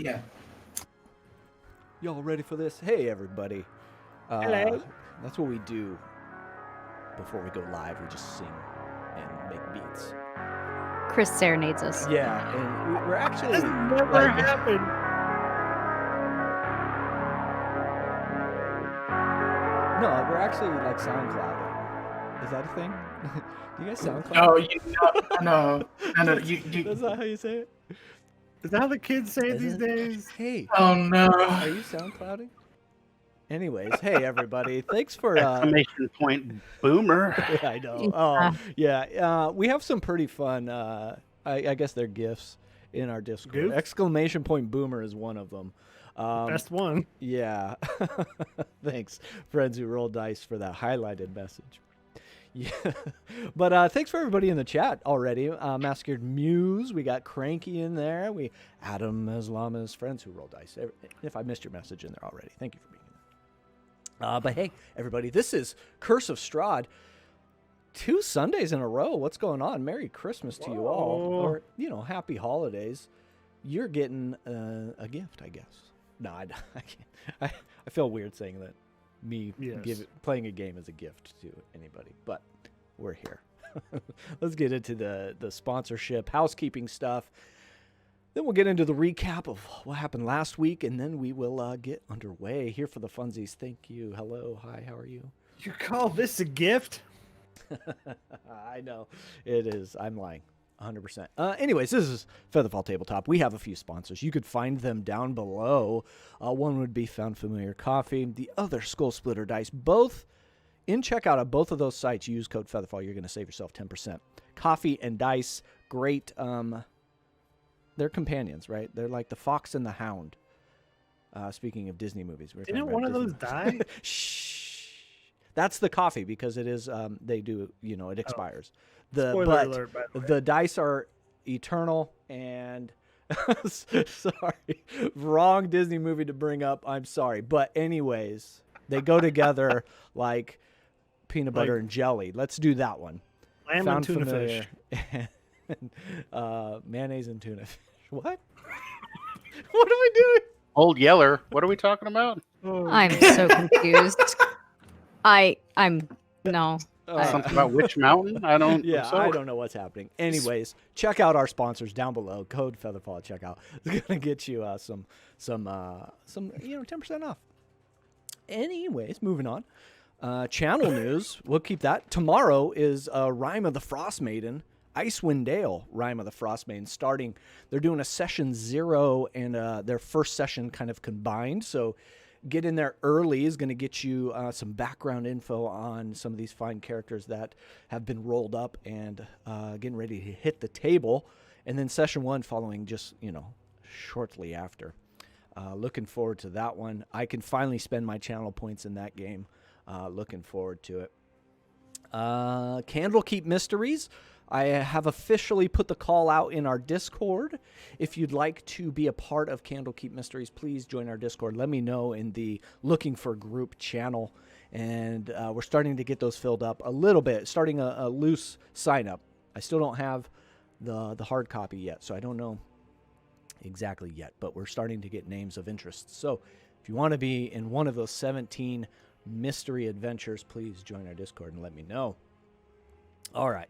Yeah. Y'all ready for this? Hey, everybody. Hello. That's what we do before we go live. We just sing and make beats. Chris serenades us. Yeah, and we're actually This never happened. No, we're actually like SoundClouding. Is that a thing? Do you guys SoundCloud? No. That's not how you say it? Is that how the kids say it Is these it? days? Hey, Oh no. are you SoundClouding? Anyways, hey everybody, thanks for Exclamation point boomer. Yeah, I know. Oh, yeah. We have some pretty fun. I guess they're gifts in our Discord. Goof? Exclamation point boomer is one of them. Best one. Yeah. Thanks, friends who roll dice, for that highlighted message. Yeah. But thanks for everybody in the chat already. Massacred Muse, we got Cranky in there. We Adam Islamas, friends who roll dice. If I missed your message in there already, thank you for being in there. But hey, everybody, this is Curse of Strahd. 2 Sundays in a row. What's going on? Merry Christmas to you all. Or, happy holidays. You're getting a gift, I guess. No, I can't. I feel weird saying that. Playing a game is a gift to anybody. But we're here. Let's get into the sponsorship, housekeeping stuff. Then we'll get into the recap of what happened last week, and then we will get underway. Here for the funsies. Thank you. Hello. Hi. How are you? You call this a gift? I know. It is. I'm lying. 100%. Anyways, this is FeatherFall Tabletop. We have a few sponsors. You could find them down below. One would be Found Familiar Coffee. The other, Skull Splitter Dice. Both in checkout of both of those sites, use code FeatherFall. You're going to save yourself 10%. Coffee and dice. Great. They're companions, right? They're like the Fox and the Hound. Speaking of Disney movies. Didn't one of those die? Shh. That's the coffee because it is, they do, it expires. Spoiler alert, by the way. The dice are eternal and, sorry, wrong Disney movie to bring up. I'm sorry. But anyways, they go together like peanut butter and jelly. Let's do that one. Lamb and tuna Familiar. fish. Mayonnaise and tuna fish. What? What are we doing? Old Yeller. What are we talking about? Oh. I'm so confused. I'm no. Something about Witch Mountain? I don't. Yeah, so. I don't know what's happening. Anyways, check out our sponsors down below. Code FeatherFall at checkout. It's gonna get you some 10% off. Anyways, moving on. Channel news. We'll keep that. Tomorrow is Rime of the Frost Maiden. Icewind Dale, Rime of the Frost Maiden, starting. They're doing a session 0 and their first session kind of combined. So get in there early is going to get you some background info on some of these fine characters that have been rolled up and getting ready to hit the table. And then session 1 following just, shortly after. Looking forward to that one. I can finally spend my channel points in that game. Looking forward to it. Candlekeep Mysteries. I have officially put the call out in our Discord. If you'd like to be a part of Candlekeep Mysteries, please join our Discord. Let me know in the Looking for Group channel. And we're starting to get those filled up a little bit, starting a loose sign-up. I still don't have the hard copy yet, so I don't know exactly yet. But we're starting to get names of interest. So if you want to be in one of those 17 mystery adventures, please join our Discord and let me know. All right.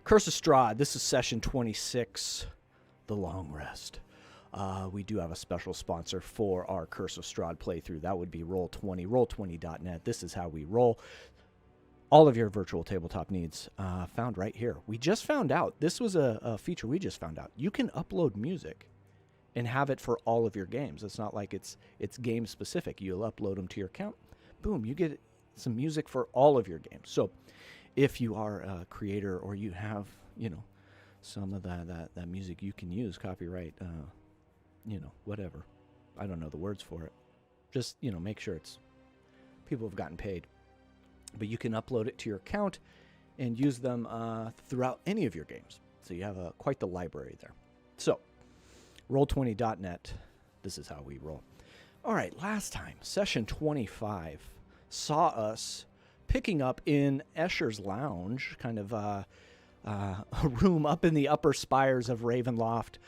Curse of Strahd, this is session 26, The Long Rest. We do have a special sponsor for our Curse of Strahd playthrough. That would be Roll20, roll20.net. This is how we roll. All of your virtual tabletop needs found right here. We just found out, this was a feature we just found out. You can upload music and have it for all of your games. It's not like it's game specific. You'll upload them to your account. Boom, you get some music for all of your games. So if you are a creator or you have, some of that music you can use, copyright, whatever. I don't know the words for it. Just, make sure people have gotten paid. But you can upload it to your account and use them throughout any of your games. So you have quite the library there. So, roll20.net, this is how we roll. All right, last time, session 25 saw us picking up in Escher's lounge, kind of a room up in the upper spires of Ravenloft,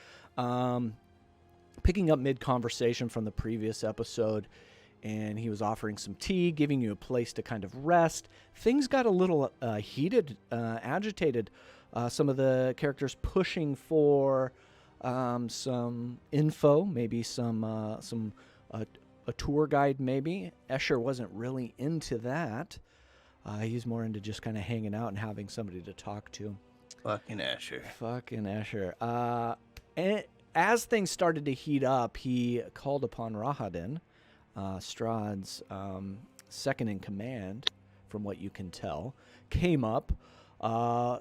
picking up mid-conversation from the previous episode, and he was offering some tea, giving you a place to kind of rest. Things got a little heated, agitated. Some of the characters pushing for some info, maybe a tour guide, maybe. Escher wasn't really into that. He's more into just kind of hanging out and having somebody to talk to. Fucking Escher. Fucking Escher. And as things started to heat up, he called upon Rahadin, Strahd's second in command, from what you can tell, came up.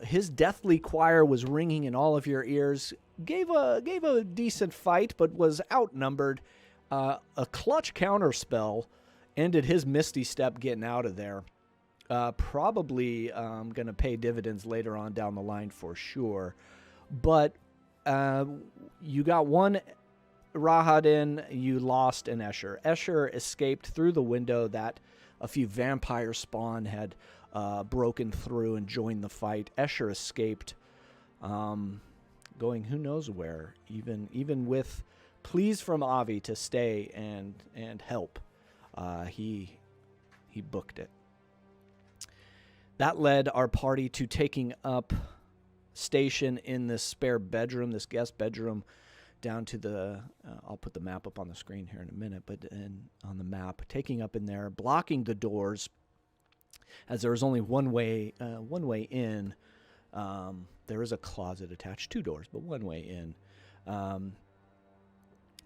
His deathly choir was ringing in all of your ears. Gave a decent fight, but was outnumbered. A clutch counterspell ended his Misty Step getting out of there. Probably going to pay dividends later on down the line for sure. But you got one Rahadin, you lost an Escher. Escher escaped through the window that a few vampire spawn had broken through and joined the fight. Escher escaped, going who knows where, even with pleas from Avi to stay and help. He booked it. That led our party to taking up station in this spare bedroom, this guest bedroom, down to the, I'll put the map up on the screen here in a minute, but on the map, taking up in there, blocking the doors, as there was only one way in. There is a closet attached, 2 doors, but one way in.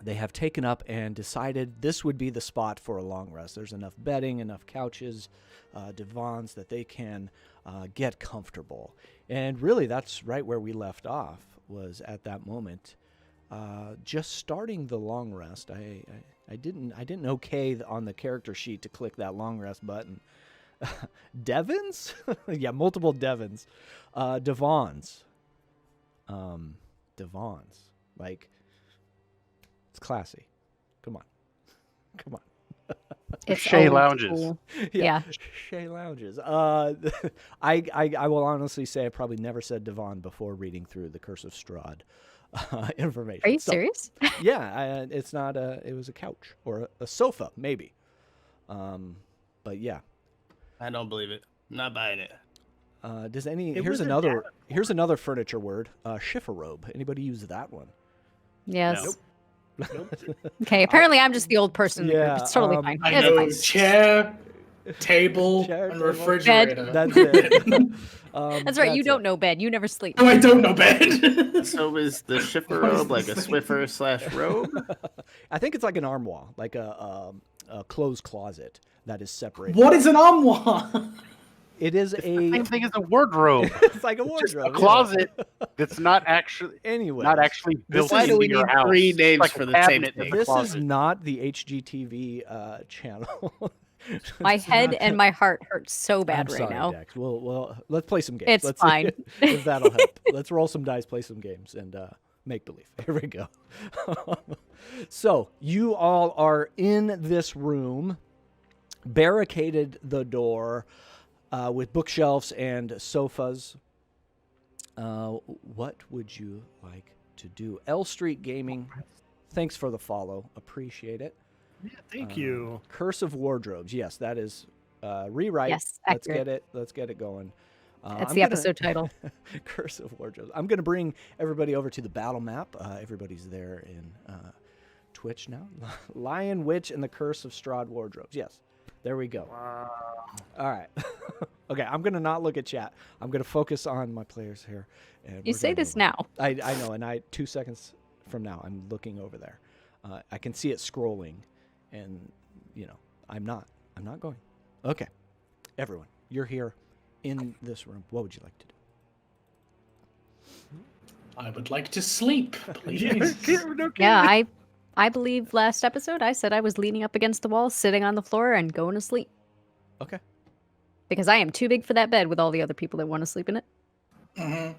They have taken up and decided this would be the spot for a long rest. There's enough bedding, enough couches, divans that they can get comfortable. And really, that's right where we left off, was at that moment. Just starting the long rest. I didn't okay on the character sheet to click that long rest button. Devons? Yeah, multiple Devons. Divans. Divans. Like, it's classy. Come on. Come on. It's Shea old lounges. school. Yeah. Yeah. Shea lounges. I will honestly say I probably never said divan before reading through the Curse of Strahd information. Are you So, serious? yeah, it's not it was a couch or a sofa, maybe. But yeah. I don't believe it. I'm not buying it. Does any It here's was a another furniture word, schifferobe. Anybody use that one? Yes. Nope. Okay, apparently I'm just the old person in the Yeah, group. It's totally fine. I It's know fine. chair, table, Chair, and table. refrigerator. That's it. That's right. You don't it. know bed. You never sleep. Oh, I don't know bed. So is the shiffer robe like a Swiffer / robe? I think it's like an armoire, like a clothes closet that is separated. What is an armoire? It is Same thing as a wardrobe. it's like a Just wardrobe. a closet that's not actually Anyway, built Why into do we your need house. 3 names Like for a the same cabinet in thing? the this closet. is not the HGTV channel. My This is head not- and my heart hurt so I'm bad right sorry, now. Dex. Well, let's play some games. It's Let's fine. See if that'll help. Let's roll some dice, play some games, and make believe. Here we go. So you all are in this room, barricaded the door with bookshelves and sofas. What would you like to do? L Street Gaming, thanks for the follow. Appreciate it. Yeah, thank you. Curse of Wardrobes. Yes, that is rewrite. Yes, Let's accurate. get it going. That's I'm the gonna- episode title. Curse of Wardrobes. I'm going to bring everybody over to the battle map. Everybody's there in Twitch now. Lion, Witch, and the Curse of Strahd Wardrobes. Yes, there we go. All right. Okay, I'm going to not look at chat. I'm going to focus on my players here. And You we're say gonna this move on. now. I know, and 2 seconds from now, I'm looking over there. I can see it scrolling, and I'm not going. Okay, everyone, you're here in this room. What would you like to do? I would like to sleep, please. Yeah, I believe last episode I said I was leaning up against the wall, sitting on the floor, and going to sleep. Okay. Because I am too big for that bed with all the other people that want to sleep in it. Mhm.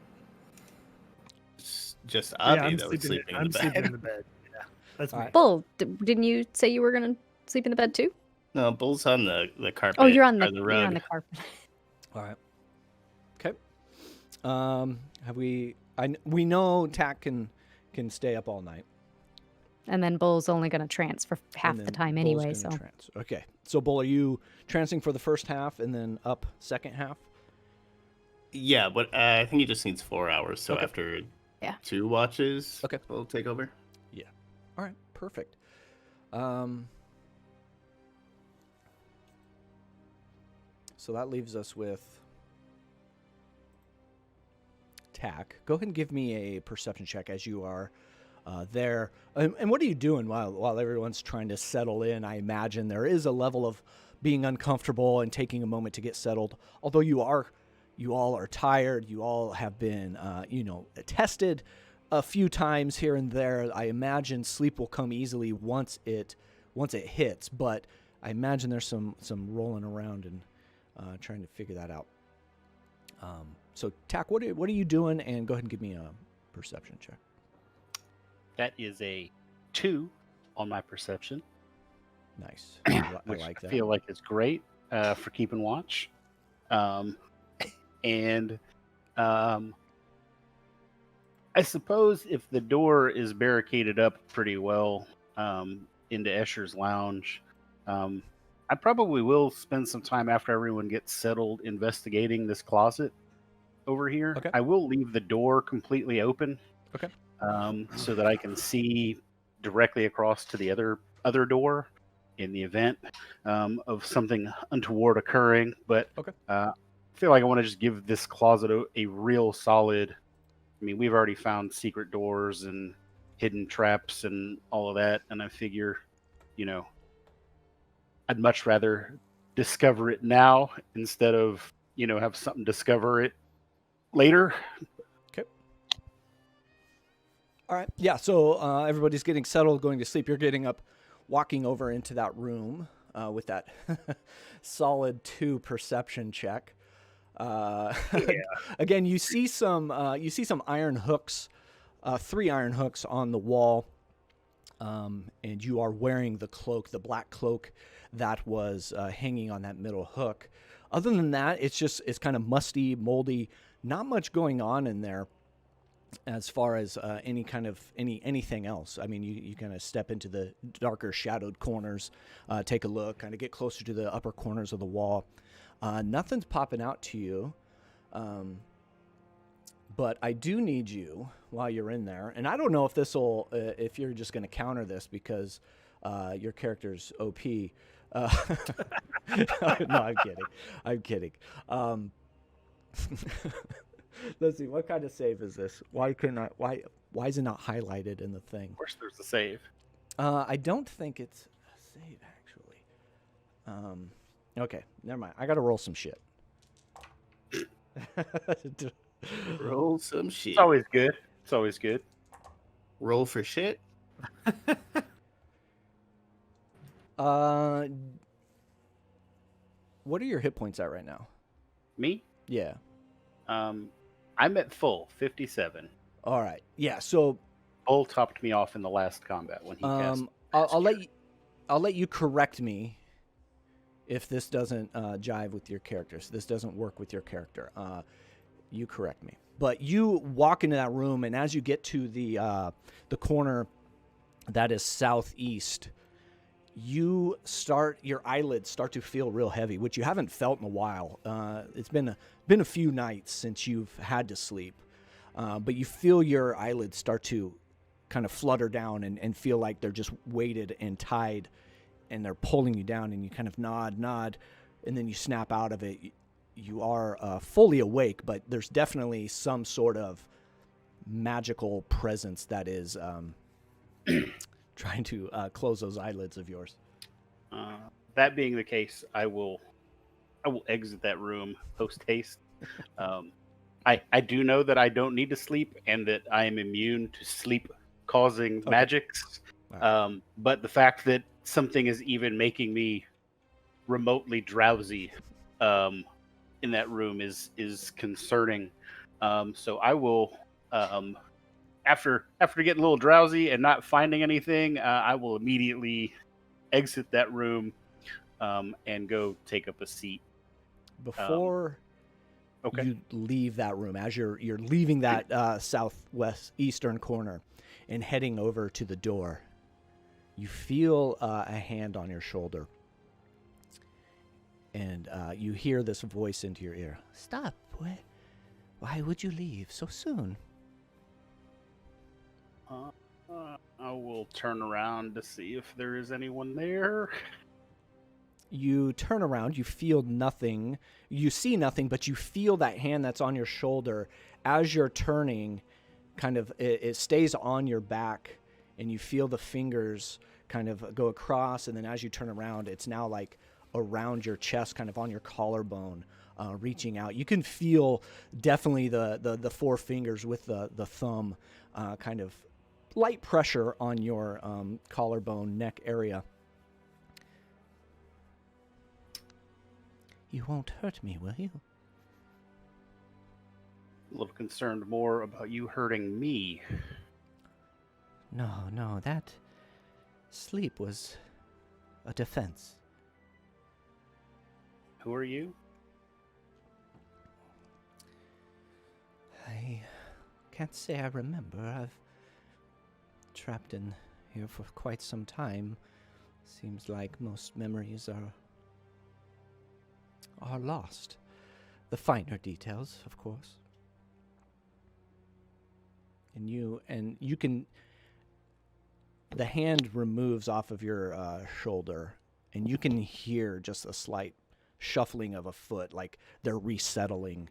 It's just Yeah, Avi I'm that was sleeping in I'm the sleeping in bed. the bed. Yeah, that's All me. right. Bull, didn't you say you were going to sleep in the bed too? No, Bull's on the carpet. Oh, you're on or the rug. you're on the carpet. All right. Okay. Have we? We know Tack can stay up all night. And then Bull's only going to trance for half and the then time Bull's anyway. gonna So trance. Okay. So Bull, are you trancing for the first half and then up second half? Yeah, but I think he just needs 4 hours. So Okay. after Yeah. 2 watches, Okay. we'll take over. All right. Perfect. So that leaves us with Tack. Go ahead and give me a perception check as you are there. And what are you doing while everyone's trying to settle in? I imagine there is a level of being uncomfortable and taking a moment to get settled. Although you all are tired. You all have been, tested a few times here and there. I imagine sleep will come easily once it hits. But I imagine there's some rolling around and trying to figure that out. So, Tack, what are you doing? And go ahead and give me a perception check. That is a 2 on my perception, Nice. I which like that. I feel like it's great for keeping watch. And I suppose if the door is barricaded up pretty well into Escher's lounge, I probably will spend some time after everyone gets settled investigating this closet over here. Okay. I will leave the door completely open. Okay. So that I can see directly across to the other door in the event of something untoward occurring. But Okay. I feel like I want to just give this closet a real solid. I mean, we've already found secret doors and hidden traps and all of that, and I figure, I'd much rather discover it now instead of have something discover it later. All right. Yeah. So everybody's getting settled, going to sleep. You're getting up, walking over into that room with that solid 2 perception check. Again, you see some iron hooks, 3 iron hooks on the wall, and you are wearing the cloak, the black cloak that was hanging on that middle hook. Other than that, it's kind of musty, moldy. Not much going on in there as far as anything else. I mean, you kind of step into the darker shadowed corners, take a look, kind of get closer to the upper corners of the wall. Nothing's popping out to you, but I do need you while you're in there. And I don't know if if you're just going to counter this because your character's OP. No, I'm kidding. Let's see, what kind of save is this? Why is it not highlighted in the thing? Of course, there's a save. I don't think it's a save, actually. Okay, never mind. I got to roll some shit. Roll some shit. It's always good. It's always good. Roll for shit. What are your hit points at right now? Me? Yeah. I'm at full 57. All right. Yeah. So Bull topped me off in the last combat when he cast. I'll let you correct me if this doesn't jive with your character. So this doesn't work with your character. You correct me. But you walk into that room, and as you get to the corner that is southeast, your eyelids start to feel real heavy, which you haven't felt in a while. It's been a few nights since you've had to sleep, but you feel your eyelids start to kind of flutter down and feel like they're just weighted and tied, and they're pulling you down, and you kind of nod, and then you snap out of it. You are fully awake, but there's definitely some sort of magical presence that is trying to close those eyelids of yours. That being the case, I will exit that room post haste. I do know that I don't need to sleep and that I am immune to sleep causing magics. Right. But the fact that something is even making me remotely drowsy in that room is concerning. So I will, after getting a little drowsy and not finding anything, I will immediately exit that room and go take up a seat. Before Okay. You leave that room as you're leaving that southwest eastern corner and heading over to the door. You feel a hand on your shoulder, and you hear this voice into your ear. Stop! Why would you leave so soon? I will turn around to see if there is anyone there. You turn around, you feel nothing, you see nothing, but you feel that hand that's on your shoulder as you're turning, kind of, it stays on your back, and you feel the fingers kind of go across, and then as you turn around, it's now like around your chest, kind of on your collarbone, reaching out. You can feel definitely the four fingers with the thumb kind of light pressure on your collarbone neck area. You won't hurt me, will you? A little concerned more about you hurting me. No, that sleep was a defense. Who are you? I can't say I remember. I've trapped in here for quite some time. Seems like most memories are lost. The finer details, of course. And you can. The hand removes off of your shoulder, and you can hear just a slight shuffling of a foot, like they're resettling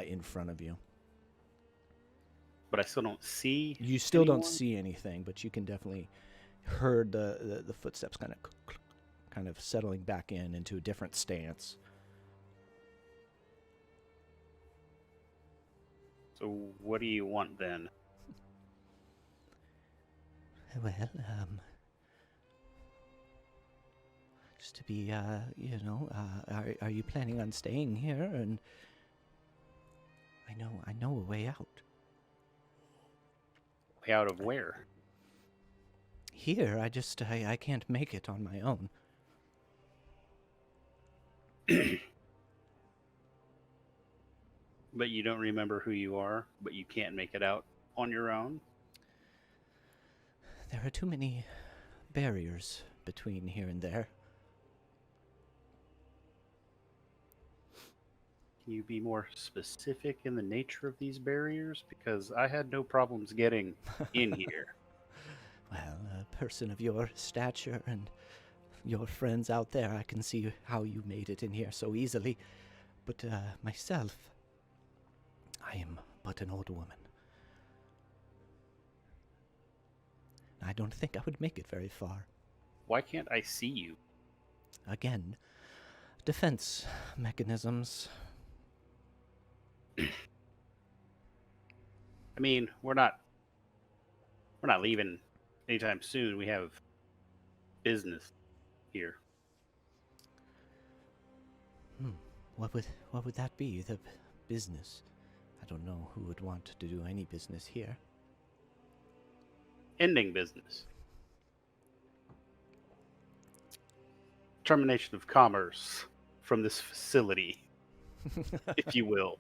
in front of you. But I still don't see. You still anyone? don't see anything, but you can definitely heard the footsteps kind of settling back into a different stance. So what do you want then? Well, just to be, are you planning on staying here? And I know a way out. Way out of where? Here, I can't make it on my own. But you don't remember who you are, but you can't make it out on your own? There are too many barriers between here and there. Can you be more specific in the nature of these barriers? Because I had no problems getting in here. Well, a person of your stature and your friends out there, I can see how you made it in here so easily. But myself, I am but an old woman. I don't think I would make it very far. Why can't I see you? Again, defense mechanisms. I mean, we're not leaving anytime soon. We have business here. What would that be? The business? I don't know who would want to do any business here. Ending business. Termination of commerce from this facility, if you will.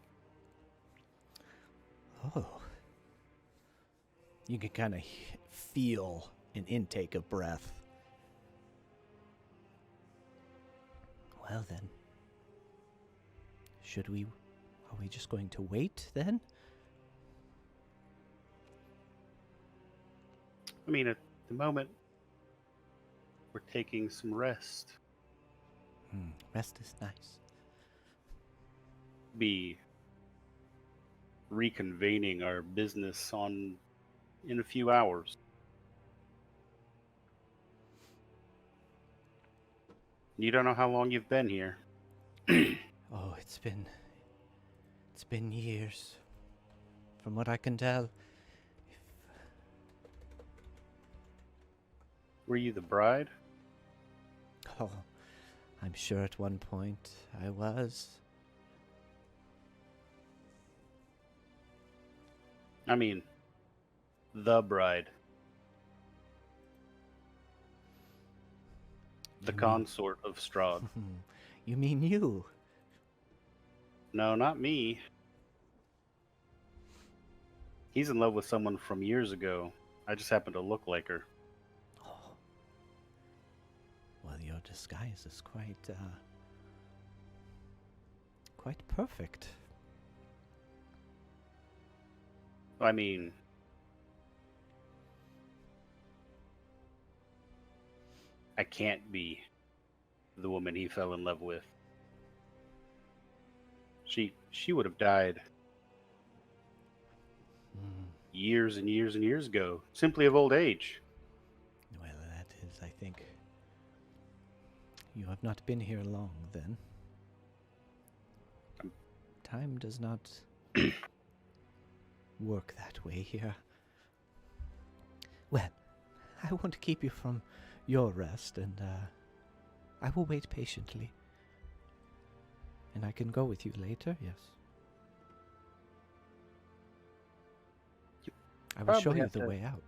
Oh. You can kind of feel an intake of breath. Well then. Are we just going to wait then? I mean, at the moment, we're taking some rest. Rest is nice. Be reconvening our business in a few hours. You don't know how long you've been here. Oh, it's been years. From what I can tell. Were you the bride? Oh, I'm sure at one point I was. I mean, the bride. The consort of Strahd. You mean you? No, not me. He's in love with someone from years ago. I just happen to look like her. Oh. Well, your disguise is quite perfect. I mean, I can't be the woman he fell in love with. She would have died years and years and years ago, simply of old age. Well, that is, I think, you have not been here long, then. Time does not work that way here. Well, I won't keep you from your rest, and I will wait patiently. And I can go with you later, yes. I will show probably you have the to- way out.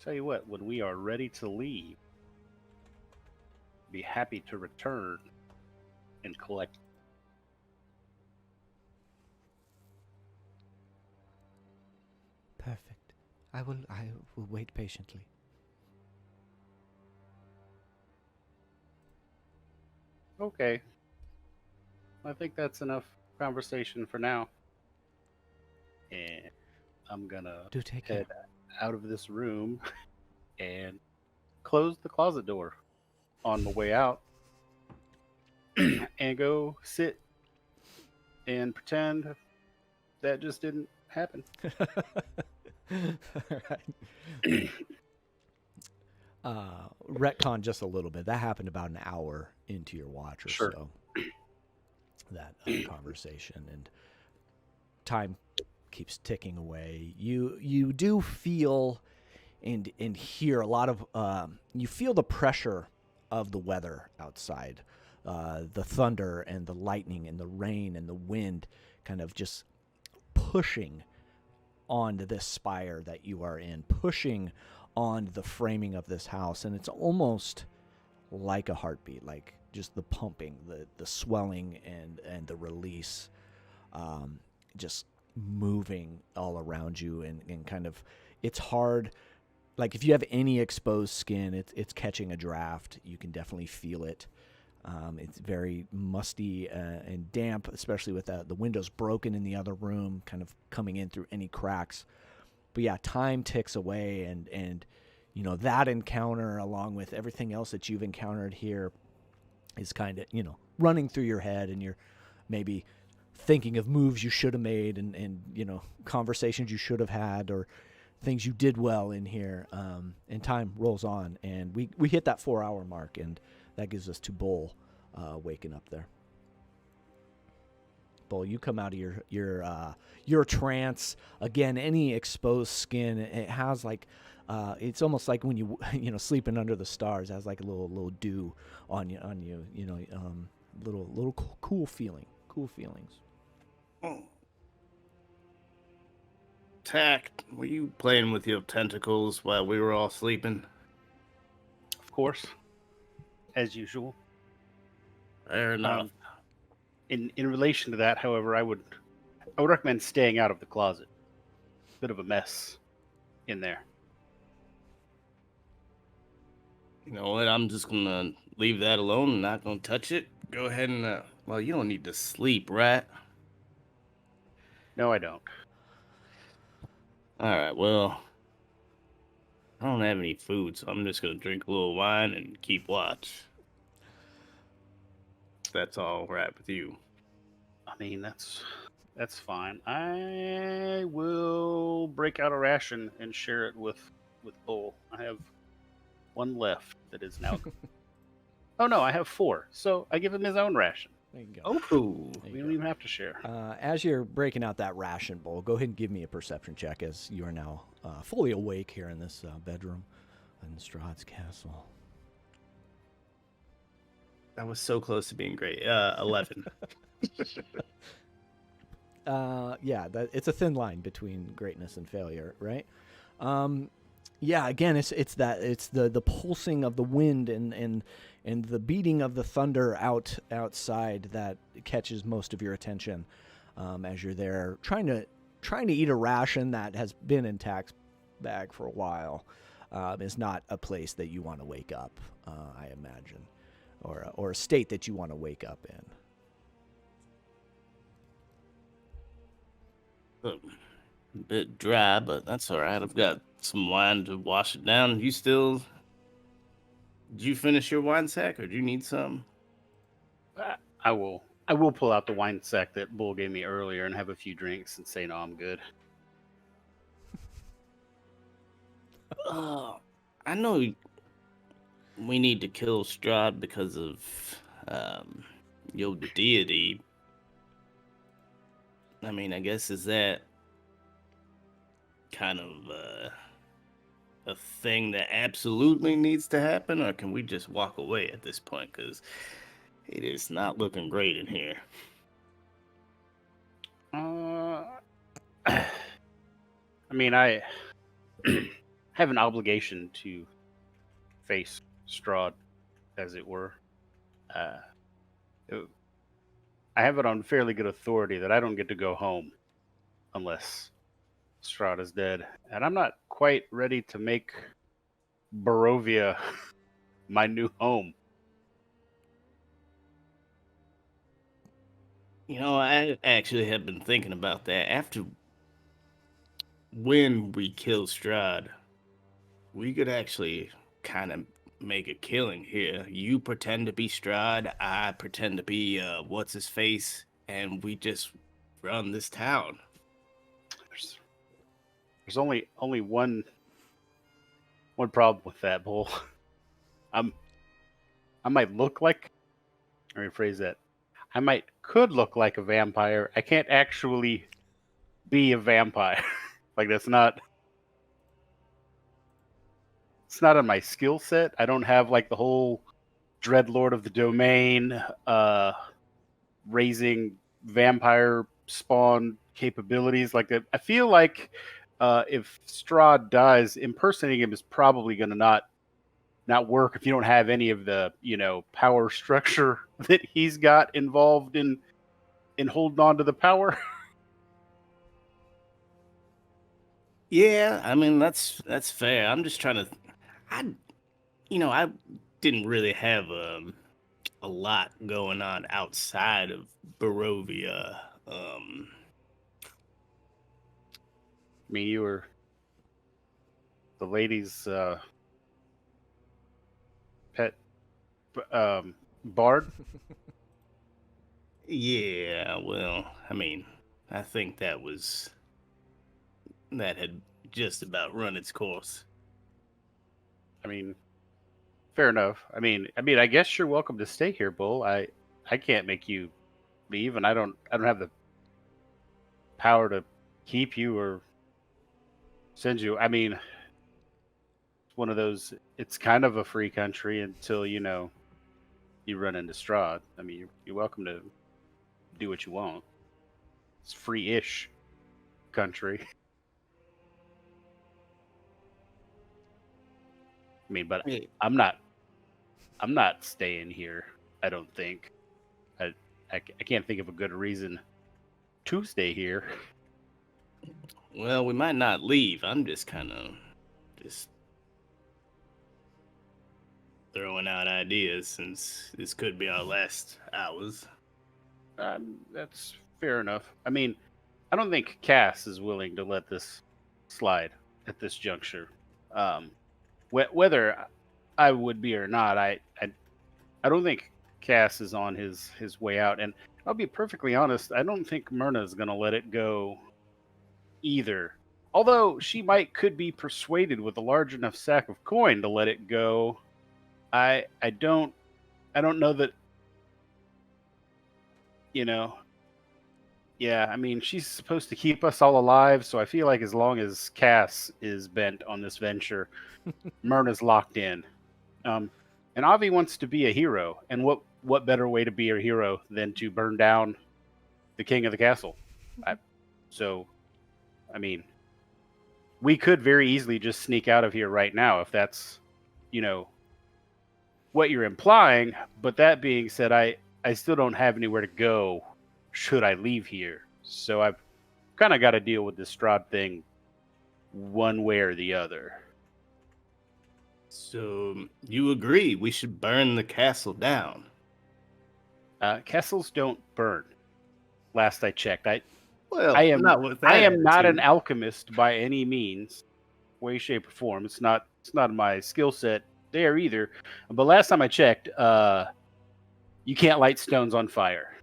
Tell you what, when we are ready to leave, be happy to return and collect. Perfect. I will wait patiently. Okay. I think that's enough conversation for now. And I'm gonna Do take care. head out of this room and close the closet door on my way out and go sit and pretend that just didn't happen. Alright. Retcon just a little bit. That happened about an hour into your watch or Sure. so. That conversation, and time keeps ticking away. You do feel and hear a lot of you feel the pressure of the weather outside, the thunder and the lightning and the rain and the wind kind of just pushing onto this spire that you are in, pushing on the framing of this house, and it's almost like a heartbeat, like just the pumping, the swelling and the release, just moving all around you, and kind of, it's hard. Like if you have any exposed skin, it's catching a draft. You can definitely feel it. It's very musty and damp, especially with the windows broken in the other room, kind of coming in through any cracks. But yeah, time ticks away, and you know, that encounter, along with everything else that you've encountered here, is kind of, you know, running through your head, and you're maybe thinking of moves you should have made, and you know, conversations you should have had, or things you did well in here. And time rolls on, and we hit that 4-hour mark, and that gives us to Bull waking up there. Bull, you come out of your trance again. Any exposed skin, it has like it's almost like when you sleeping under the stars. It has like a little dew on you. You know, little cool feelings. Oh. Tack, were you playing with your tentacles while we were all sleeping? Of course, as usual. Fair enough. In relation to that, however, I would recommend staying out of the closet. Bit of a mess in there. You know what? I'm just gonna leave that alone and not gonna touch it. Go ahead and well, you don't need to sleep, right? No, I don't. All right. Well, I don't have any food, so I'm just gonna drink a little wine and keep watch. If that's all right with you. I mean, that's fine. I will break out a ration and share it with Bull. I have one left that is now. Oh no, I have 4. So I give him his own ration. There you go. Oh, There We you don't go. even have to share. As you're breaking out that ration, Bull, go ahead and give me a perception check, as you are now fully awake here in this bedroom in Strahd's castle. that was so close to being great. 11. Yeah, it's a thin line between greatness and failure, right? Yeah, again, it's the pulsing of the wind and the beating of the thunder outside that catches most of your attention as you're there trying to eat a ration that has been in Tack's bag for a while. Is not a place that you want to wake up, I imagine, or a state that you want to wake up in. A bit dry, but that's all right. I've got some wine to wash it down. Did you finish your wine sack, or do you need some? I will pull out the wine sack that Bull gave me earlier and have a few drinks and say, no, I'm good. I know we need to kill Strahd because of your deity. I mean, I guess is that kind of a thing that absolutely needs to happen, or can we just walk away at this point? Because it is not looking great in here. I mean, I have an obligation to face Strahd, as it were. I have it on fairly good authority that I don't get to go home unless Strahd is dead. And I'm not quite ready to make Barovia my new home. You know, I actually have been thinking about that. After when we kill Strahd, we could actually kind of make a killing here. You pretend to be Strahd, I pretend to be what's his face, and we just run this town. There's only one problem with that, Bull. I might look like, let me rephrase that. Could look like a vampire. I can't actually be a vampire. Like it's not on my skill set. I don't have like the whole Dreadlord of the Domain raising vampire spawn capabilities like that. I feel like if Strahd dies, impersonating him is probably going to not work if you don't have any of the, power structure that he's got involved in holding on to the power. Yeah, I mean that's fair. I'm just trying to I didn't really have a lot going on outside of Barovia. I mean, you were the lady's pet bard. Yeah, well, I mean, I think that had just about run its course. I mean, fair enough. I mean, I guess you're welcome to stay here, Bull. I can't make you leave, and I don't have the power to keep you or send you. I mean, it's one of those. It's kind of a free country until you run into Strahd. I mean, you're welcome to do what you want. It's free-ish country. I mean, but I'm not staying here. I don't think. I can't think of a good reason to stay here. Well, we might not leave. I'm just kind of throwing out ideas since this could be our last hours. That's fair enough. I mean, I don't think Cass is willing to let this slide at this juncture. Whether I would be or not, I don't think Cass is on his way out. And I'll be perfectly honest, I don't think Myrna is going to let it go either. Although she could be persuaded with a large enough sack of coin to let it go. I don't know that, yeah, I mean, she's supposed to keep us all alive, so I feel like as long as Cass is bent on this venture, Myrna's locked in. And Avi wants to be a hero, and what better way to be a hero than to burn down the king of the castle? I mean, we could very easily just sneak out of here right now if that's, what you're implying. But that being said, I still don't have anywhere to go should I leave here. So I've kind of got to deal with this Strahd thing one way or the other. So you agree we should burn the castle down? Castles don't burn. Last I checked, Well, I am not with that I am not an attitude. alchemist by any means, way, shape, or form. It's not my skill set there either. But last time I checked, you can't light stones on fire.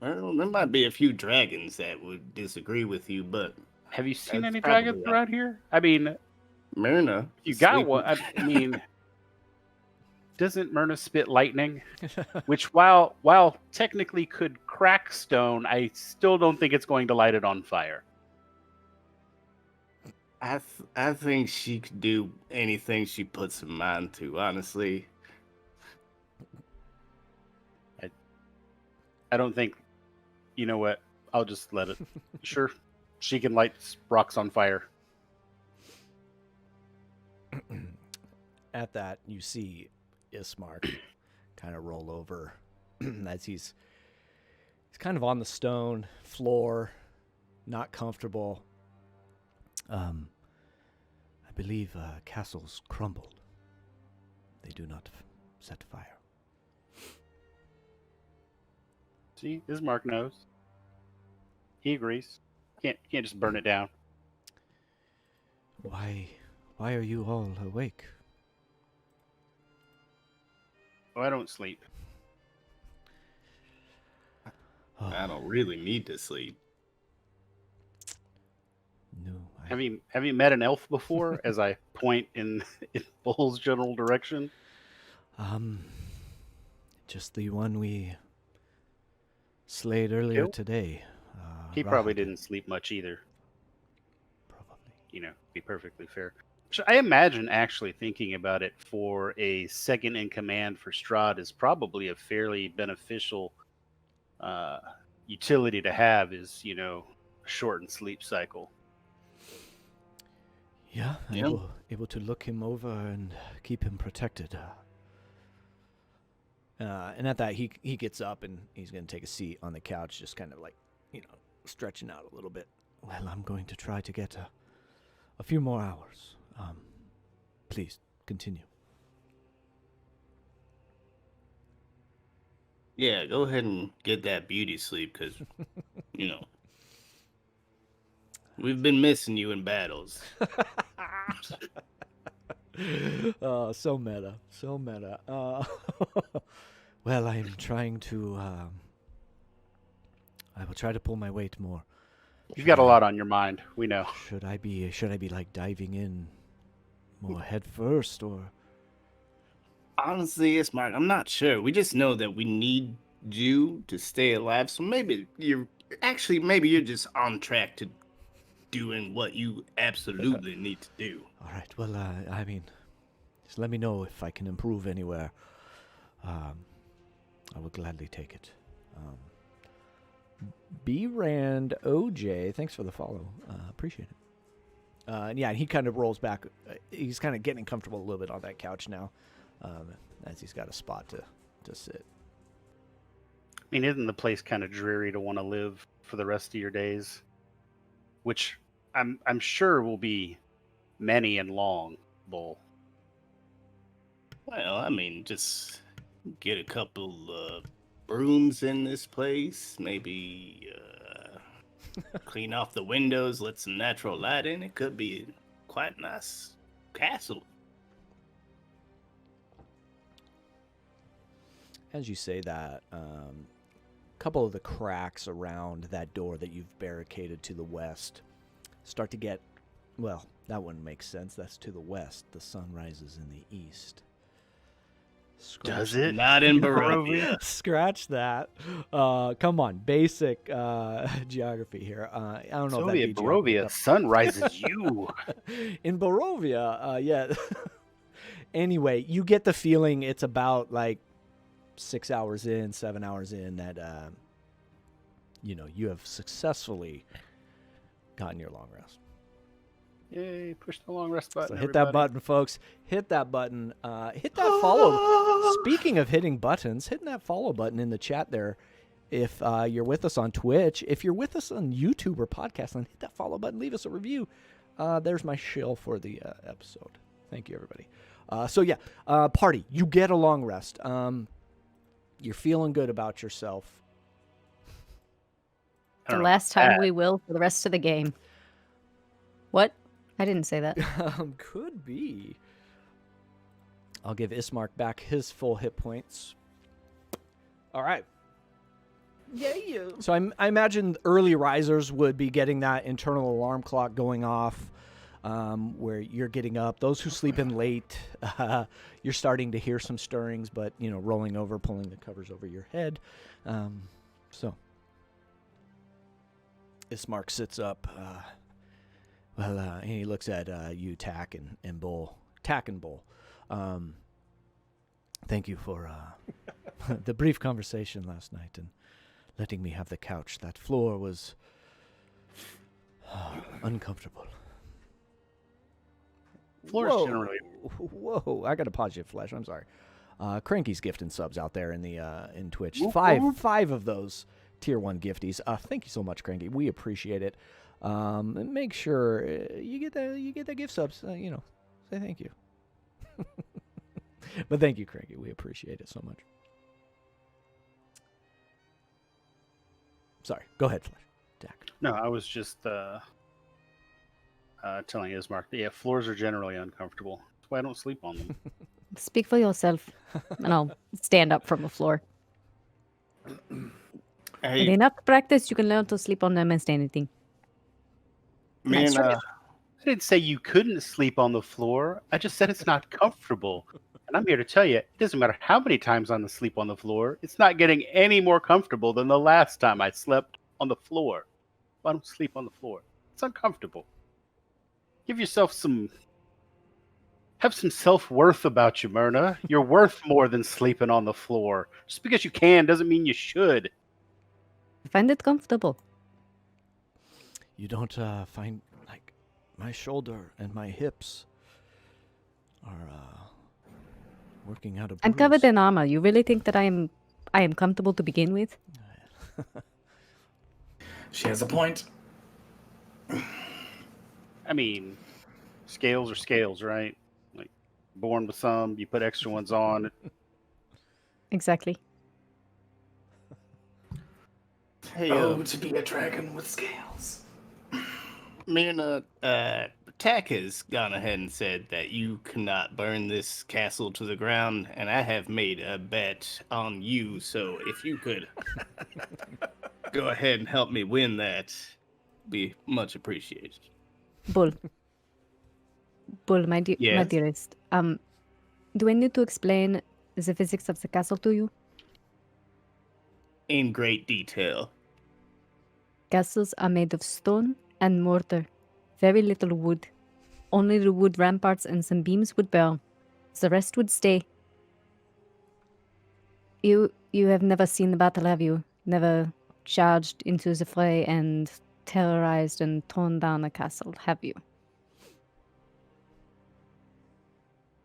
Well, there might be a few dragons that would disagree with you, but Have you seen That's any probably dragons right. around here? I mean, Myrna. you got sleeping- one. I mean, doesn't Myrna spit lightning? Which, while technically could crack stone, I still don't think it's going to light it on fire. I think she could do anything she puts her mind to, honestly. I don't think. You know what? I'll just let it. Sure, she can light rocks on fire. At that, you see Ismark kind of roll over as he's kind of on the stone floor, not comfortable. I believe castles crumbled. They do not set fire. See, Ismark knows. He agrees. Can't just burn it down. Why are you all awake? Oh, I don't sleep. Oh, I don't really need to sleep. no. Have you met an elf before? As I point in Bull's general direction. Just the one we slayed earlier Killed? today. He probably Rahad, didn't sleep much either. Probably. Be perfectly fair. So I imagine actually thinking about it, for a second in command for Strahd is probably a fairly beneficial utility to have, is, a shortened sleep cycle. Yeah, Yeah. able to look him over and keep him protected. And at that, he gets up and he's going to take a seat on the couch, just kind of like, stretching out a little bit. Well, I'm going to try to get a few more hours. Please, continue. Yeah, go ahead and get that beauty sleep, because, we've been missing you in battles. So meta. So meta. Well, I'm trying to... I will try to pull my weight more. You've got a lot on your mind. We know. Should I be like diving in more head first, or Honestly, it's Mark. I'm not sure. We just know that we need you to stay alive. So maybe you're just on track to doing what you absolutely need to do. all right? Well, I mean, just let me know if I can improve anywhere. I will gladly take it. B-Rand OJ, thanks for the follow. Appreciate it. And yeah, he kind of rolls back. He's kind of getting comfortable a little bit on that couch now, as he's got a spot to sit. I mean, isn't the place kind of dreary to want to live for the rest of your days? Which I'm sure will be many and long, Bull. Well, I mean, just get a couple brooms in this place. Maybe clean off the windows, let some natural light in. It could be quite a nice castle. As you say that, a couple of the cracks around that door that you've barricaded to the west start to get, well, that wouldn't make sense. That's to the west. The sun rises in the east. Does it? Not in Barovia. Scratch that. Come on, basic geography here. I don't know. Soviet if that beat you up. Barovia, sun rises you. In Barovia, yeah. Anyway, you get the feeling it's about like 6 hours in, 7 hours in that, you have successfully gotten your long rest. Yay, push the long rest button. So hit that button, folks. Hit that button. Hit that follow. Speaking of hitting buttons, hitting that follow button in the chat there. If you're with us on Twitch, if you're with us on YouTube or podcast, then hit that follow button. Leave us a review. There's my shill for the episode. Thank you, everybody. So yeah, party. You get a long rest. You're feeling good about yourself. The last time we will for the rest of the game. What? I didn't say that. Could be. I'll give Ismark back his full hit points. All right. Yeah. So I imagine early risers would be getting that internal alarm clock going off, where you're getting up. Those who sleep in late, you're starting to hear some stirrings, but rolling over, pulling the covers over your head. So Ismark sits up. And he looks at you, Tack and Bull. Tack and Bull. Thank you for the brief conversation last night and letting me have the couch. That floor was uncomfortable. Floors generally. Whoa! I gotta pause you, Flesh. I'm sorry. Cranky's gifting subs out there in the in Twitch. Whoop, Five of those tier 1 gifties. Thank you so much, Cranky. We appreciate it. And make sure you get the gift subs. Say thank you. But thank you, Cranky. We appreciate it so much. Sorry. Go ahead, Flesh. Tack. No, I was just telling Ismark that, yeah, floors are generally uncomfortable. That's why I don't sleep on them. Speak for yourself, and I'll stand up from the floor. Hey, With enough practice, you can learn to sleep on them and stay anything. me and I didn't say you couldn't sleep on the floor. I just said it's not comfortable. And I'm here to tell you, it doesn't matter how many times I sleep on the floor. It's not getting any more comfortable than the last time I slept on the floor. I don't sleep on the floor. It's uncomfortable. Give yourself have some self-worth about you, Myrna. You're worth more than sleeping on the floor. Just because you can doesn't mean you should. I find it comfortable. You don't find my shoulder and my hips are working out a bruise. I'm covered in armor. You really think that I am comfortable to begin with? She has a point. I mean, scales are scales, right? Like, born with some, you put extra ones on. Exactly. Hey, To be a dragon with scales. me and Tack has gone ahead and said that you cannot burn this castle to the ground, and I have made a bet on you. So if you could go ahead and help me win that, be much appreciated. Bull, my Yes? dearest. Do I need to explain the physics of the castle to you? In great detail. Castles are made of stone and mortar. Very little wood. Only the wood ramparts and some beams would burn. The rest would stay. You have never seen the battle, have you? Never charged into the fray and terrorized and torn down a castle, have you?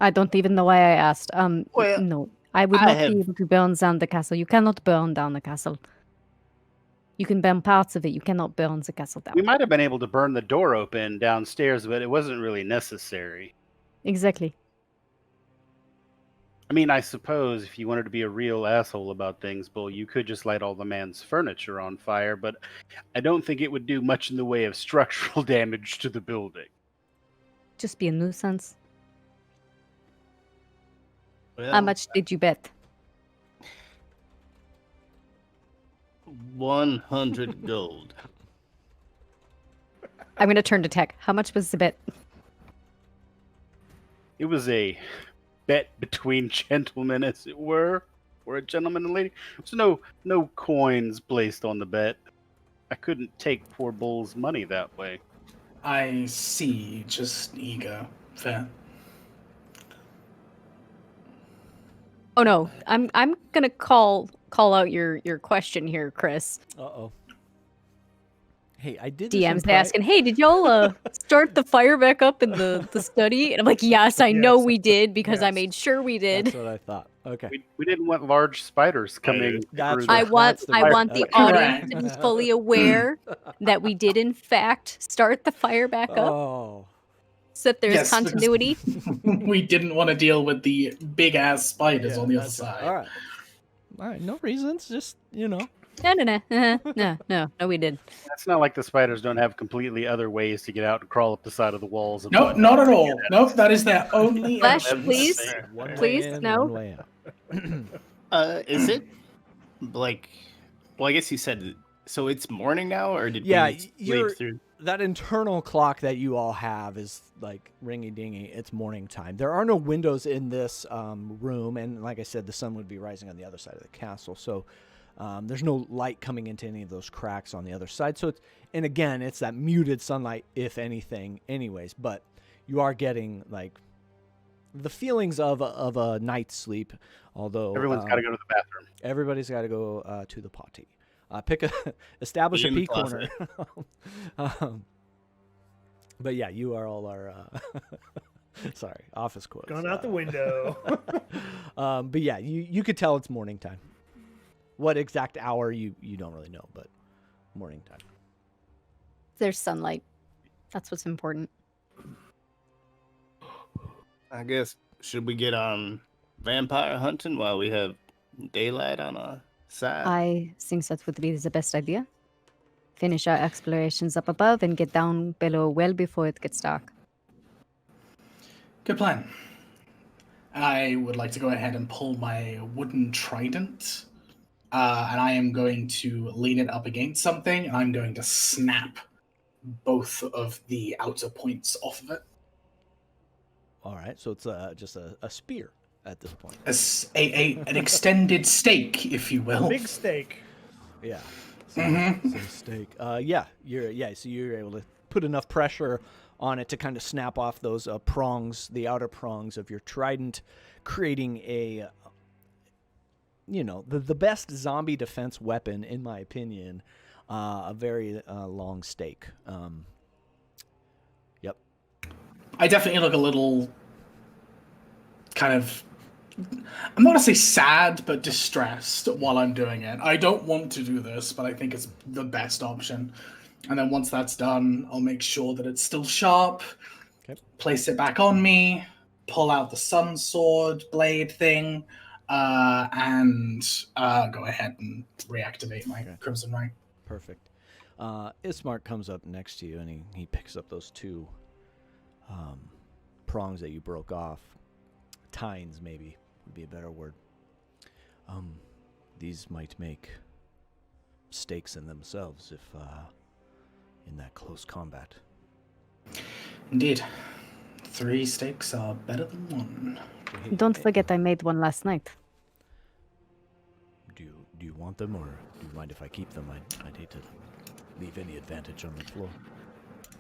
I don't even know why I asked. Well, No. I would I not have- be able to burn down the castle. You cannot burn down the castle. You can burn parts of it. You cannot burn the castle down. We might have been able to burn the door open downstairs, but it wasn't really necessary. Exactly. I mean, I suppose if you wanted to be a real asshole about things, Bull, you could just light all the man's furniture on fire, but I don't think it would do much in the way of structural damage to the building. Just be a nuisance. Well, How much did you bet? 100 gold. I'm going to turn to Tech. How much was the bet? It was a bet between gentlemen, as it were, or a gentleman and lady. There's no coins placed on the bet. I couldn't take poor Bull's money that way. I see. Just ego. Fair. Oh no, I'm gonna call out your question here, Chris. Uh-oh. Hey, I did this in DM's pri- asking, "Hey, did y'all start the fire back up in the study?" And I'm like, "Yes, I know Yes. we did because I Yes. made sure we did." That's what I thought. Okay. We didn't want large spiders coming That's through. I right. want That's the I right- want the okay. audience to be fully aware that we did in fact start the fire back up, Oh. so that there's Yes, because- continuity. We didn't want to deal with the big ass spiders Yeah, on the other that's right. side. All right. All right. No reasons. Just, No, we did. It's not like the spiders don't have completely other ways to get out and crawl up the side of the walls. And No, whatnot. not at all. No, that is their only Flesh, entrance. please. one Please, way in, no. one way out. Is it like? Well, I guess you said. So it's morning now, or did Yeah, we you're- sleep through? That internal clock that you all have is like ringy dingy. It's morning time. There are no windows in this room, and like I said, the sun would be rising on the other side of the castle. So there's no light coming into any of those cracks on the other side. So it's, and again, it's that muted sunlight, if anything, anyways. But you are getting like the feelings of a night's sleep. Although Everyone's got to go to the bathroom. everybody's got to go to the potty. Establish Be a in the pee corner. But yeah, you are all our, sorry, office quotes. Gone out the window. But yeah, you could tell it's morning time. What exact hour you don't really know, but morning time. There's sunlight. That's what's important. I guess should we get on vampire hunting while we have daylight on our side? I think that would be the best idea. Finish our explorations up above and get down below well before it gets dark. Good plan. I would like to go ahead and pull my wooden trident, and I am going to lean it up against something, and I'm going to snap both of the outer points off of it. All right, so it's just a spear at this point. An extended stake, if you will. Big steak. Yeah. Mhm. Some steak. So you're able to put enough pressure on it to kind of snap off those prongs, the outer prongs of your trident, creating a, the best zombie defense weapon, in my opinion, a very long stake. Yep. I definitely look a little kind of, I'm not going to say sad, but distressed while I'm doing it. I don't want to do this, but I think it's the best option. And then once that's done, I'll make sure that it's still sharp, place it back on me, pull out the sun sword blade thing, and go ahead and reactivate my Crimson Ray. Perfect. Ismark comes up next to you, and he picks up those two prongs that you broke off. Tines, maybe, would be a better word. These might make stakes in themselves if in that close combat. Indeed. 3 stakes are better than 1. Don't forget I made one last night. Do you want them, or do you mind if I keep them? I'd hate to leave any advantage on the floor.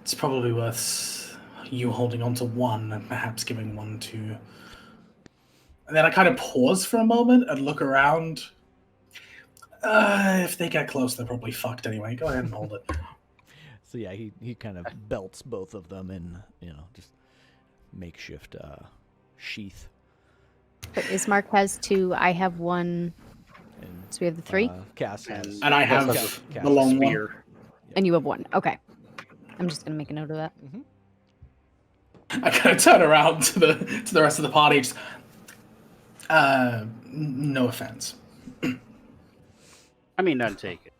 It's probably worth you holding on to 1 and perhaps giving 1 to... And then I kind of pause for a moment and look around. If they get close, they're probably fucked anyway. Go ahead and hold it. So yeah, he kind of belts both of them in, just makeshift sheath. But Ismark has 2. I have 1. And, So we have the 3, Cass has. And I have Cass the long one. Spear. and you have 1. Okay. I'm just gonna make a note of that. I kind of turn around to the rest of the party. Just, no offense. I mean, none taken.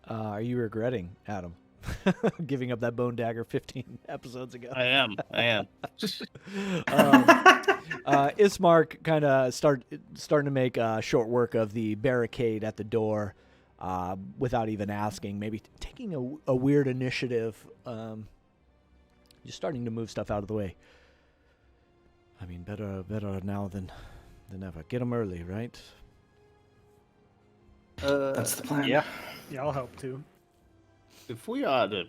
Are you regretting, Adam, giving up that bone dagger 15 episodes ago? I am. Ismark kind of starting to make short work of the barricade at the door without even asking, maybe taking a weird initiative, just starting to move stuff out of the way. I mean, better now than ever. Get them early, right? That's the plan. Yeah. Yeah, I'll help too. If we are to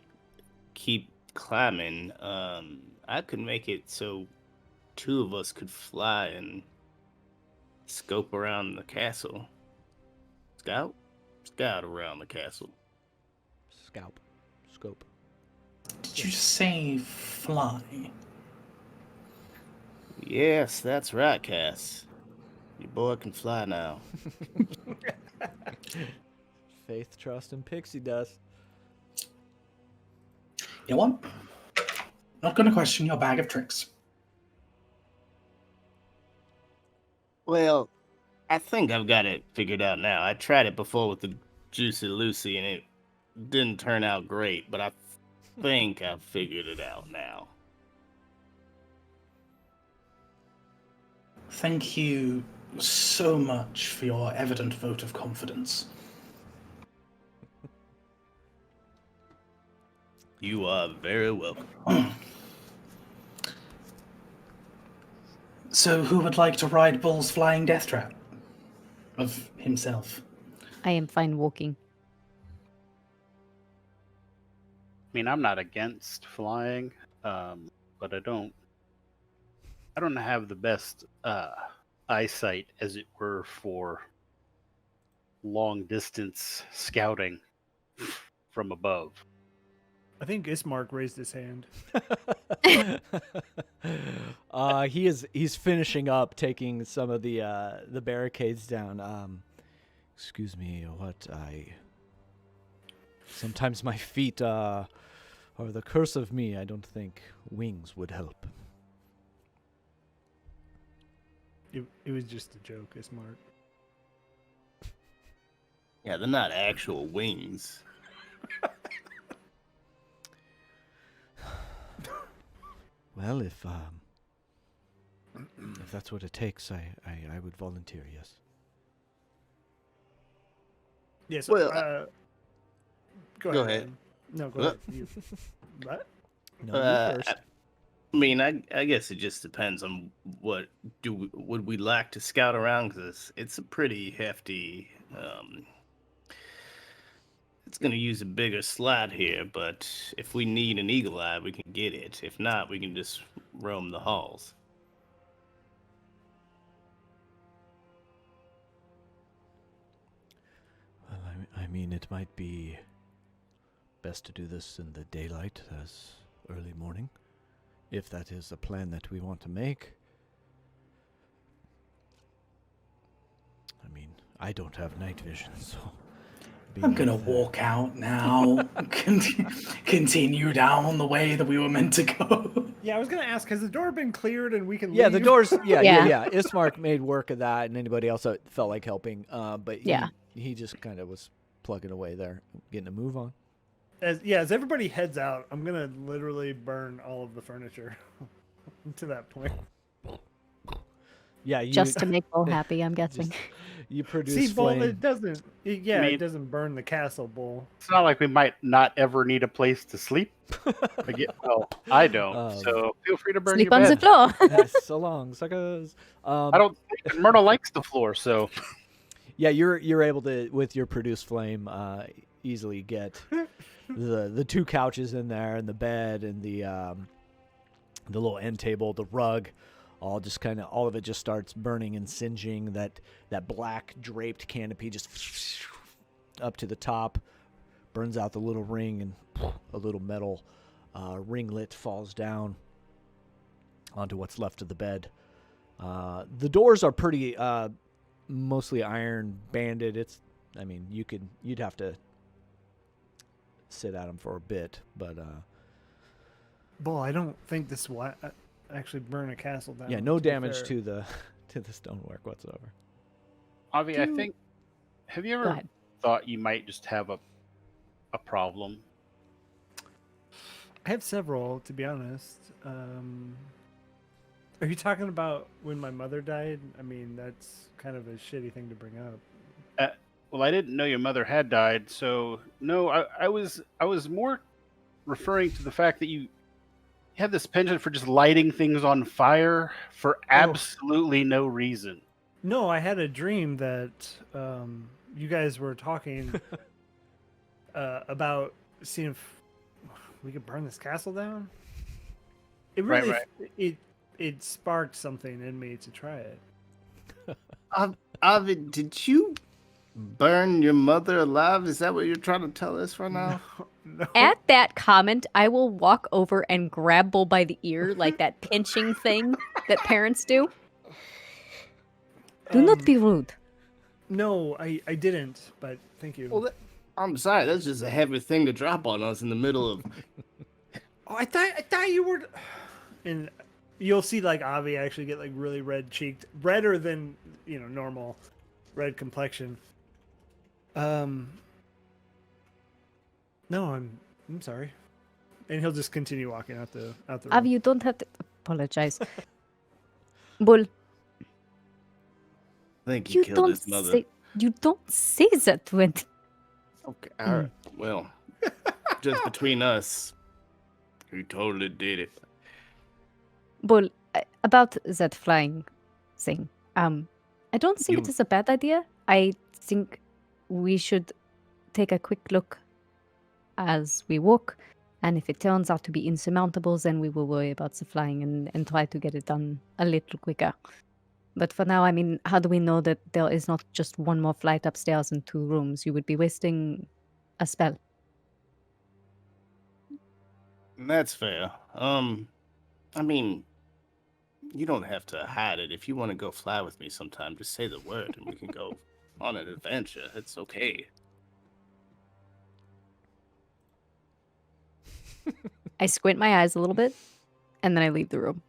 keep climbing, I could make it so 2 of us could fly and scope around the castle. Scout around the castle. Scope. Did you say fly? Yes, that's right, Cass. Your boy can fly now. Faith, trust, and pixie dust. You know what? Not going to question your bag of tricks. Well, I think I've got it figured out now. I tried it before with the Juicy Lucy, and it didn't turn out great, but I think I've figured it out now. Thank you so much for your evident vote of confidence. You are very welcome. So, who would like to ride Bull's flying death trap? Of himself. I am fine walking. I mean, I'm not against flying, but I don't have the best eyesight, as it were, for long distance scouting from above. I think Ismark raised his hand. He's finishing up taking some of the barricades down. Excuse me, sometimes my feet are the curse of me. I don't think wings would help. It was just a joke, Ismark. Yeah, they're not actual wings. Well, if that's what it takes, I would volunteer, yes. Yes. Well, go go ahead. ahead. Man. No, go What? ahead. You. What? No, you first. I mean, I guess it just depends on would we like to scout around, because it's a pretty hefty. It's going to use a bigger slot here, but if we need an eagle eye, we can get it. If not, we can just roam the halls. Well, I mean, it might be best to do this in the daylight as early morning, if that is a plan that we want to make. I mean, I don't have night vision, so... I'm gonna walk out now. Continue down the way that we were meant to go. Yeah, I was gonna ask, has the door been cleared and we can Yeah, leave? the doors. Yeah. Yeah. Ismark made work of that, and anybody else that felt like helping. But he just kind of was plugging away there, getting a move on. As everybody heads out, I'm gonna literally burn all of the furniture to that point. Yeah, you Just to make Bull happy, I'm guessing. you produce See, Bull, flame. it doesn't. I mean- It doesn't burn the castle, Bull. It's not like we might not ever need a place to sleep. Well, I don't. So feel free to burn Sleep your on the bed. floor. Yes, so long, suckers. I don't think Myrna likes the floor, so Yeah, you're able to, with your produce flame, easily get the two couches in there, and the bed, and the little end table, the rug, all of it just starts burning and singeing. That black draped canopy just up to the top, burns out the little ring, and a little metal ringlet falls down onto what's left of the bed. The doors are pretty mostly iron banded. You'd have to sit at them for a bit, but Bull, I don't think this will actually burn a castle down. yeah, no to be damage fair. to the stonework whatsoever. Avi, I think. Have you Go ever ahead. thought you might just have a problem? I have several, to be honest. Are you talking about when my mother died? I mean, that's kind of a shitty thing to bring up. Well, I didn't know your mother had died, so no. I was more referring to the fact that you have this penchant for just lighting things on fire for absolutely no reason. No, I had a dream that you guys were talking about seeing if we could burn this castle down. It really, Right. It sparked something in me to try it. Ovid, did you burn your mother alive? Is that what you're trying to tell us right now? No. At that comment, I will walk over and grab Bull by the ear, like that pinching thing that parents do. Do not be rude. No, I didn't, but thank you. Well, I'm sorry. That's just a heavy thing to drop on us in the middle of. Oh, I thought you were. And you'll see like Avi actually get like really red cheeked, redder than normal red complexion. No, I'm sorry, and he'll just continue walking out the room. Avi, you don't have to apologize. Bull, I think he killed his mother. you don't say that when. Okay, all right. Well, just between us, he totally did it. Bull, about that flying thing. I don't think it is a bad idea. I think we should take a quick look as we walk, and if it turns out to be insurmountable, then we will worry about the flying and try to get it done a little quicker. But for now, I mean, how do we know that there is not just one more flight upstairs and 2 rooms? You would be wasting a spell. That's fair. I mean, you don't have to hide it. If you want to go fly with me sometime, just say the word and we can go on an adventure. It's okay. I squint my eyes a little bit, and then I leave the room.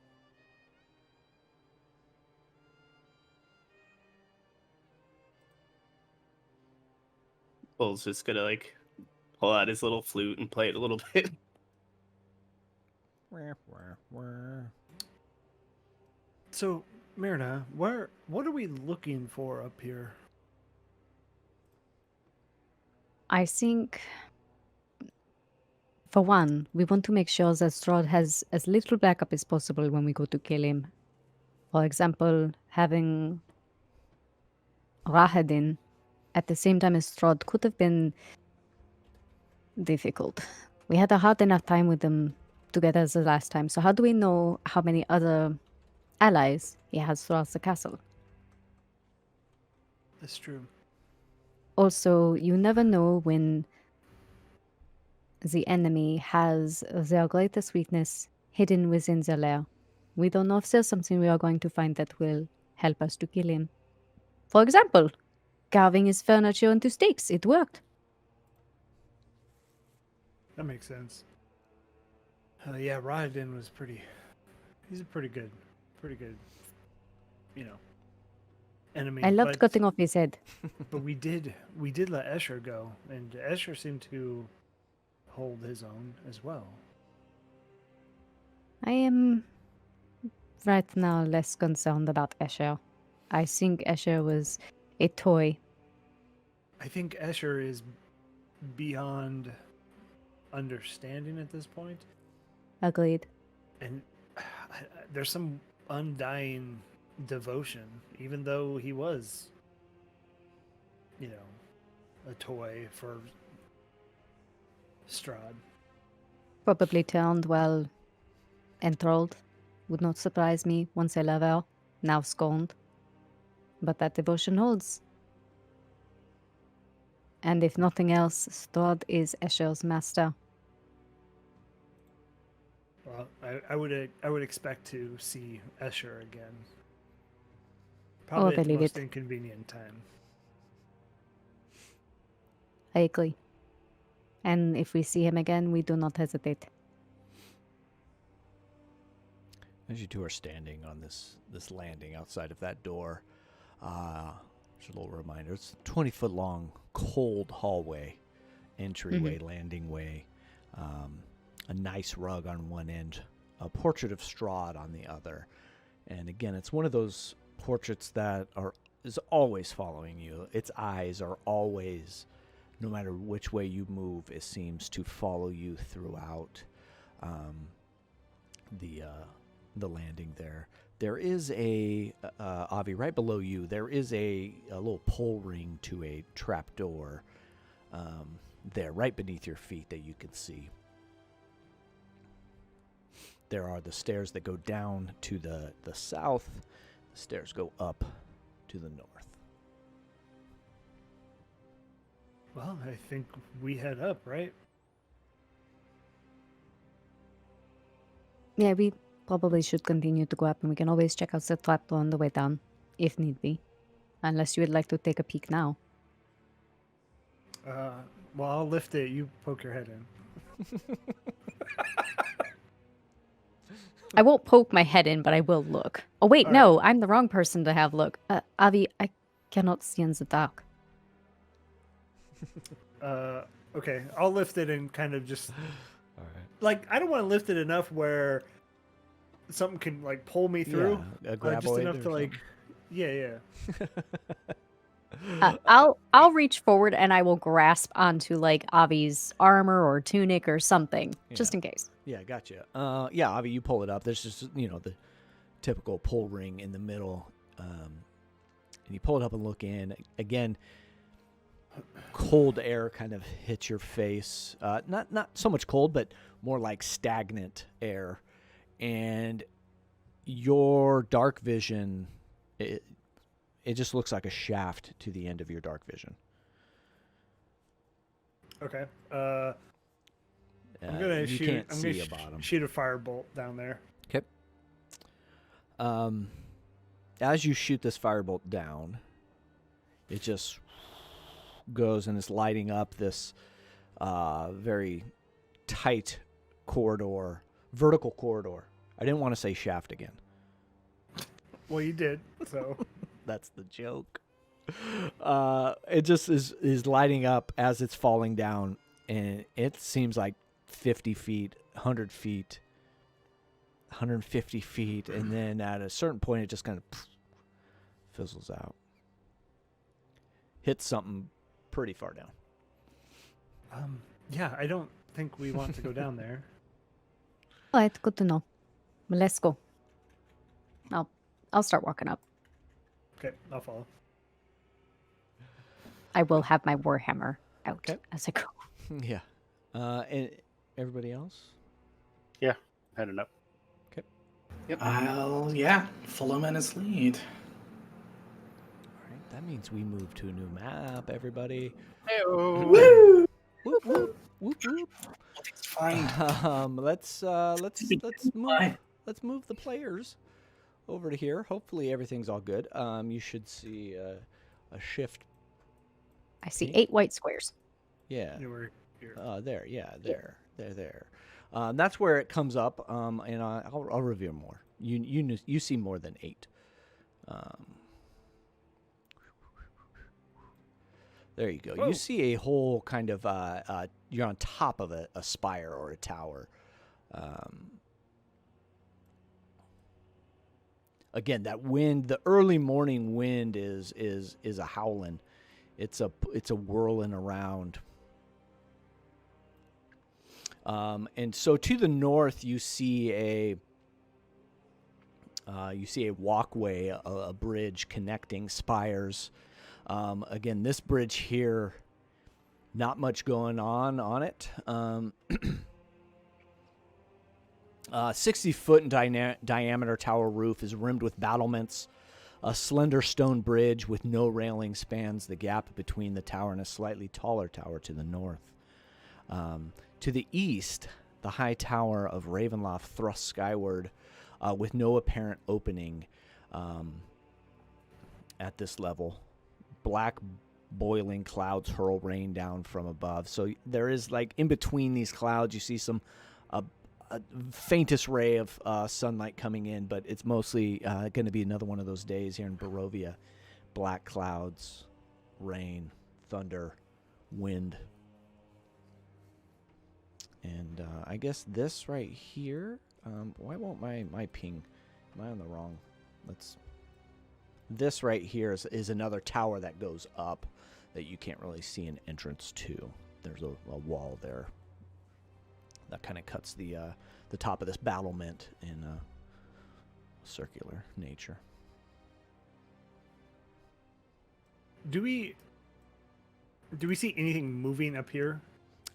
Bull's just gonna like pull out his little flute and play it a little bit. So, Myrna, what are we looking for up here? I think, for one, we want to make sure that Strahd has as little backup as possible when we go to kill him. For example, having Rahadin at the same time as Strahd could have been difficult. We had a hard enough time with them together the last time, so how do we know how many other allies he has throughout the castle? That's true. Also, you never know when the enemy has their greatest weakness hidden within their lair. We don't know if there's something we are going to find that will help us to kill him. For example, carving his furniture into stakes. It worked. That makes sense. Yeah, Rodden was he's a pretty good, enemy. I loved but, cutting off his head. But we did let Escher go, and Escher seemed to hold his own as well. I am right now less concerned about Escher. I think Escher was a toy. I think Escher is beyond understanding at this point. Agreed. And there's some undying devotion, even though he was, a toy for Strahd. Probably turned well enthralled. Would not surprise me once a lover, now scorned. But that devotion holds. And if nothing else, Strahd is Escher's master. Well, I would expect to see Escher again. Probably at the most inconvenient time. I agree. And if we see him again, we do not hesitate. As you two are standing on this landing outside of that door, just a little reminder, it's a 20-foot long, cold hallway, entryway, landing way, a nice rug on one end, a portrait of Strahd on the other. And again, it's one of those portraits that is always following you. Its eyes are always, no matter which way you move, it seems to follow you throughout the landing there. There is Avi, right below you, there is a little pull ring to a trap door there, right beneath your feet that you can see. There are the stairs that go down to the south. The stairs go up to the north. Well, I think we head up, right? Yeah, we probably should continue to go up, and we can always check out the trapdoor on the way down, if need be. Unless you would like to take a peek now. Well, I'll lift it. You poke your head in. I won't poke my head in, but I will look. Oh, wait, All no, I'm the wrong person to have look. Avi, I cannot see in the dark. Okay, I'll lift it and kind of just All right. like I don't want to lift it enough where something can like pull me through. Yeah, a Just graboid enough or to like, something. yeah. I'll reach forward and I will grasp onto like Avi's armor or tunic or something, just Yeah. in case. Yeah, gotcha. Yeah, Avi, you pull it up. There's just, the typical pull ring in the middle. And you pull it up and look in. Again, cold air kind of hits your face. Not so much cold, but more like stagnant air. And your dark vision, it just looks like a shaft to the end of your dark vision. Okay. I'm gonna you shoot. can't I'm see gonna a bottom. shoot a firebolt down there. Okay. As you shoot this firebolt down, it just goes and is lighting up this very tight corridor, vertical corridor. I didn't want to say shaft again. Well, you did. So That's the joke. It just is lighting up as it's falling down, and it seems like 50 feet, 100 feet, 150 feet, and then at a certain point, it just kind of fizzles out. Hits something pretty far down. yeah, I don't think we want to go down there. All right, good to know. Well, let's go. I'll start walking up. Okay, I'll follow. I will have my warhammer out Okay. as I go. Yeah. And everybody else? Yeah, heading up. I'll, follow him in his lead. All right. That means we move to a new map, everybody. Woo! Whoop, whoop, whoop, whoop. It's fine. Let's move the players over to here. Hopefully everything's all good. You should see a shift. I see 8 white squares. Yeah. You were here. There. Yeah. There. That's where it comes up. And I'll reveal more. You see more than 8. There you go. Whoa. You see a whole kind of you're on top of a spire or a tower. Again, that wind, the early morning wind is a howling. It's a whirling around. And so to the north, you see a walkway, a bridge connecting spires. Again, this bridge here, not much going on it. 60-foot in diameter tower roof is rimmed with battlements. A slender stone bridge with no railing spans the gap between the tower and a slightly taller tower to the north. To the east, the high tower of Ravenloft thrusts skyward with no apparent opening at this level. Black boiling clouds hurl rain down from above. So there is, like, in between these clouds, you see some faintest ray of sunlight coming in, but it's mostly going to be another one of those days here in Barovia. Black clouds, rain, thunder, wind. And I guess this right here, why won't my ping, am I on the wrong, this right here is another tower that goes up that you can't really see an entrance to. There's a wall there that kind of cuts the top of this battlement in a circular nature. Do we see anything moving up here?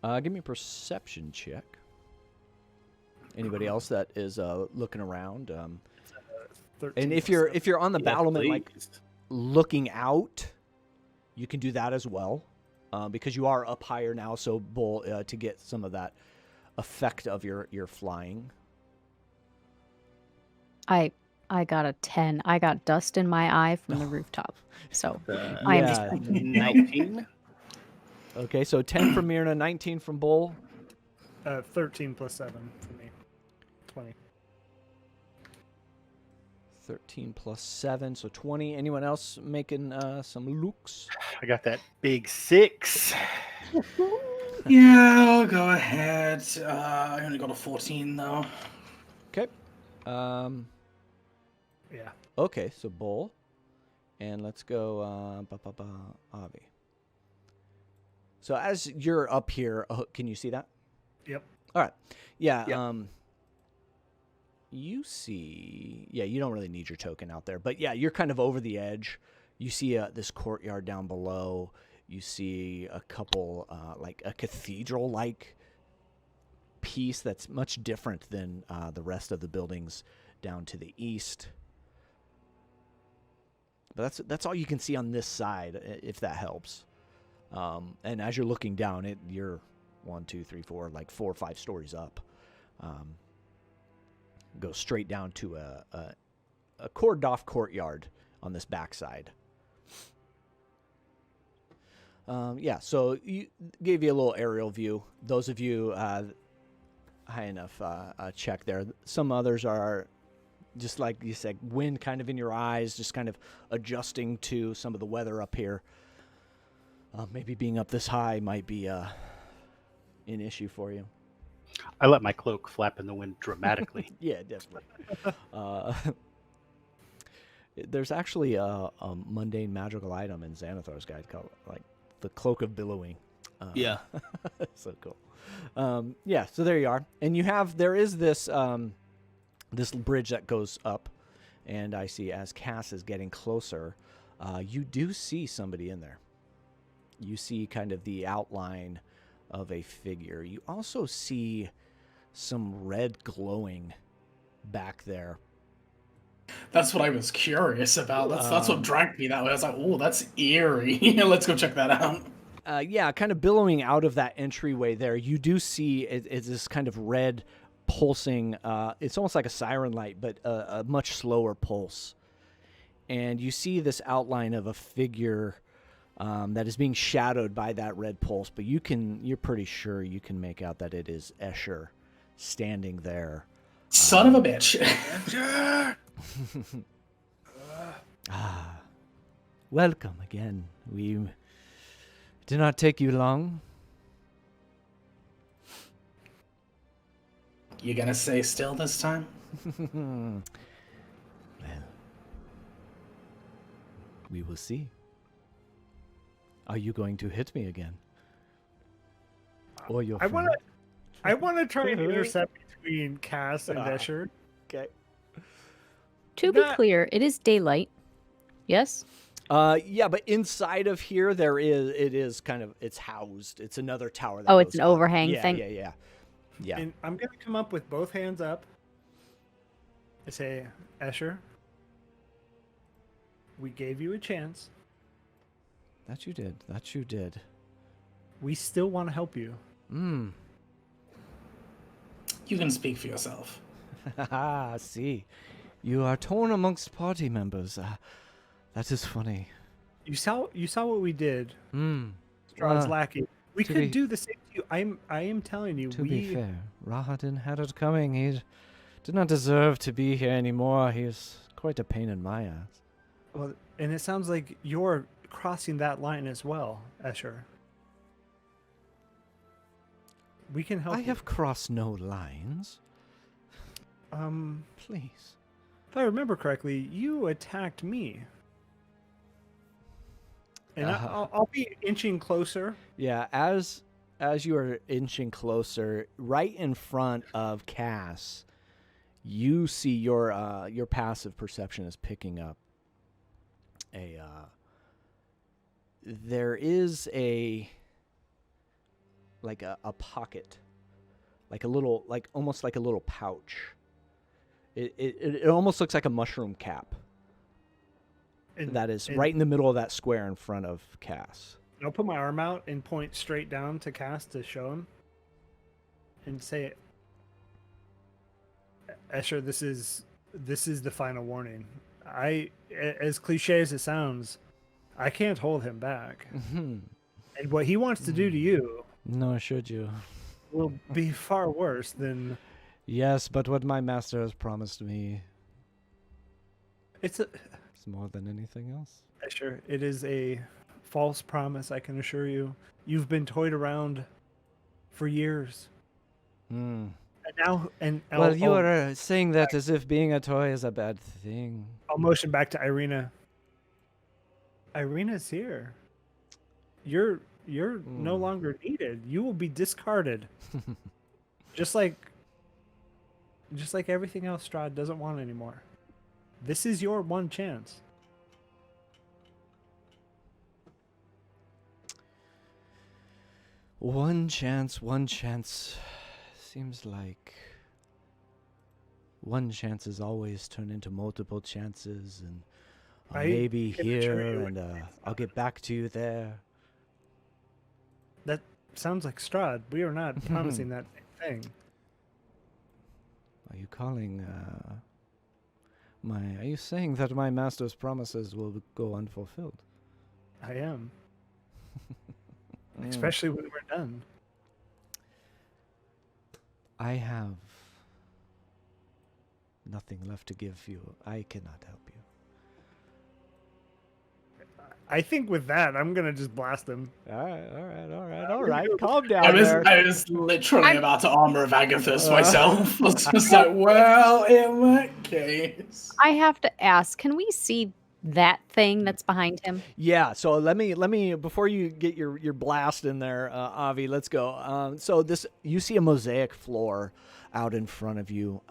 Give me a perception check. Anybody else that is looking around? 13 And if plus you're 7. on the Yes, battlement, like please. looking out, you can do that as well. because you are up higher now. So Bull, to get some of that effect of your flying. I got a 10. I got dust in my eye from the rooftop. So I Yeah. understand. 19. Okay, so 10 from Myrna, 19 from Bull. 13 plus 7 for me. 20. 13 plus 7, so 20. Anyone else making some looks? I got that big 6. Yeah, I'll go ahead. I only got a 14 though. Okay. Yeah. Okay, so Bull. And let's go Avi. So as you're up here, can you see that? Yep. All right. Yeah, Yep. you see, you don't really need your token out there, but yeah, you're kind of over the edge. You see this courtyard down below. You see a couple, like a cathedral-like piece that's much different than the rest of the buildings down to the east. But that's all you can see on this side, if that helps. And as you're looking down, you're 1, 2, 3, 4, like 4 or 5 stories up. Go straight down to a cordoned-off courtyard on this backside. So you gave you a little aerial view. Those of you high enough check there. Some others are just like you said, wind kind of in your eyes, just kind of adjusting to some of the weather up here. Maybe being up this high might be an issue for you. I let my cloak flap in the wind dramatically. Yeah, definitely. There's actually a mundane magical item in Xanathar's guide called like the Cloak of Billowing. Yeah. So cool. So there you are. And there is this this bridge that goes up, and I see as Cass is getting closer, you do see somebody in there. You see kind of the outline of a figure. You also see some red glowing back there. That's what I was curious about. That's what dragged me that way. I was like, oh, that's eerie. Let's go check that out. Kind of billowing out of that entryway there. You do see it's this kind of red pulsing. It's almost like a siren light, but a much slower pulse. And you see this outline of a figure that is being shadowed by that red pulse, but you're pretty sure you can make out that it is Escher standing there. Son of a bitch. Welcome again. We did not take you long. You gonna stay still this time? Well, we will see. Are you going to hit me again? Or your I friend? want to try and intercept between Cass and Escher. Okay. To be clear, it is daylight. Yes? But inside of here, it's housed. It's another tower. That It's goes an up. overhang thing? Yeah. And I'm going to come up with both hands up. I say, Escher, we gave you a chance. That you did. We still want to help you. Hmm. You can speak for yourself. See. You are torn amongst party members. That is funny. You saw what we did. Strahd's lackey. We to could be- do the same to you. I am telling you. To be fair, Rahadin had it coming. He did not deserve to be here anymore. He is quite a pain in my ass. Well, and it sounds like you're crossing that line as well, Escher. We can help. I have crossed no lines. Please. If I remember correctly, you attacked me. And I'll be inching closer. Yeah, as you are inching closer, right in front of Cass, you see your passive perception is picking up there is a pocket, almost like a little pouch. It almost looks like a mushroom cap. And, That is and right in the middle of that square in front of Cass. I'll put my arm out and point straight down to Cass to show him, and say, "Escher, this is the final warning. As cliche as it sounds, I can't hold him back, and what he wants to do to you Nor should you. will be far worse than Yes, but what my master has promised me it's is more than anything else. Escher, it is a false promise, I can assure you. You've been toyed around for years. Hmm. And now, Well, you are saying that as if being a toy is a bad thing. I'll motion back to Irina. Irina's here. You're no longer needed. You will be discarded. just like everything else Strahd doesn't want anymore. This is your one chance. One chance. Seems like one chances always turn into multiple chances, and maybe can assure here, you and I'll get back to you there. That sounds like Strahd. We are not promising that same thing. Are you calling Are you saying that my master's promises will go unfulfilled? I am. Especially when we're done. I have nothing left to give you. I cannot help you. I think with that, I'm gonna just blast him. All right. Calm down there. I was literally about to armor of Agathis myself. I was just like, well, in that case. I have to ask, can we see that thing that's behind him? Yeah, so let me before you get your blast in there, Avi, let's go. So you see a mosaic floor out in front of you,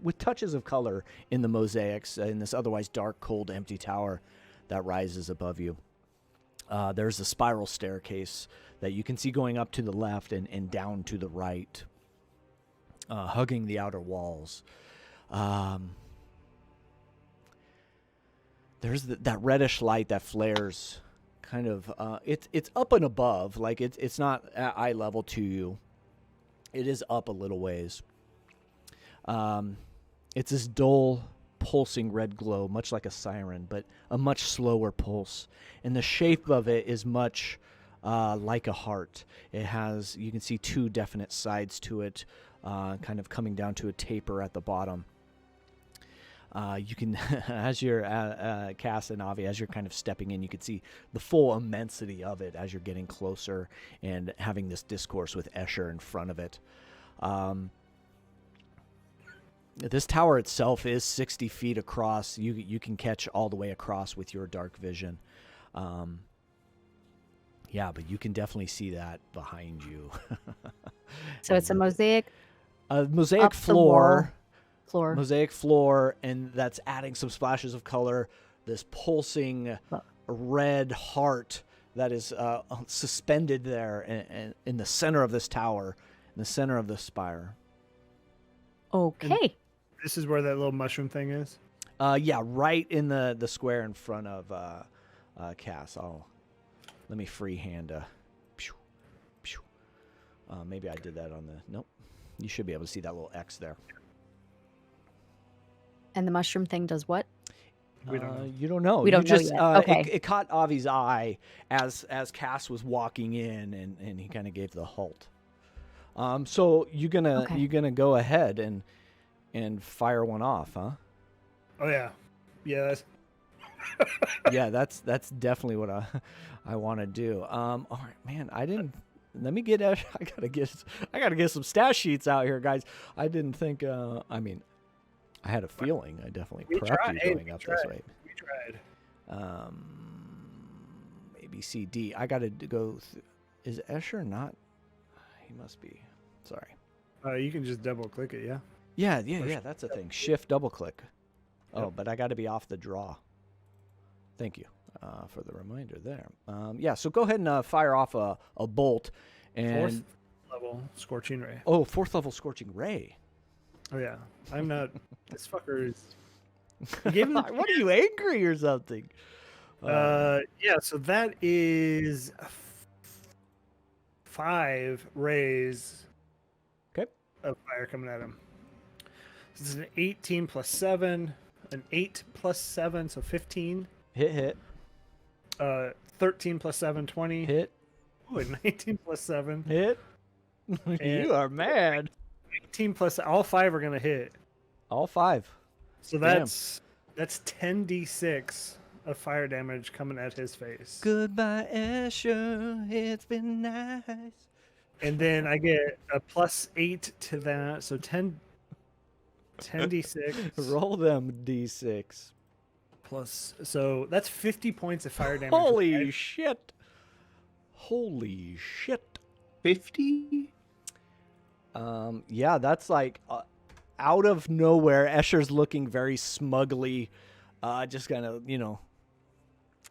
with touches of color in the mosaics in this otherwise dark, cold, empty tower that rises above you. There's a spiral staircase that you can see going up to the left and down to the right, hugging the outer walls. There's that reddish light that flares, kind of. It's up and above, like it's not at eye level to you. It is up a little ways. It's this dull, pulsing red glow, much like a siren, but a much slower pulse. And the shape of it is much like a heart. It has, you can see two definite sides to it, kind of coming down to a taper at the bottom. You can, as you're Cass and Avi, as you're kind of stepping in, you can see the full immensity of it as you're getting closer and having this discourse with Escher in front of it. This tower itself is 60 feet across. You can catch all the way across with your dark vision. Yeah, but you can definitely see that behind you. So it's a mosaic. A mosaic Up the floor. Floor. And that's adding some splashes of color. This pulsing red heart that is suspended there in the center of this tower, in the center of the spire. Okay. This is where that little mushroom thing is. Yeah, right in the square in front of Cass. Let me freehand. Maybe I did that on the. Nope. You should be able to see that little X there. And the mushroom thing does what? We don't know. You don't know. We don't know yet. Okay. It caught Avi's eye as Cass was walking in, and he kind of gave the halt. So you're gonna go ahead and fire one off, huh? Oh yeah, that's Yeah, that's definitely what I want to do. All right, man. Let me get. I gotta get some stat sheets out here, guys. I didn't think. I had a feeling. I definitely prepped you going up this way. We tried. A, B, C, D. I got to go. Is Escher not? He must be. Sorry. You can just double click it, yeah. Yeah. That's a thing. Shift, double click. Oh, but I got to be off the draw. Thank you for the reminder there. Yeah. So go ahead and fire off a bolt. And 4th level Scorching Ray. Oh, 4th level Scorching Ray. Oh yeah. I'm not. This fucker is. You gave him What are you, angry or something? Yeah, so that is 5 rays Okay. of fire coming at him. This is an 18 plus 7, an 8 plus 7, so 15. Hit. 13 plus 7, 20. Hit. Ooh, 19 plus 7. Hit. You are mad. 18 plus, all 5 are going to hit. All 5. So that's 10d6 of fire damage coming at his face. Goodbye, Escher. It's been nice. And then I get a plus 8 to that, so 10d6 Roll them d6. plus, so that's 50 points of fire damage. Holy shit. Holy shit. 50? Yeah, that's like out of nowhere. Escher's looking very smugly, just kind of,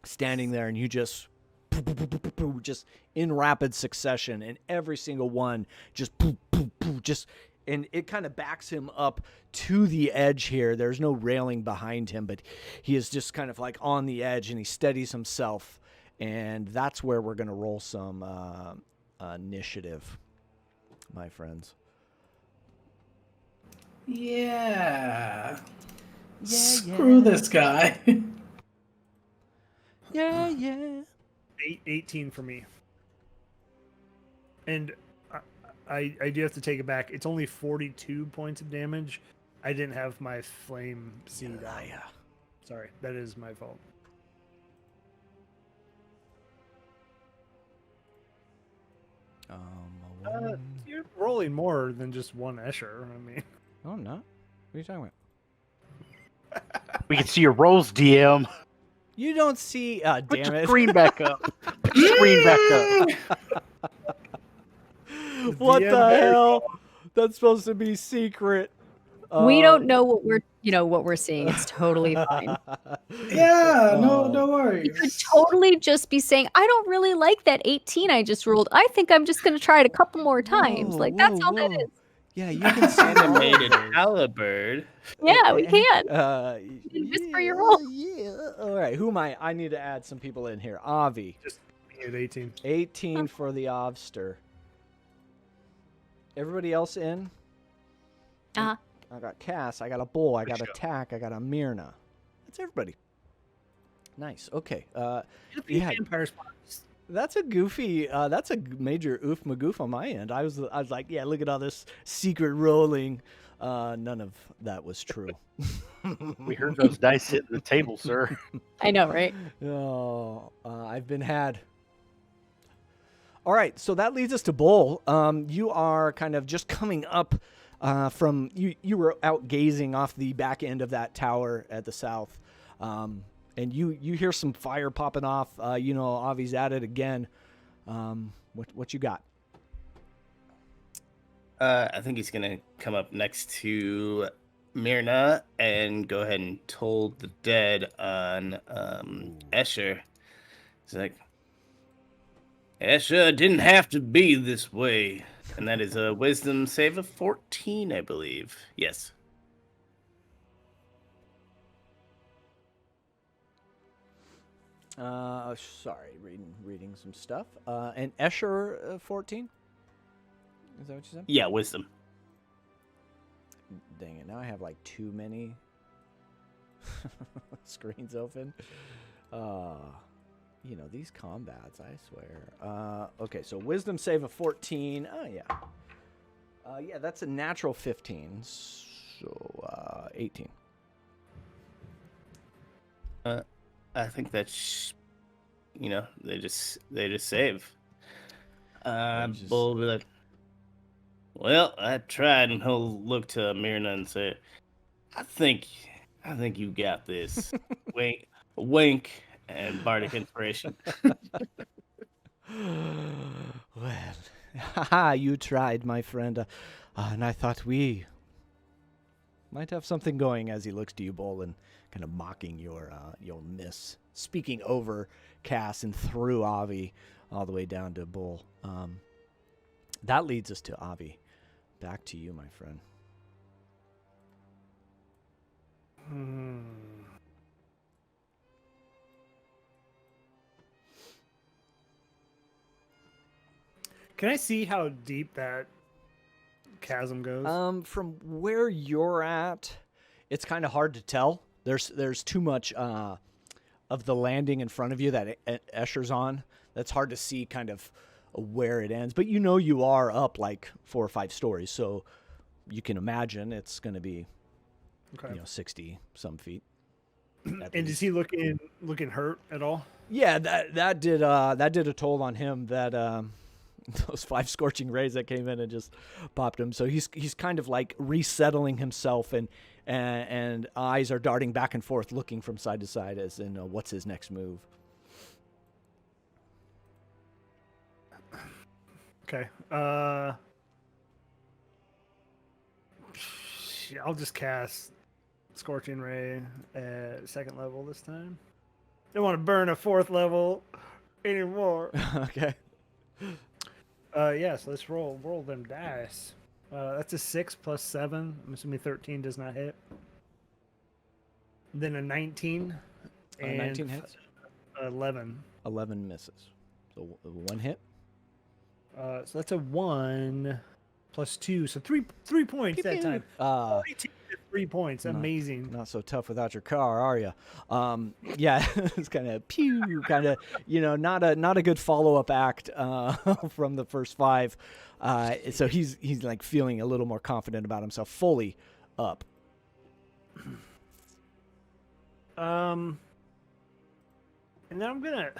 standing there, and you just in rapid succession, and every single one just and it kind of backs him up to the edge here. There's no railing behind him, but he is just kind of like on the edge, and he steadies himself, and that's where we're going to roll some initiative, my friends. Yeah. Screw this guy. Yeah. 18 for me. And I do have to take it back. It's only 42 points of damage. I didn't have my flame seed on. Sorry, that is my fault. You're rolling more than just one Escher. I mean, No, I'm not. What are you talking about? We can see your rolls, DM. You don't see. Put Damn your it. screen back up. Put your screen back up. What DM the better hell? That's supposed to be secret. We don't know what we're seeing. It's totally fine. Yeah, no Oh. worries. You could totally just be saying, I don't really like that 18 I just rolled. I think I'm just going to try it a couple more times. Whoa, Like, that's whoa, all that whoa. is. Yeah, you can see all of Animated those. halibird. Yeah, we can. You whisper your roll. Yeah. All right. Who am I? I need to add some people in here. Avi. just at 18. 18 for the Ovster. Everybody else in? Uh-huh. I got Cass. I got a Bull. I got a Tack. I got a Myrna. That's everybody. Nice. Okay. Yeah. Vampire spots. That's a goofy. That's a major oof magoof on my end. I was like, yeah, look at all this secret rolling. None of that was true. We heard those dice hitting the table, sir. I know, right? Oh, I've been had. All right, so that leads us to Bull. You are kind of just coming up from you were out gazing off the back end of that tower at the south. And you hear some fire popping off. Avi's at it again. What you got? I think he's gonna come up next to Myrna and go ahead and toll the dead on Escher. He's like, Escher didn't have to be this way, and that is a wisdom save of 14, I believe. Yes. Sorry, reading some stuff. And Escher 14. Is that what you said? Yeah, wisdom. Dang it! Now I have like too many screens open. These combats, I swear. Okay, so wisdom save of 14. Oh yeah. Yeah, that's a natural 15. So 18. I think that's they just save. Bull will be like, well, I tried, and he'll look to Myrna and say, I think you got this. wink, and bardic inspiration. Well, you tried, my friend, and I thought we might have something going. As he looks to you, Bull, and kind of mocking your miss, speaking over Cass and through Avi all the way down to Bull. That leads us to Avi. Back to you, my friend. Can I see how deep that chasm goes? From where you're at, it's kind of hard to tell. There's too much of the landing in front of you that Escher's on. That's hard to see kind of where it ends. But you are up like 4 or 5 stories, so you can imagine it's going to be 60 some feet. And is he looking hurt at all? Yeah, that did a toll on him. That those 5 scorching rays that came in and just popped him. So he's kind of like resettling himself, and eyes are darting back and forth, looking from side to side as in what's his next move. Okay. I'll just cast Scorching Ray at 2nd level this time. Don't want to burn a 4th level anymore. Okay. So let's roll them dice. That's a 6 plus 7. I'm assuming 13 does not hit. Then a 19. And 19 hits. 11. 11 misses. So 1 hit. So that's a 1 plus 2. So 3 points that time. 42 to 3 points. Amazing. Not so tough without your car, are you? Yeah, it's kind of pew, kind of, not a good follow-up act from the first 5. So he's like feeling a little more confident about himself, fully up. And then I'm gonna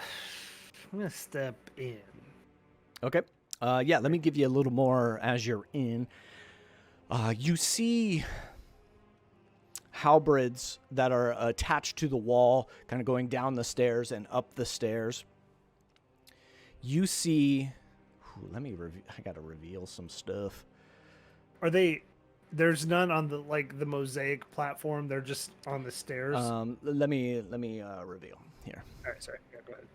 step in. Okay. Yeah, let me give you a little more as you're in. You see halberds that are attached to the wall, kind of going down the stairs and up the stairs. You see... I got to reveal some stuff. Are they... There's none on the mosaic platform. They're just on the stairs. Let me reveal here. All right, sorry. Yeah, go ahead.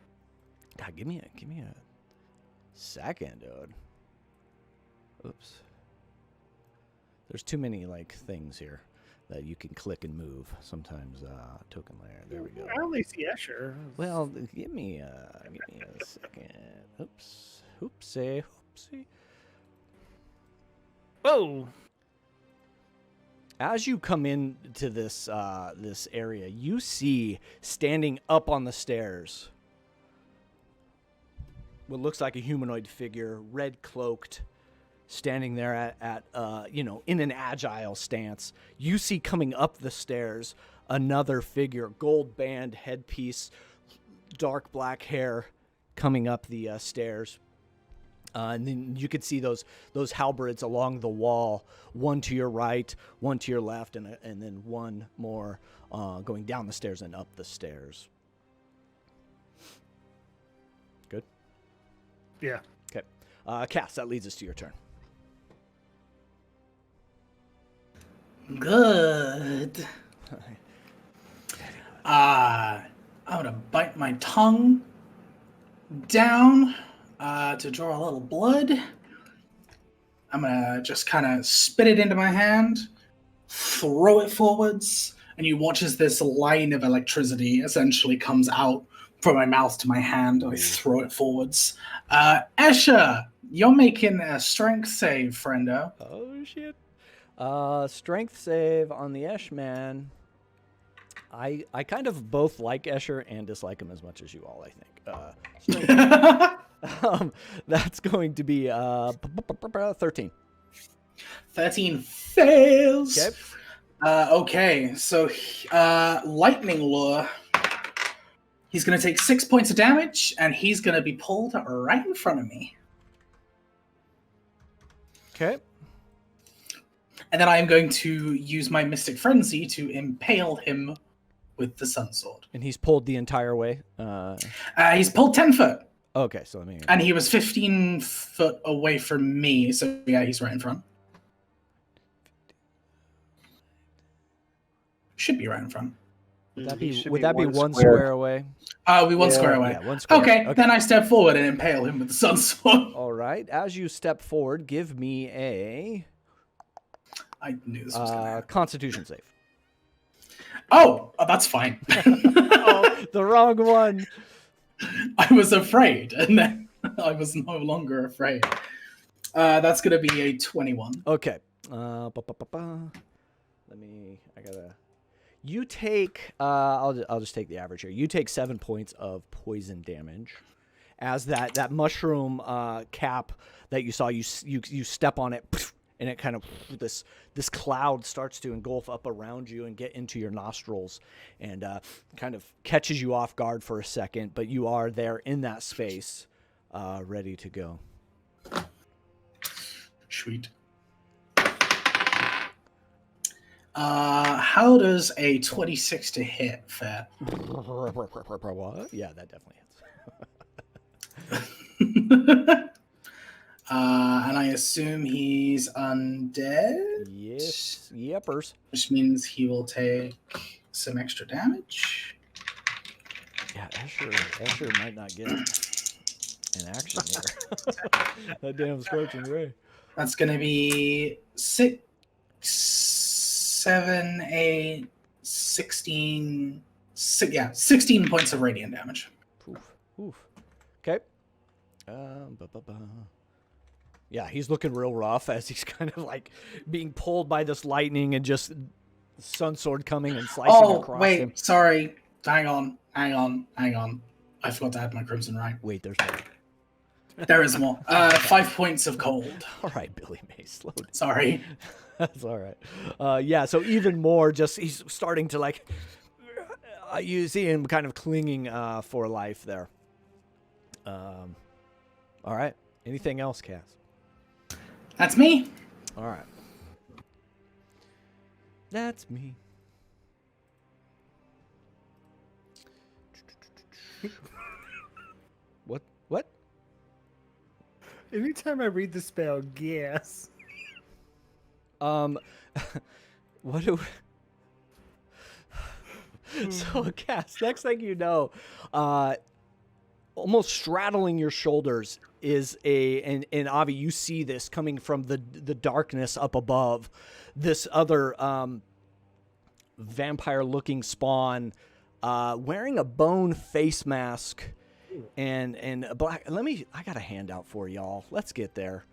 God, give me a second, dude. Oops. There's too many things here that you can click and move. Sometimes token layer. There we go. I only see Escher. Well, give me a second. Oops. Oopsie. Whoa. As you come into this this area, you see standing up on the stairs what looks like a humanoid figure, red cloaked, standing there at in an agile stance. You see coming up the stairs another figure, gold band headpiece, dark black hair, coming up the stairs. And then you could see those halberds along the wall, one to your right, one to your left, and then one more going down the stairs and up the stairs. Good? Yeah. Okay. Cass, that leads us to your turn. Good. I'm gonna bite my tongue down to draw a little blood. I'm gonna just kind of spit it into my hand, throw it forwards, and you watch as this line of electricity essentially comes out from my mouth to my hand. I throw it forwards. Escher, you're making a strength save, friendo. Oh shit. Strength save on the Esh man. I kind of both like Escher and dislike him as much as you all, I think. That's going to be 13. 13 fails. Okay. Okay, so lightning lure. He's going to take 6 points of damage, and he's going to be pulled right in front of me. Okay. And then I am going to use my Mystic Frenzy to impale him with the Sun Sword. And he's pulled the entire way. He's pulled 10 foot. Okay, so let me... And he was 15 foot away from me, so yeah, he's right in front. Should be right in front. Would that be one square away? We one square away. Yeah, one square. Okay, then I step forward and impale him with the Sun Sword. All right, as you step forward, give me a... I knew this was going to happen. Constitution save. Oh, that's fine. Oh, the wrong one. I was afraid, and then I was no longer afraid. That's going to be a 21. Okay. You take. I'll just take the average here. You take 7 points of poison damage, as that mushroom cap that you saw. You step on it, and it kind of this cloud starts to engulf up around you and get into your nostrils, and kind of catches you off guard for a second. But you are there in that space, ready to go. Sweet. How does a 26 to hit fare? What? Yeah, that definitely hits. And I assume he's undead? Yes. Yepers. Which means he will take some extra damage. Yeah, Escher might not get an action here. That damn Scorching Ray. That's going to be 6, 7, 8, 16. 16 points of radiant damage. Oof. Okay. Yeah, he's looking real rough as he's kind of like being pulled by this lightning and just sun sword coming and slicing across him. Wait, sorry. Hang on. I forgot to add my Crimson Ray. Wait, there's more. There is more. 5 points of cold. All right, Billy May, slow down. Sorry. That's all right. Yeah, so even more, just he's starting to like. You see him kind of clinging for life there. All right. Anything else, Cass? That's me. All right. That's me. What? Anytime I read the spell, guess. What do So, Cass, next thing you know, almost straddling your shoulders is and Avi, you see this coming from the darkness up above, this other vampire-looking spawn wearing a bone face mask and a black. I got a handout for y'all. Let's get there.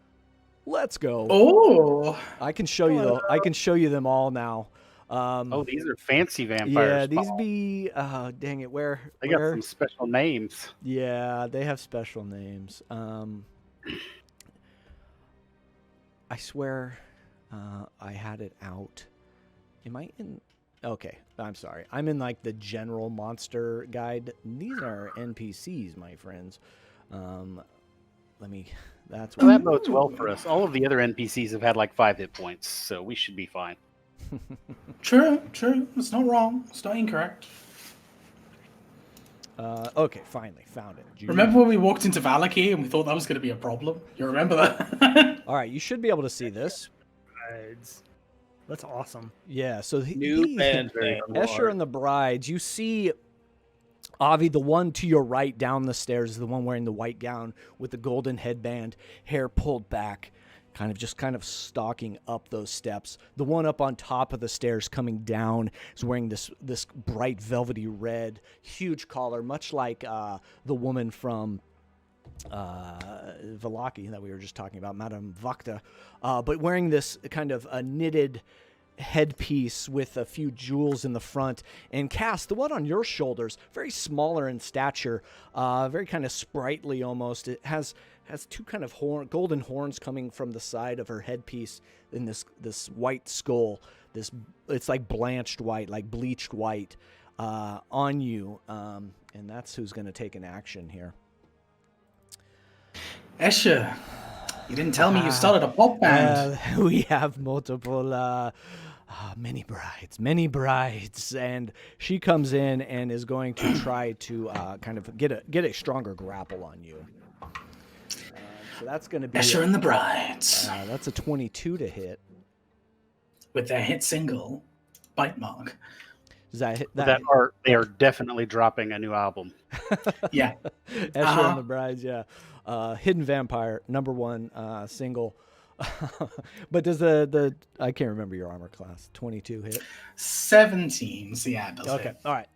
Let's go. Oh, I can show you I can show you them all now. These are fancy vampires. Yeah, these be dang it, where they got some special names. Yeah, they have special names. I swear I had it out. Am I in? Okay, I'm sorry. I'm in like the general monster guide. These are NPCs, my friends. That's Well, that bodes well for us. All of the other NPCs have had like 5 hit points, so we should be fine. True. It's not wrong. It's not incorrect. Okay, finally found it. Remember when we walked into Valaki and we thought that was going to be a problem? You remember that? All right, you should be able to see this. That's awesome. Yeah, so New band name. Escher and the Brides, you see Avi, the one to your right down the stairs, the one wearing the white gown with the golden headband, hair pulled back, kind of stalking up those steps. The one up on top of the stairs coming down is wearing this bright velvety red, huge collar, much like the woman from Valaki that we were just talking about, Madame Vakta, but wearing this kind of a knitted headpiece with a few jewels in the front. And Cass, the one on your shoulders, very smaller in stature, very kind of sprightly almost. It has two kind of golden horns coming from the side of her headpiece in this white skull. It's like blanched white, like bleached white on you. And that's who's going to take an action here. Escher, you didn't tell me you started a pop band. We have multiple, many brides, and she comes in and is going to try to kind of get a stronger grapple on you. So that's going to be Escher and the Brides. That's a 22 to hit. With their hit single, Bite Mark. Does that hit? They are definitely dropping a new album. Yeah. Escher and the Brides, yeah. Hidden Vampire, #1 single. But does the I can't remember your armor class. 22 hit. 17. So yeah, it does Okay. hit. All right.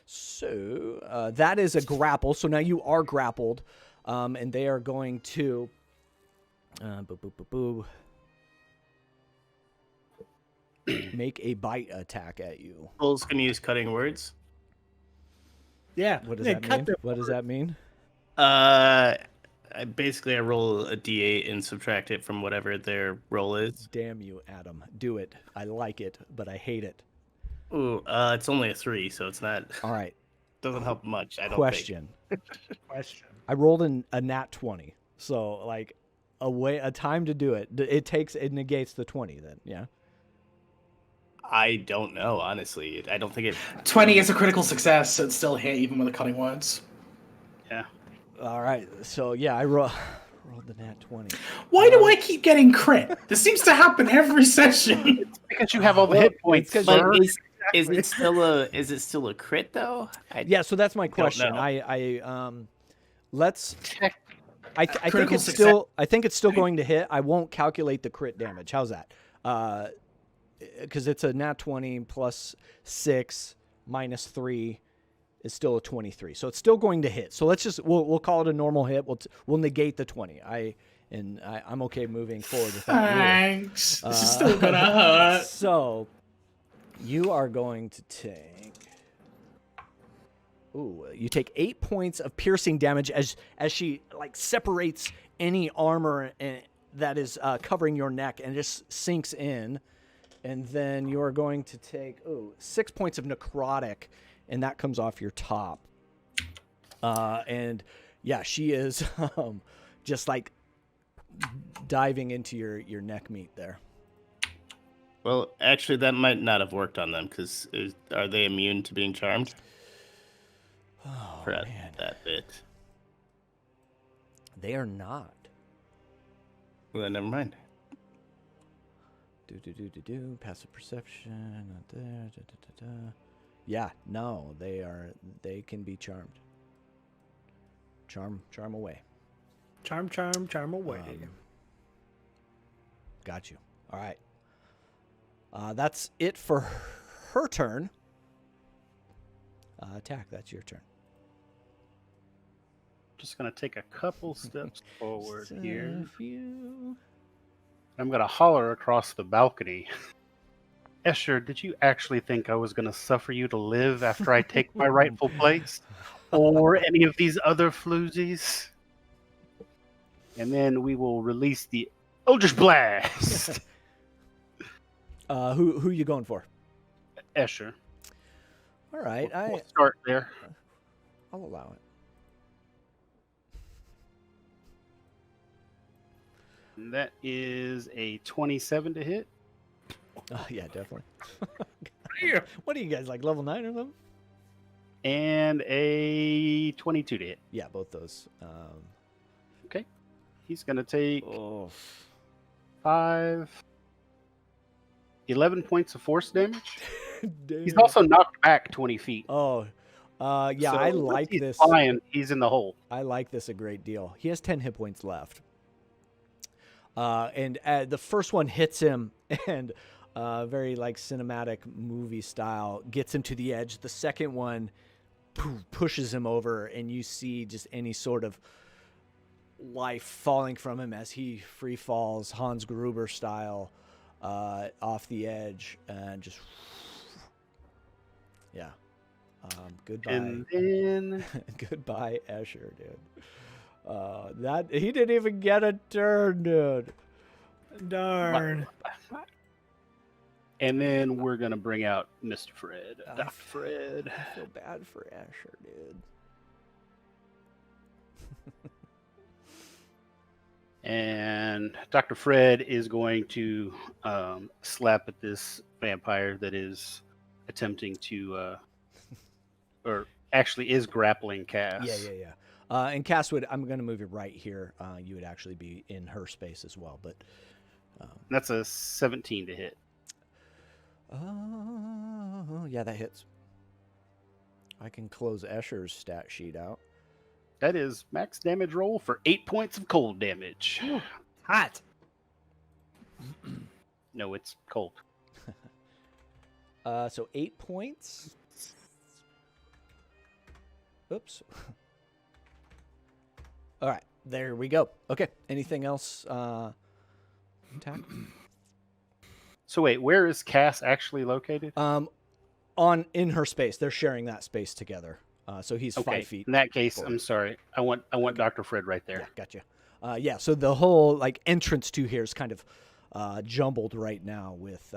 So that is a grapple. So now you are grappled. and they are going to make a bite attack at you. Bulls can use cutting words. Yeah. What does yeah, that cut mean? them What does that mean? I roll a d8 and subtract it from whatever their roll is. Damn you, Adam. Do it. I like it, but I hate it. Ooh, it's only a 3, so it's not. All right. Doesn't help much. I don't Question. Question. I rolled a nat 20. So like a time to do it. It negates the 20 then, yeah. I don't know, honestly. I don't think it. 20 is a critical success, so it's still a hit even with the cutting words. Yeah. All right. So yeah, I rolled the nat 20. Why do I keep getting crit? This seems to happen every session. Because you have all the hit points. it's 'cause But sir. is it still a crit though? Yeah, so that's my question. know. Let's I think Critical it's success. still going to hit. I won't calculate the crit damage. How's that? Because it's a nat 20 plus 6 minus 3 is still a 23. So it's still going to hit. So we'll call it a normal hit. We'll negate the 20. I'm okay moving forward with that rule. Thanks. This is still gonna hurt. So you are going to take. You take 8 points of piercing damage as she like separates any armor that is covering your neck and just sinks in. And then you are going to take 6 points of necrotic, and that comes off your top. And yeah, she is just like diving into your neck meat there. Well, actually, that might not have worked on them because are they immune to being charmed? Oh, For man. that bit. They are not. Well, then never mind. Passive perception. Not there. Yeah, no, they can be charmed. Charm away. Charm away. Got you. All right. That's it for her turn. Attack, that's your turn. Just gonna take a couple steps forward here. You... I'm gonna holler across the balcony. Escher, did you actually think I was gonna suffer you to live after I take my rightful place? Or any of these other floozies? And then we will release the Eldritch Blast! Who you going for? Escher. All right, We'll start there. I'll allow it. And that is a 27 to hit. Yeah, definitely. What are you guys, like level 9 or something? And a 22 to hit. Yeah, both those. Okay. He's going to take Oh. 11 points of force damage. Damn. He's also knocked back 20 feet. Oh, yeah, So I once like he's this. Flying, he's in the hole. I like this a great deal. He has 10 hit points left. And the first one hits him and very like cinematic movie style gets him to the edge. The second one pushes him over and you see just any sort of life falling from him as he free falls Hans Gruber style off the edge and just yeah. Goodbye. And then Goodbye, Escher, dude. That he didn't even get a turn, dude. Darn. And then we're going to bring out Mr. Fred. Dr. Fred. I feel bad for Escher, dude. And Dr. Fred is going to slap at this vampire that is attempting to, or actually is grappling Cass. Yeah. And Cass would, I'm going to move you right here. You would actually be in her space as well, but. That's a 17 to hit. Yeah, that hits. I can close Escher's stat sheet out. That is max damage roll for 8 points of cold damage. Hot. No, it's cold. So 8 points. Oops. All right, there we go. Okay, anything else? Attack. So wait, where is Cass actually located? In her space, they're sharing that space together. So he's Okay. 5 feet. In that case, forward. I'm sorry. I want Dr. Fred right there. Yeah, gotcha. Yeah, so the whole like entrance to here is kind of jumbled right now with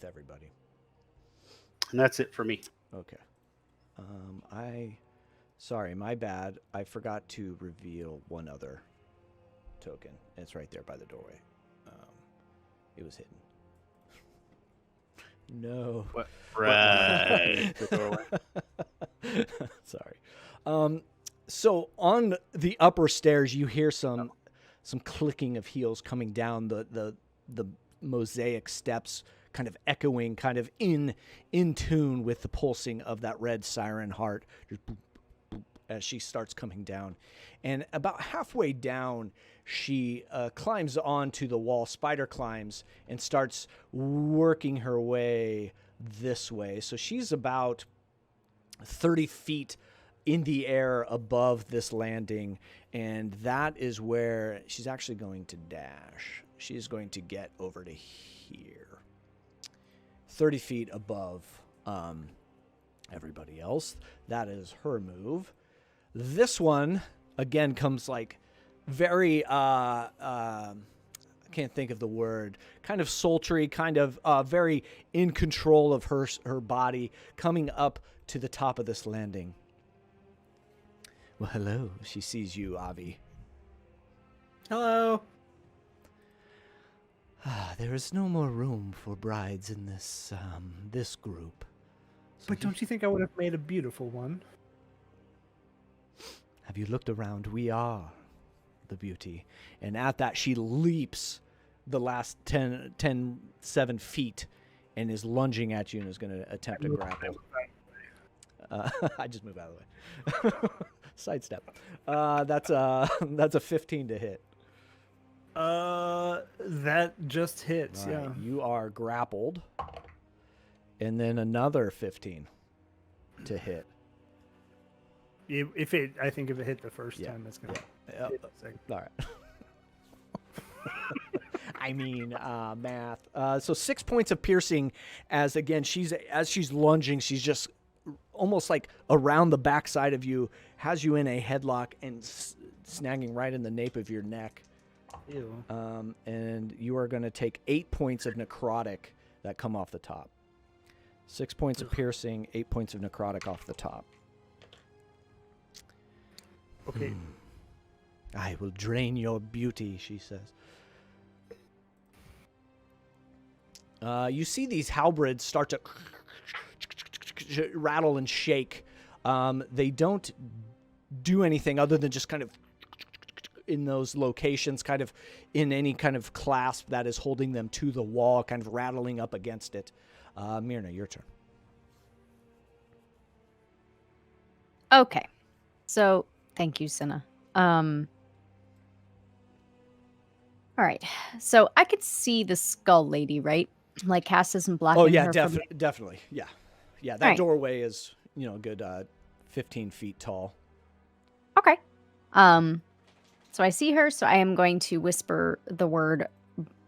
everybody. And that's it for me. Okay. Sorry, my bad. I forgot to reveal one other token. It's right there by the doorway. It was hidden. No. What? Right. The doorway. Sorry. So on the upper stairs, you hear some clicking of heels coming down the mosaic steps, kind of echoing, kind of in tune with the pulsing of that red siren heart, just boop, boop, as she starts coming down. And about halfway down, she climbs onto the wall, spider climbs, and starts working her way this way. So she's about 30 feet in the air above this landing, and that is where she's actually going to dash. She is going to get over to here, 30 feet above everybody else. That is her move. This one again comes like very I can't think of the word, kind of sultry, kind of very in control of her body, coming up to the top of this landing. Well, hello. She sees you, Avi. Hello. There is no more room for brides in this this group. So But don't you think I would have made a beautiful one? have you looked around? We are the beauty. And at that, she leaps the last 7 feet and is lunging at you and is going to attempt to grapple. I just move out of the way. Sidestep. That's a 15 to hit. That just hits. All right, Yeah. you are grappled, and then another 15 to hit. I think if it hit the first time, it's gonna. Yep. hit the second. All right. I mean, math. So 6 points of piercing, as she's lunging, she's just almost like around the backside of you, has you in a headlock and snagging right in the nape of your neck. Ew. And you are going to take 8 points of necrotic that come off the top. 6 points of piercing, 8 points of necrotic off the top. Okay. I will drain your beauty, she says. You see these halberds start to rattle and shake. They don't do anything other than just kind of in those locations, kind of in any kind of clasp that is holding them to the wall, kind of rattling up against it. Myrna, your turn. Okay. So, thank you, Cinna. All right. So, I could see the skull lady, right? Like Cass isn't blocking Oh, yeah, her from... definitely. Yeah. Yeah, that All right. doorway is, a good 15 feet tall. Okay. So I see her, so I am going to whisper the word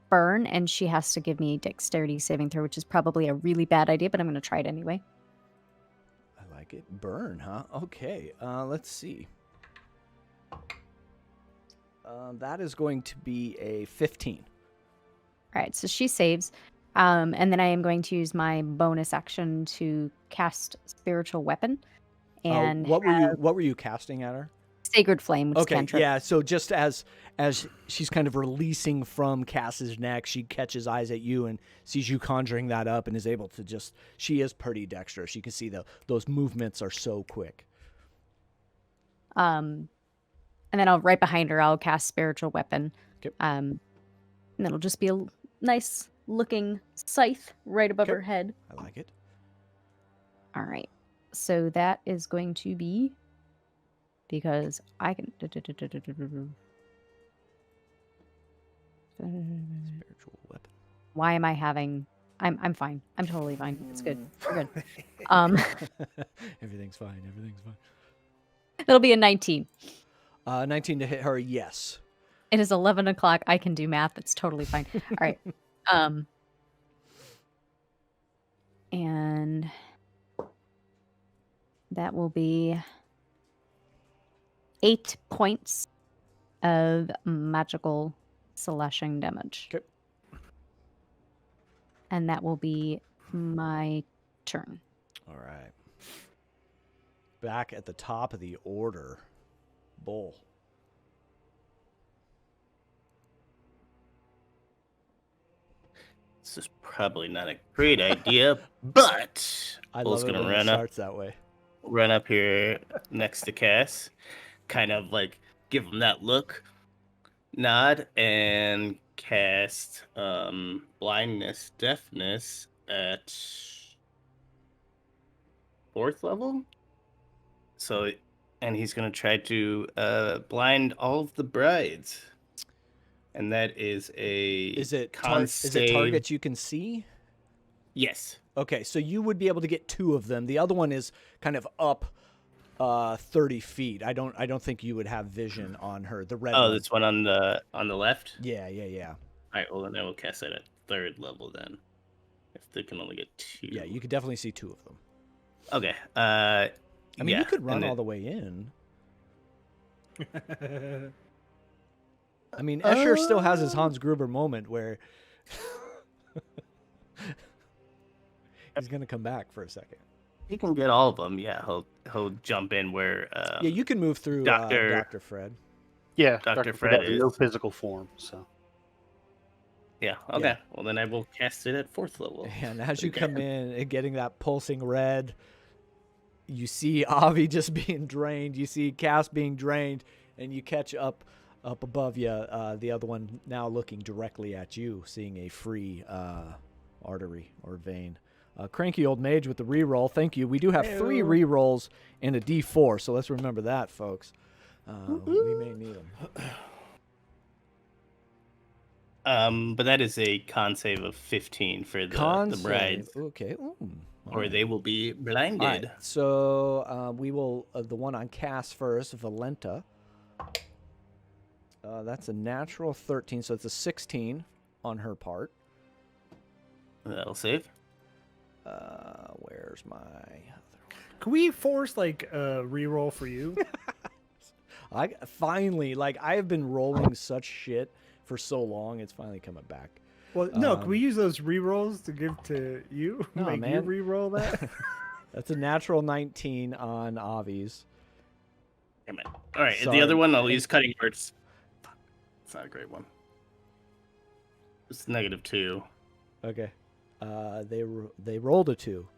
burn, and she has to give me a dexterity saving throw, which is probably a really bad idea, but I'm going to try it anyway. I like it. Burn, huh? Okay. Let's see. That is going to be a 15. All right, so she saves. And then I am going to use my bonus action to cast Spiritual Weapon. And what were you casting at her? Sacred Flame, which is Okay, cantrip. yeah. So just as she's kind of releasing from Cass's neck, she catches eyes at you and sees you conjuring that up and is able to just. She is pretty dexterous. You can see those movements are so quick. And then right behind her, I'll cast Spiritual Weapon. Okay. And it'll just be a nice looking scythe right above Okay. her head. I like it. All right. So that is going to be because I can. Spiritual weapon. Why am I having? I'm fine. I'm totally fine. It's good. We're good. Everything's fine. Everything's fine. That'll be a 19. 19 to hit her, yes. It is 11 o'clock. I can do math. It's totally fine. All right. And that will be 8 points of magical slashing damage. Okay. And that will be my turn. All right. Back at the top of the order, Bull. This is probably not a great idea, but I Bull's love it gonna when it run up starts that way. here next to Cass, kind of like give him that look, nod, and cast Blindness Deafness at 4th level. So, and he's gonna try to blind all of the brides, and that is a Is it con is it save. targets you can see? Yes. Okay, so you would be able to get 2 of them. The other one is kind of up 30 feet. I don't think you would have vision on her. The red Oh, one. this one on the left. Yeah. All right. Well, then I will cast that at 3rd level then, if they can only get 2. Yeah, you could definitely see 2 of them. Okay. I mean, yeah, you could run and all the way in. I mean, Escher still has his Hans Gruber moment where he's gonna come back for a second. He can get all of them. Yeah, he'll jump in where. Yeah, you can move through Dr. Fred. Yeah, Dr. Fred Fred has is- no physical form, so. Yeah. Okay. Yeah. Well, then I will cast it at 4th level. And as you come in and getting that pulsing red, you see Avi just being drained. You see Cass being drained, and you catch up above you. The other one now looking directly at you, seeing a free artery or vein. Cranky old mage with the reroll. Thank you. We do have 3 rerolls and a D4, so let's remember that, folks. We may need them. But that is a con save of 15 for the brides, Okay. Ooh. or they will be blinded. All right. So we will the one on Cass first, Valenta. That's a natural 13, so it's a 16 on her part. That'll save. Where's my other Can we force like a reroll for you? I finally, like, I have been rolling such shit for so long, it's finally coming back. Well, no. Can we use those rerolls to give to you? No, Make man. you reroll that. That's a natural 19 on Avi's. Damn it. All right. Sorry. The other one, I'll use cutting words. Fuck. It's not a great one. It's -2. Okay. They rolled a 2.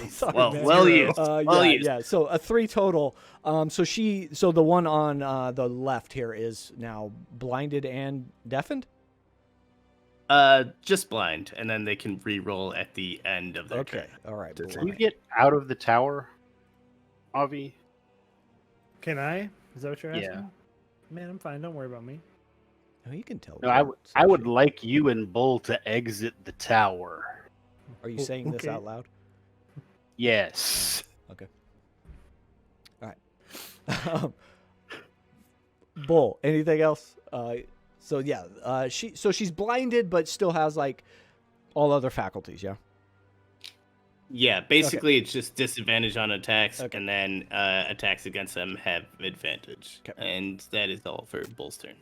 Sorry, Well, man. well used. Yeah, well used. yeah. So a 3 total. So the one on the left here is now blinded and deafened. Just blind, and then they can re-roll at the end of their Okay. turn. All right. Can you blind. get out of the tower, Avi? Can I? Is that what you're asking? Yeah. Man, I'm fine. Don't worry about me. Oh, you can tell. No, I would like you and Bull to exit the tower. Are you saying this Okay. out loud? Yes. Okay. All right. Bull. Anything else? So yeah. She's blinded, but still has like all other faculties. Yeah. Yeah, basically it's just disadvantage on attacks, Okay. and then attacks against them have advantage. Okay. And that is all for Bull's turn.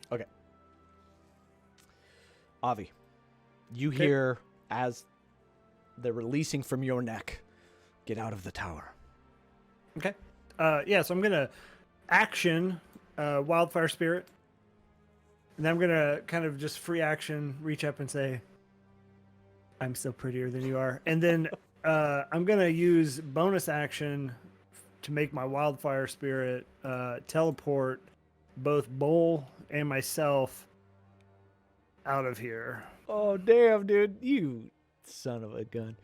Avi, you Okay. hear as they're releasing from your neck, get out of the tower. Okay. Yeah. So I'm gonna action Wildfire Spirit, and then I'm gonna kind of just free action reach up and say, "I'm still prettier than you are," and then I'm gonna use bonus action to make my Wildfire Spirit teleport both Bull and myself out of here. Oh, damn, dude. You son of a gun.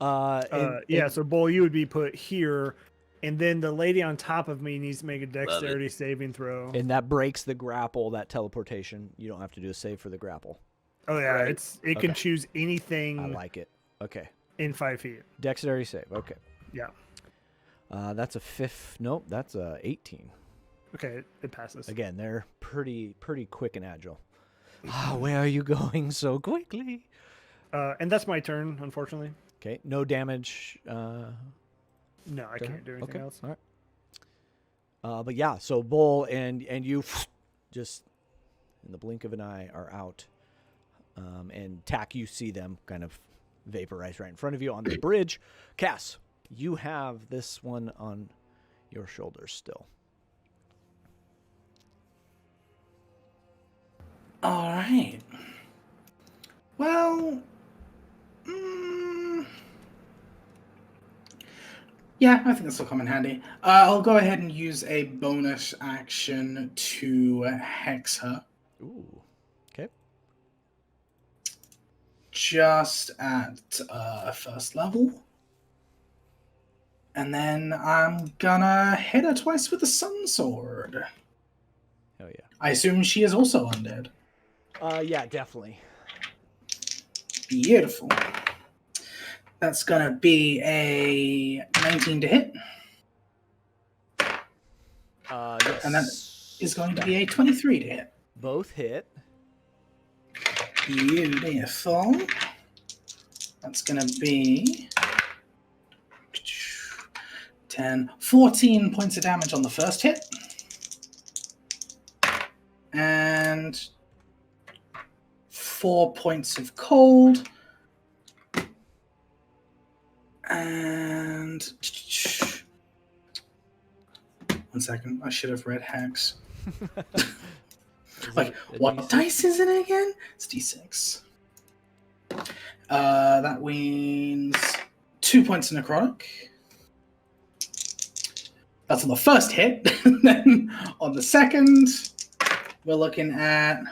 Yeah, so Bull, you would be put here, and then the lady on top of me needs to make a dexterity saving throw. And that breaks the grapple, that teleportation. You don't have to do a save for the grapple. Oh yeah, Right. it can Okay. choose anything I like it. Okay. in 5 feet. Dexterity save. Okay. Yeah. That's a fifth. Nope, that's a 18. Okay, it passes. Again, they're pretty quick and agile. Where are you going so quickly? And that's my turn, unfortunately. Okay, no damage. No, I can't do anything else. All right. But yeah, so Bull and you just in the blink of an eye are out. And Tack, you see them kind of vaporize right in front of you on the bridge. Cass, you have this one on your shoulders still. All right. Well, yeah, I think this will come in handy. I'll go ahead and use a bonus action to hex her. Ooh. Okay. Just at first level. And then I'm gonna hit her twice with the Sun Sword. Hell yeah. I assume she is also undead. Yeah, definitely. Beautiful. That's gonna be a 19 to hit. Yes. And that is going to be a 23 to hit. Both hit. Beautiful. That's going to be 14 points of damage on the first hit. And 4 points of cold. And 1 second, I should have read hex. Like, what D6? dice is it again? It's D6. That means 2 points of necrotic. That's on the first hit. Then on the second, we're looking at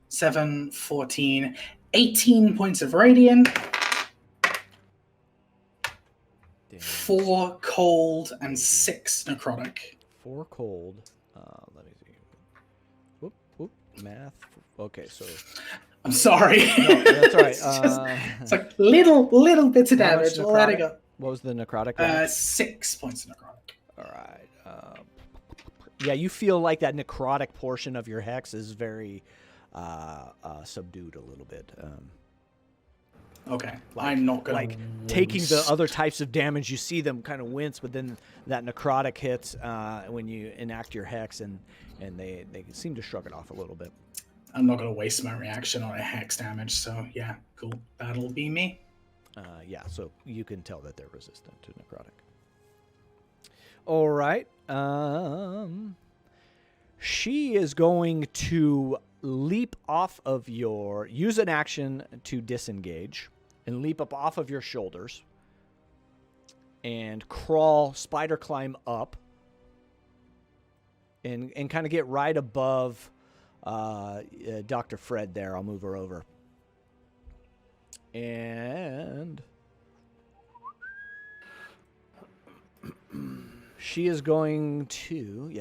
7, 14, 18 points of radiant. Damn. 4 cold and 6 necrotic. 4 cold. Let me see. Whoop. Math. Okay, so. I'm sorry. No, that's all right. It's like little bits of How much damage. We'll let it go. What was the necrotic? 6 points of necrotic. All right. Yeah, you feel like that necrotic portion of your hex is very subdued a little bit. Okay, I'm not gonna like taking the other types of damage. You see them kind of wince, but then that necrotic hits when you enact your hex, and they seem to shrug it off a little bit. I'm not gonna waste my reaction on a hex damage. So yeah, cool. That'll be me. Yeah, so you can tell that they're resistant to necrotic. All right. She is going to leap off of use an action to disengage and leap up off of your shoulders and spider climb up and kind of get right above Dr. Fred there. I'll move her over. And she is going to,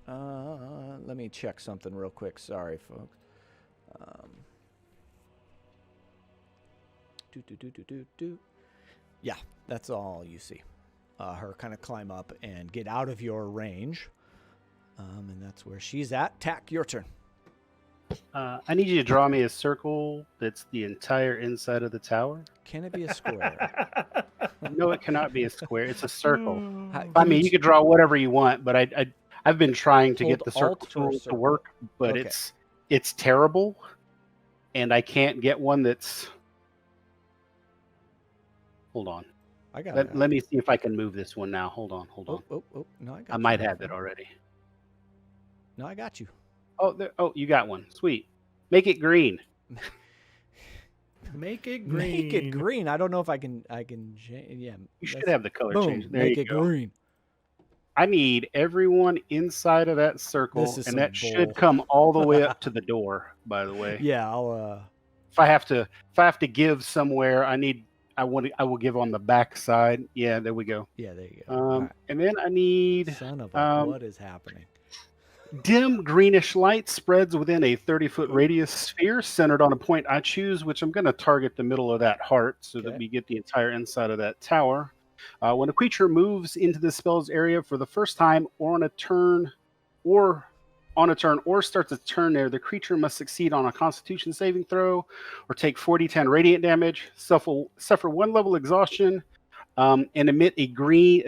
let me check something real quick. Sorry, folks. Yeah, that's all you see. Her kind of climb up and get out of your range. And that's where she's at. Tack, your turn. I need you to draw me a circle that's the entire inside of the tower. Can it be a square? No, it cannot be a square. It's a circle. How- I mean, you could draw whatever you want, but I've been trying to Hold get the circle Alt for tool to circle. work, but Okay. it's terrible, and I can't get one that's. Hold on. I got it. Let me see if I can move this one now. Hold on. Oh, no, I got I you. might have it already. No, I got you. Oh, you got one. Sweet. Make it green. Make it green. Make it green. I don't know if I can. Yeah. You should let's- have the color Boom. change. There Make you it go. green. I need everyone inside of that circle, This is and some that bull. should come all the way up to the door. By the way, Yeah, I'll. if I have to give somewhere, I will give on the back side. Yeah, there we go. Yeah, there you go. All right. And then I need Son of a, um, what is happening? dim greenish light spreads within a 30-foot radius sphere centered on a point I choose, which I'm going to target the middle of that heart so that Okay. we get the entire inside of that tower. When a creature moves into the spell's area for the first time or on a turn or starts a turn there, the creature must succeed on a Constitution saving throw or take 4d10 radiant damage, suffer 1 level exhaustion, and emit a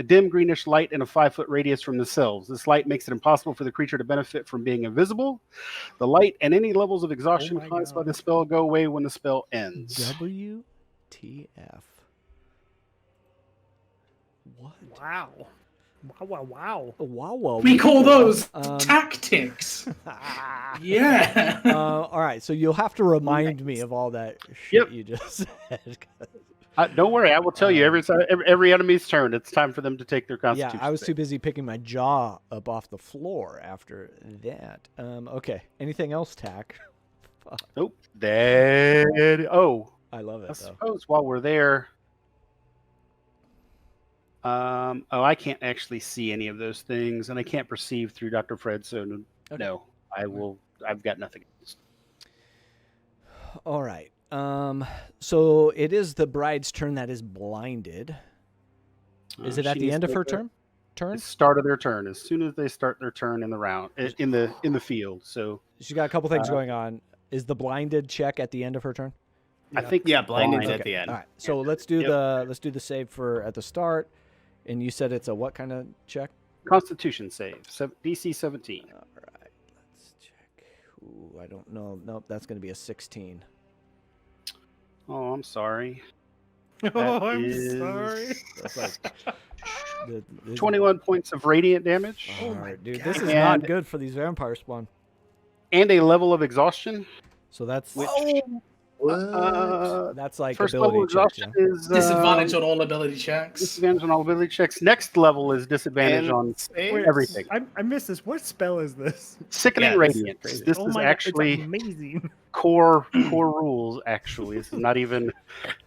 dim greenish light in a 5-foot radius from themselves. This light makes it impossible for the creature to benefit from being invisible. The light and any levels of exhaustion my caused by God. the spell go away when the spell ends. WTF. What? Wow. Wow. Wow. We call those Um, tactics. Yeah. All right, so you'll have to remind me of all that shit Yep. you just said. Don't worry, I will tell you every enemy's turn. It's time for them to take their Yeah, Constitution. I was too save. busy picking my jaw up off the floor after that. Okay, anything else, Tack? Fuck, Nope. Dead. Oh, I love I it though. suppose while we're there. I can't actually see any of those things, and I can't perceive through Dr. Fred. So Okay. no, I've got nothing. All right. So it is the bride's turn that is blinded. Is it at She the needs end to of her make a- turn? the start of their turn, as soon as they start their turn in the round, in the field. So She's got a couple things going on. Is the blinded check at the end of her turn? I think Yeah, blinded's blind- at the end. All right. So let's do Yep. the save for at the start. And you said it's a what kind of check? Constitution save, DC 17. All right. Let's check. Ooh, I don't know. Nope, that's going to be a 16. Oh, I'm sorry. Oh, That I'm is sorry. That's like the 21 points of radiant damage All right, dude, this is God. not And- good for these vampire spawn. and a level of exhaustion. So that's That's like first ability level checks, exhaustion yeah? is Disadvantage on all ability checks. disadvantage on all ability checks. Next level is disadvantage And on save? everything. I missed this. What spell is this? Sickening Yeah, this is radiance. crazy. This Oh is my actually God, it's amazing. core rules. Actually, this is not even.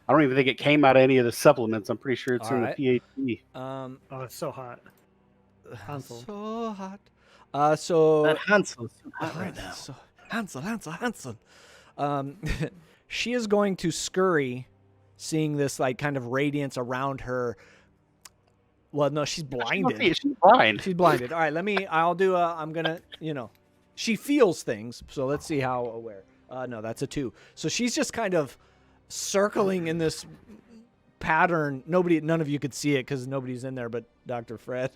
I don't even think it came out of any of the supplements. I'm pretty sure it's All in right. the PhD. Oh, it's so hot. Hansel. So hot. So That Hansel's so hot right now. So, Hansel. She is going to scurry, seeing this like kind of radiance around her. Well, no, she's blinded. She's blind. She's blinded. All right, I'm gonna, she feels things. So let's see how aware. No, that's a 2. So she's just kind of circling in this pattern. None of you could see it because nobody's in there but Dr. Fred.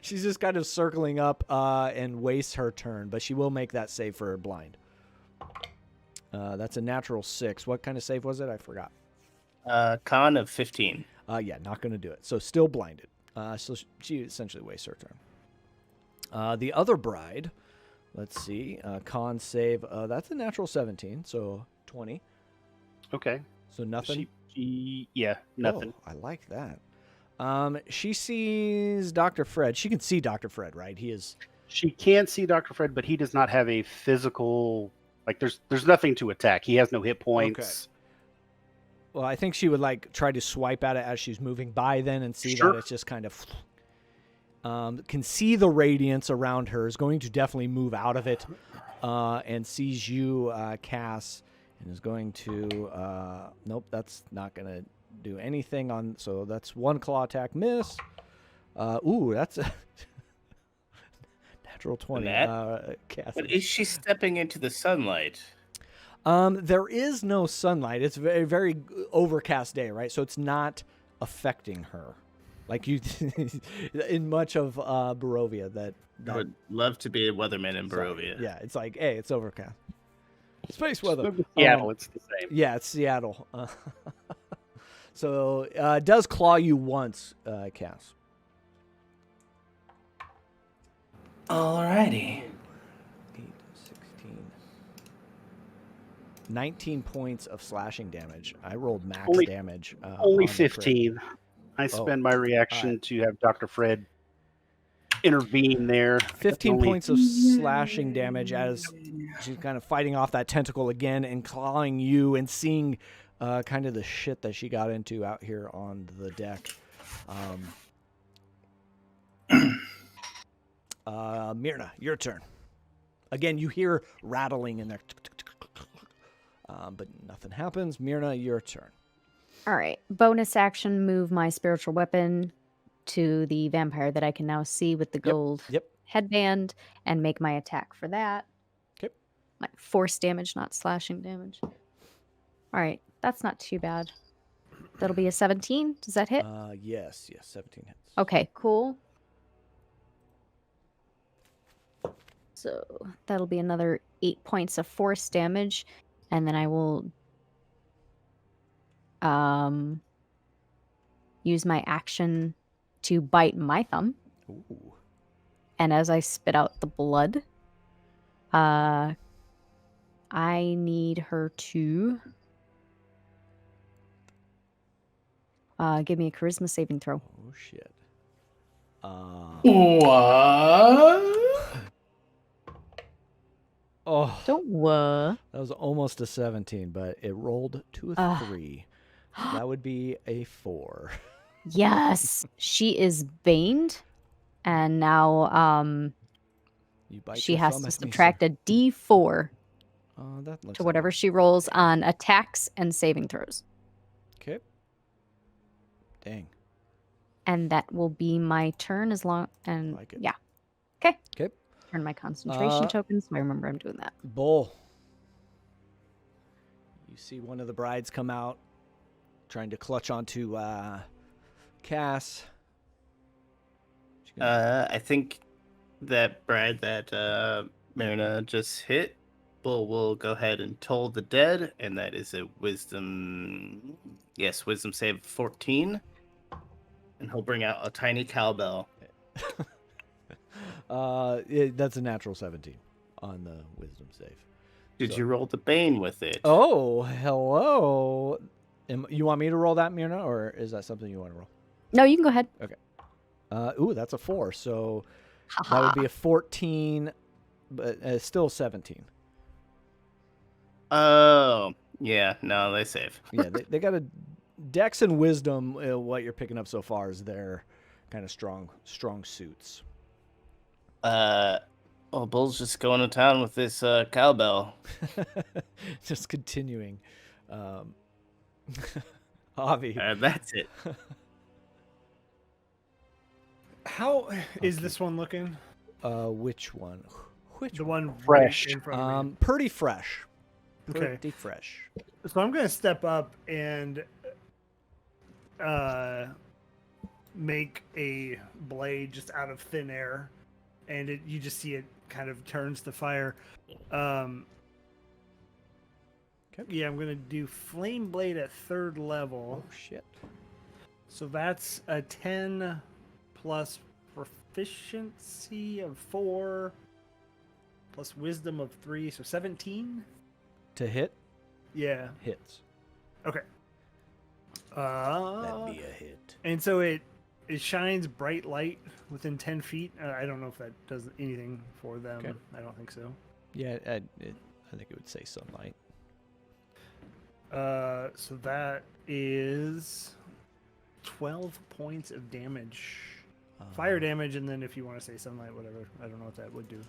She's just kind of circling up and wastes her turn, but she will make that save for her blind. That's a natural 6. What kind of save was it? I forgot. Con of 15. Yeah, not going to do it. So still blinded. So she essentially wastes her turn. The other bride, let's see, con save. That's a natural 17, so 20. Okay. So nothing. Nothing. Oh, I like that. She sees Dr. Fred. She can see Dr. Fred, right? He is. She can see Dr. Fred, but he does not have a physical. Like, there's nothing to attack. He has no hit points. Well, I think she would like try to swipe at it as she's moving by then and see Sure. that it's just kind of can see the radiance around her, is going to definitely move out of it and sees you, Cass, and is going to nope, that's not going to do anything on, so that's 1 claw attack miss. Ooh, that's a natural 20. Cass. But is she stepping into the sunlight? There is no sunlight. It's a very, very overcast day, right? So it's not affecting her. Like you, in much of Barovia, that I would love to be a weatherman in sorry. Barovia. Yeah, it's like, hey, it's overcast. Space weather. Seattle, it's the same. Yeah, it's Seattle. So it does claw you once, Cass. Alrighty. 8, 16. 19 points of slashing damage. I rolled max Only- damage. Only on the crit. 15. I spend my reaction Alright. to have Dr. Fred intervene there. 15 Only- points of slashing damage as she's kind of fighting off that tentacle again and clawing you and seeing kind of the shit that she got into out here on the deck. Myrna, your turn. Again, you hear rattling in there. But nothing happens. Myrna, your turn. All right. Bonus action, move my spiritual weapon to the vampire that I can now see with the gold headband and make my attack for that. Okay. My force damage, not slashing damage. All right. That's not too bad. That'll be a 17. Does that hit? Yes, 17 hits. Okay, cool. So that'll be another 8 points of force damage. And then I will use my action to bite my thumb. Ooh. And as I spit out the blood, I need her to give me a charisma saving throw. Oh, shit. What? Oh, Don't what? that was almost a 17, but it rolled to a 3. So that would be a 4. Yes, she is baned, and now You bite she your has thumb to at me, subtract sir. a D4 That looks to whatever she rolls on attacks and saving throws. Okay. Dang. And that will be my turn as long and Like it. yeah. Okay. Okay. Turn my concentration Uh, token so I remember I'm doing that. Bull. You see one of the brides come out, trying to clutch onto Cass. I think that bride that Marina just hit, Bull will go ahead and toll the dead, and that is a wisdom save 14. And he'll bring out a tiny cowbell. That's a natural 17 on the wisdom save. Did you roll the bane with it? Oh, hello. You want me to roll that, Myrna, or is that something you want to roll? No, you can go ahead. Ooh, that's a 4. So that would be a 14, but still 17. Oh, yeah. No, they save. Yeah, they got a dex and wisdom. What you're picking up so far is their kind of strong suits. Well, Bull's just going to town with this cowbell. Just continuing. Avi. That's it. How is this one looking? Which one? The one Fresh. right in front of me. Pretty fresh. Okay. Pretty fresh. So I'm gonna step up and make a blade just out of thin air, and you just see it kind of turns to fire. Yeah, I'm gonna do flame blade at 3rd level. Oh shit. So that's a 10 plus proficiency of 4 plus wisdom of 3, so 17. To hit? Yeah. Hits. Okay. That'd be a hit. And so it shines bright light within 10 feet. I don't know if that does anything for them. Okay. I don't think so. Yeah, I think it would say sunlight. So that is 12 points of damage. Fire damage, and then if you want to say sunlight, whatever. I don't know what that would do.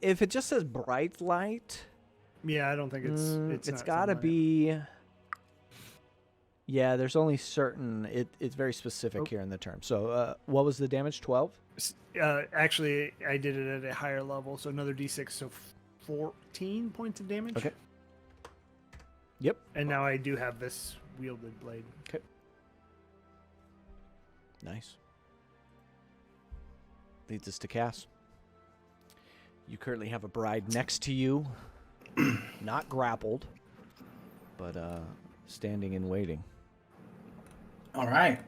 If it just says bright light, Yeah, I don't think it's it's not got to sunlight. be. Yeah, there's only certain. It's very specific here in the term. So, what was the damage? 12. Actually, I did it at a higher level, so another d6, so 14 points of damage. Okay. Yep. And now I do have this wielded blade. Okay. Nice. Leads us to Cass. You currently have a bride next to you, not grappled, but standing and waiting. All right.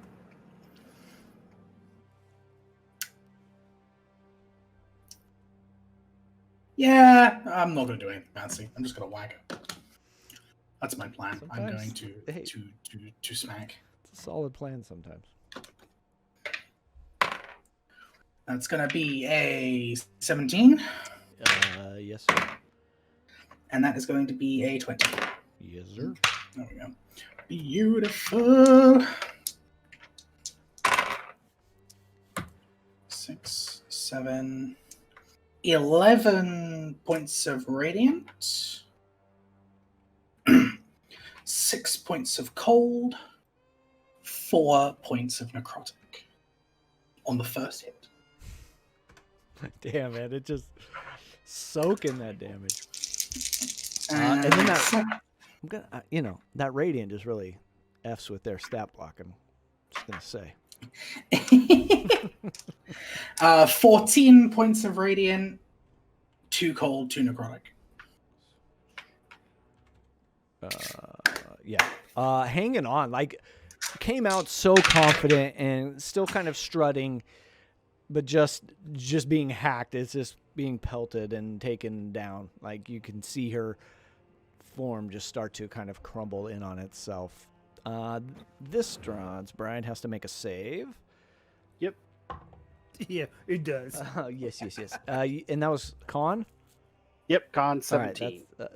Yeah, I'm not going to do anything fancy. I'm just going to whack it. That's my plan. I'm going Sometimes- to smack. It's a solid plan sometimes. That's going to be a 17, Yes, sir. and that is going to be a 20. Yes, sir. There we go. Beautiful. 6, 7, 11 points of radiant, 6 points of cold, 4 points of necrotic on the first hit. Damn, man, it just soaking that damage. And And then that, I'm gonna, that radiant just really f's with their stat block. I'm just gonna say. 14 points of radiant, 2 cold, 2 necrotic. Yeah. Hanging on, like, came out so confident and still kind of strutting, but just being hacked. It's just being pelted and taken down. Like, you can see her form just start to kind of crumble in on itself. This Strahd's bride has to make a save. Yep. Yeah, it does. Yes. And that was con? Yep. Con All right, 17. that's,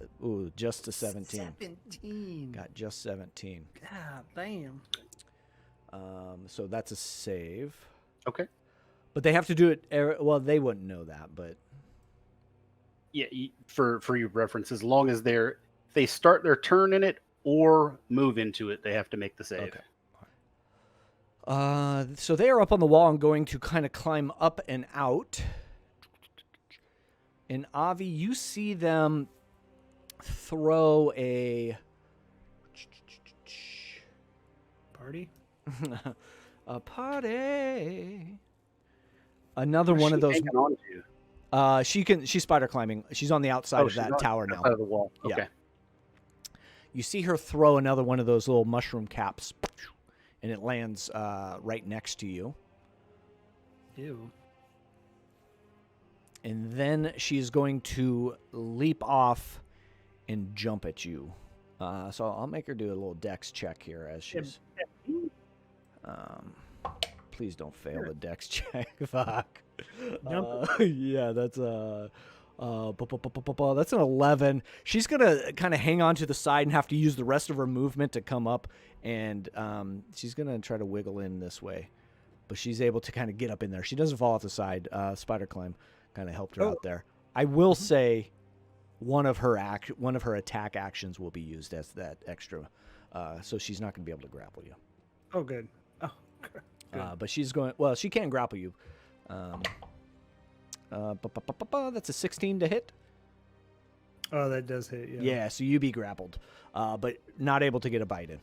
just a 17. 17. Got just 17. God damn. So that's a save. Okay. But they have to do it. Well, they wouldn't know that, but Yeah. For your reference, as long as they start their turn in it or move into it, they have to make the save. okay. So they are up on the wall and going to kind of climb up and out. And Avi, you see them throw a Party? a party. Another Where's one she of those. hanging on to? She's spider climbing. She's on the outside of she's that on tower the now. side of the wall. Yeah. Okay. You see her throw another one of those little mushroom caps, and it lands right next to you. Ew. And then she's going to leap off and jump at you. So I'll make her do a little dex check here as she's... please don't fail the dex check. Fuck. Yeah, that's that's an 11. She's going to kind of hang on to the side and have to use the rest of her movement to come up. And she's going to try to wiggle in this way. But she's able to kind of get up in there. She doesn't fall off the side. Spider climb kind of helped her out there. I will say one of her attack actions will be used as that extra. So she's not going to be able to grapple you. Oh, good. Oh, good. But she's going... Well, she can grapple you. That's a 16 to hit. Oh, that does hit, yeah. Yeah, so you be grappled. But not able to get a bite in.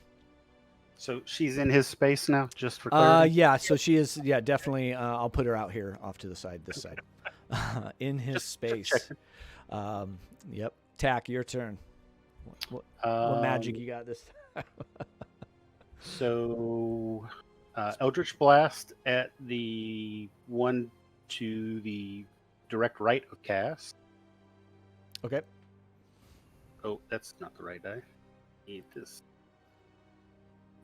So she's in his space now, just for clarity? Yeah, so she is... Yeah, definitely. I'll put her out here off to the side, this side. In his space. Yep. Tack, your turn. What magic you got this time? So, Eldritch Blast at the one to the direct right of Cass. Okay. Oh, that's not the right die. Need this.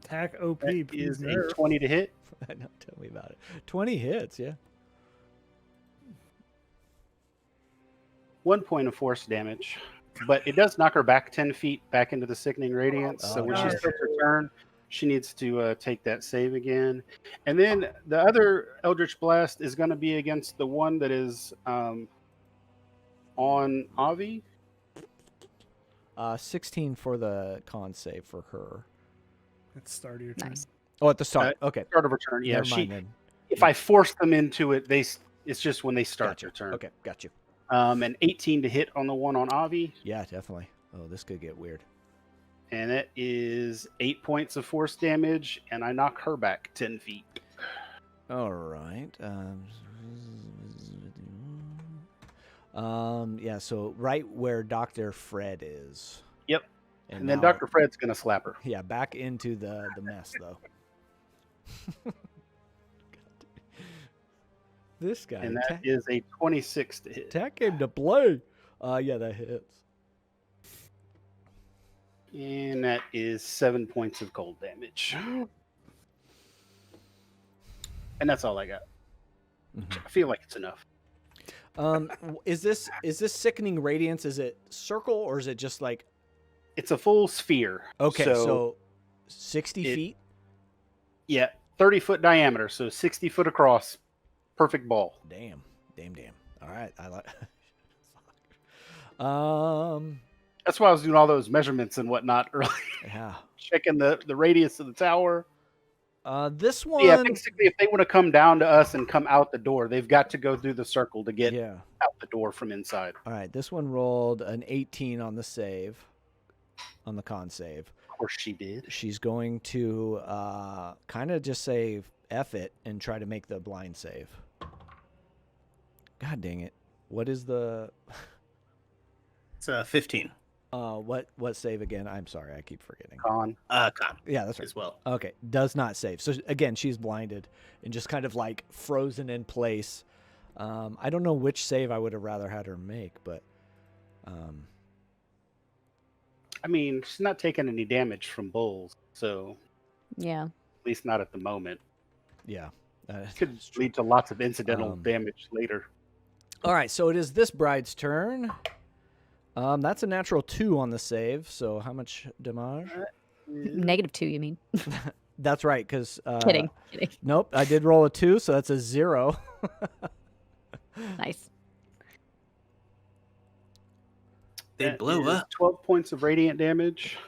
Attack OP, That please. is a nerf. 20 to hit. No, tell me about it. 20 hits, yeah. 1 point of force damage, but it does knock her back 10 feet back into the sickening radiance. So when she nice. starts her turn, she needs to take that save again. And then the other Eldritch Blast is going to be against the one that is on Avi. 16 for the con save for her. Let's start your turn. Nice. Oh, at the start. Okay. Start of her turn. Yeah, Never mind then. if I force them into it, it's just when they start Gotcha. their turn. Okay, got you. And 18 to hit on the one on Avi. Yeah, definitely. Oh, this could get weird. And that is 8 points of force damage, and I knock her back 10 feet. All right. Yeah, so right where Dr. Fred is. Yep. And then now- Dr. Fred's going to slap her. Yeah, back into the mess, though. This guy. And that is a 26 to hit. Attack came to play. Yeah, that hits. And that is 7 points of cold damage. And that's all I got. I feel like it's enough. Is this sickening radiance? Is it circle or is it just like? It's a full sphere. Okay, so 60 feet. Yeah, 30-foot diameter, so 60 foot across. Perfect ball. Damn, Damn. All right. I like. That's why I was doing all those measurements and whatnot earlier, Yeah. checking the radius of the tower. This one. Yeah, basically, if they want to come down to us and come out the door, they've got to go through the circle to get Yeah. out the door from inside. All right. This one rolled an 18 on the save, on the con save. Of course, she did. She's going to kind of just say F it and try to make the blind save. God dang it. What is the... It's 15. What save again? I'm sorry, I keep forgetting. Con. Con Yeah, that's right. as well. Okay, does not save. So again, she's blinded and just kind of like frozen in place. I don't know which save I would have rather had her make, but I mean, she's not taking any damage from bulls, so Yeah. at least not at the moment. yeah. Could lead to lots of incidental damage later. All right, so it is this bride's turn. That's a natural 2 on the save. So how much damage? -2, you mean? That's right, because Kidding. Nope, I did roll a 2, so that's a 0. Nice. They That blew is up. 12 points of radiant damage.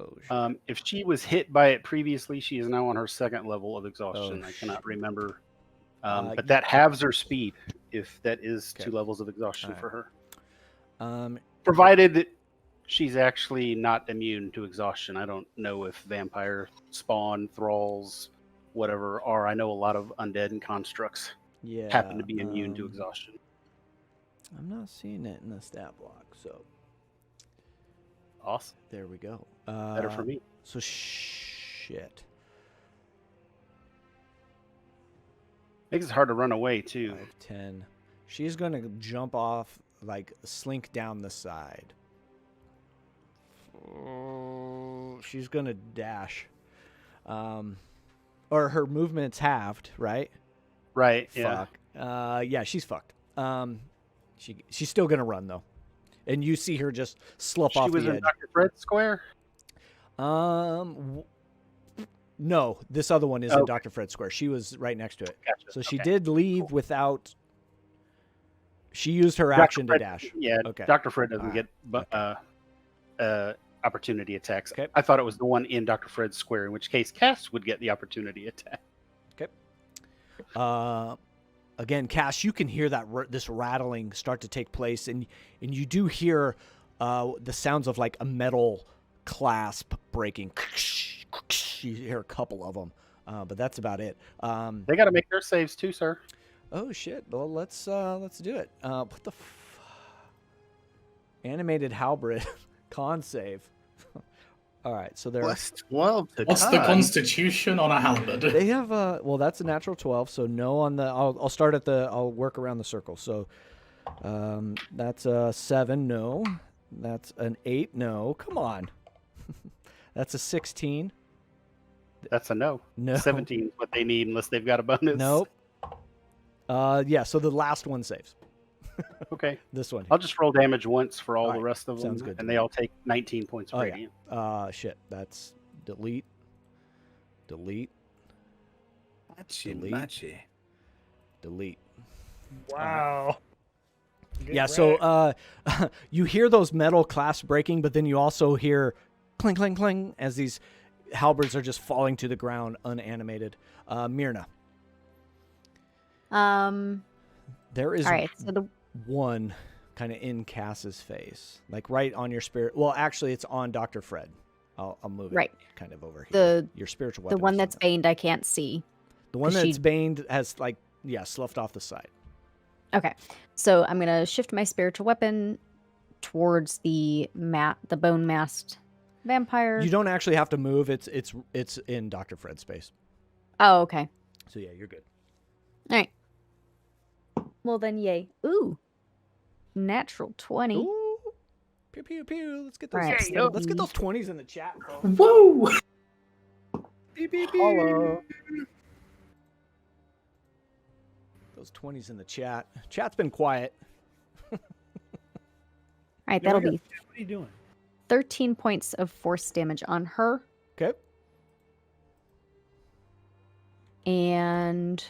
Oh, shit. If she was hit by it previously, she is now on her second level of exhaustion. Oh, I cannot remember. y- But that halves her speed if that is Okay. 2 levels of exhaustion Alright. for her. Um, Provided that she's actually not immune to exhaustion. I don't know if vampire spawn, thralls, whatever are. I know a lot of undead and constructs yeah. happen to be immune to exhaustion. I'm not seeing it in the stat block, so Awesome. there we go. Better for me. So shit. Makes it hard to run away, too. 5, 10. She's gonna jump off, like slink down the side. She's gonna dash. Or her movement's halved, right? Right, yeah. Fuck. Yeah, she's fucked. She's still gonna run though, and you see her just slough She off was the in edge. Dr. Fred's square? No, this other one is in Okay. Dr. Fred Square. She was right next to it. Gotcha. So she Okay. did leave Cool. without. She used her Dr. action Fred- to dash. Yeah, Okay. Dr. Fred doesn't Alright. get opportunity attacks. Okay. I thought it was the one in Dr. Fred's square, in which case Cass would get the opportunity attack. Again, Cass, you can hear that this rattling start to take place, and you do hear the sounds of like a metal clasp breaking. You hear a couple of them, but that's about it. They got to make their saves too, sir. Oh shit! Well, let's do it. What the animated halberd con save? All right, so they're Plus 12 to What's the con. constitution on a halberd? they have well, that's a natural 12, so no on the. I'll start at the. I'll work around the circle. So that's a 7. No, that's an 8. No, come on. That's a 16. That's a no. No. 17 is what they need unless they've got a bonus. Nope. Yeah, so the last one saves. Okay. This one. I'll just roll damage once for all Alright, the rest of them. sounds good to And me. they all take 19 points of Oh, yeah. radiant. Shit. That's delete. Delete. Delete. Wow. Get Yeah, wrecked. so you hear those metal clasps breaking, but then you also hear cling, cling, cling as these halberds are just falling to the ground unanimated. Myrna, there is All right. So the one kind of in Cass's face, like right on your spirit. Well, actually, it's on Dr. Fred. I'll move it Right. kind of over here. The Your spiritual the weapon. one is that's on baned I can't see. the one 'cause that's she- baned has like sloughed off the side. Okay. So I'm gonna shift my spiritual weapon towards the bone masked vampire. You don't actually have to move. It's in Dr. Fred's space. Oh, okay. So yeah, you're good. All right. Well then, yay. Ooh. Natural 20. Ooh. Pew pew pew. Let's get those. Alright, so let's get those 20s in the chat, bro. Whoa! Beep, beep, beep. Hello. Those 20s in the chat. Chat's been quiet. All right, that'll be What are you doing? 13 points of force damage on her. Okay. And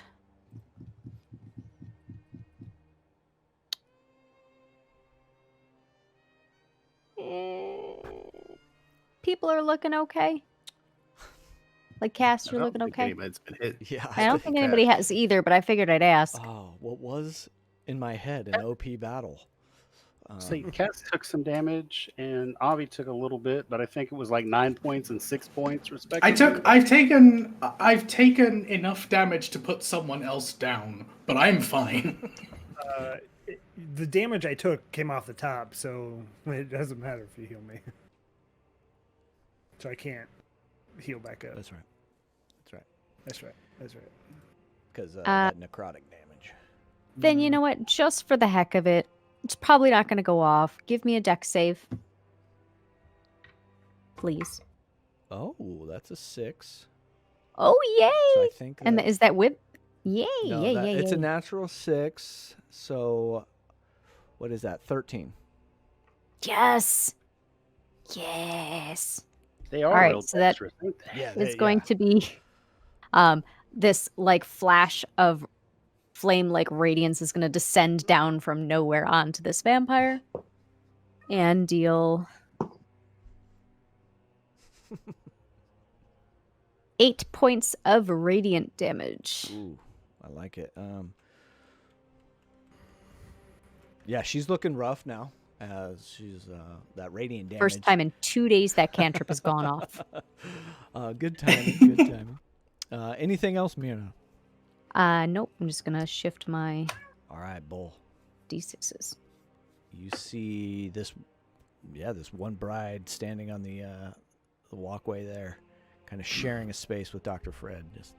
people are looking okay? Like, Cass, I you're don't looking think okay? anybody's been hit. Yeah. I don't think anybody that- has either, but I figured I'd ask. Oh, what was in my head an OP battle? See, Cass took some damage, and Avi took a little bit, but I think it was like 9 points and 6 points, respectively. I've taken enough damage to put someone else down, but I'm fine. The damage I took came off the top, so it doesn't matter if you heal me. So I can't heal back up. That's right. That's right. That's right. That's right. Because that necrotic damage. Then you know what? Just for the heck of it, it's probably not going to go off. Give me a dex save. Please. Oh, that's a 6. Oh, yay! So I think. And is that whip? Yay, no, yay, that- yay, it's a yay. natural 6. So, what is that? 13. Yes! Yes! They are All right, real so that dexterous, aren't they? Yeah, It's going to be this like flash of flame like radiance is going to descend down from nowhere onto this vampire and deal 8 points of radiant damage. Ooh, I like it. Yeah, she's looking rough now. As she's that radiant damage. First time in 2 days that cantrip has gone off. Good timing. Good timing. Anything else, Myrna? Nope. I'm just gonna shift my All right, Bull. d6s. You see this one bride standing on the walkway there, kind of sharing a space with Dr. Fred. Just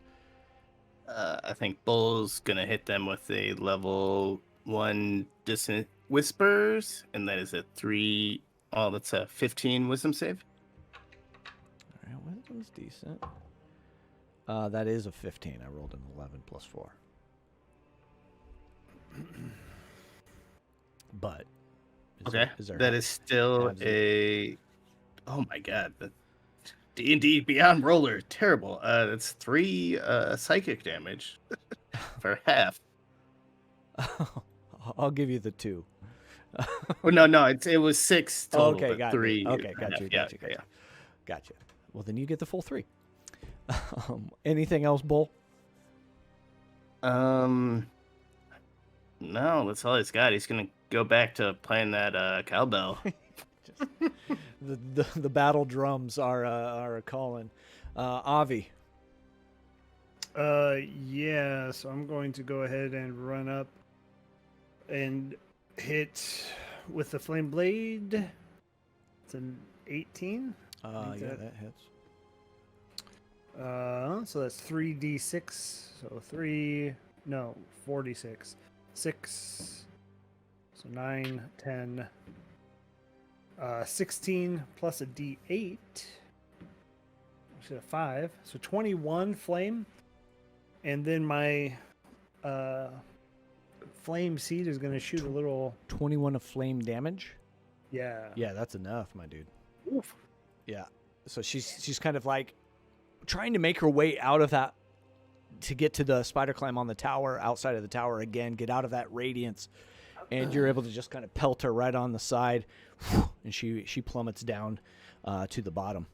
I think Bull's gonna hit them with a level 1 dissonant whispers, and that is a 3. Oh, that's a 15 wisdom save. all right, wisdom's decent. That is a 15. I rolled an 11 plus 4. But is there that is still Abs- a. Oh my god, the D&D Beyond roller, terrible. That's 3 psychic damage for half. I'll give you the 2. Well, no, it was 6 total. Okay, but got 3. you. Okay, got half. you. Yeah, Gotcha. Well, then you get the full 3. Anything else, Bull? No, that's all he's got. He's gonna go back to playing that cowbell. The battle drums are calling. Avi. Yeah, so I'm going to go ahead and run up and hit with the flame blade. It's an 18. Yeah, that- that hits. So that's 3d6. So 4d6. 6. So 9, 10, 16 plus a d8. Actually, a 5. So 21 flame. And then my flame seed is going to shoot a little. 21 of flame damage. Yeah. Yeah, that's enough, my dude. Oof. Yeah. So she's kind of like trying to make her way out of that to get to the spider climb on the tower, outside of the tower again, get out of that radiance, and you're able to just kind of pelt her right on the side, and she plummets down to the bottom.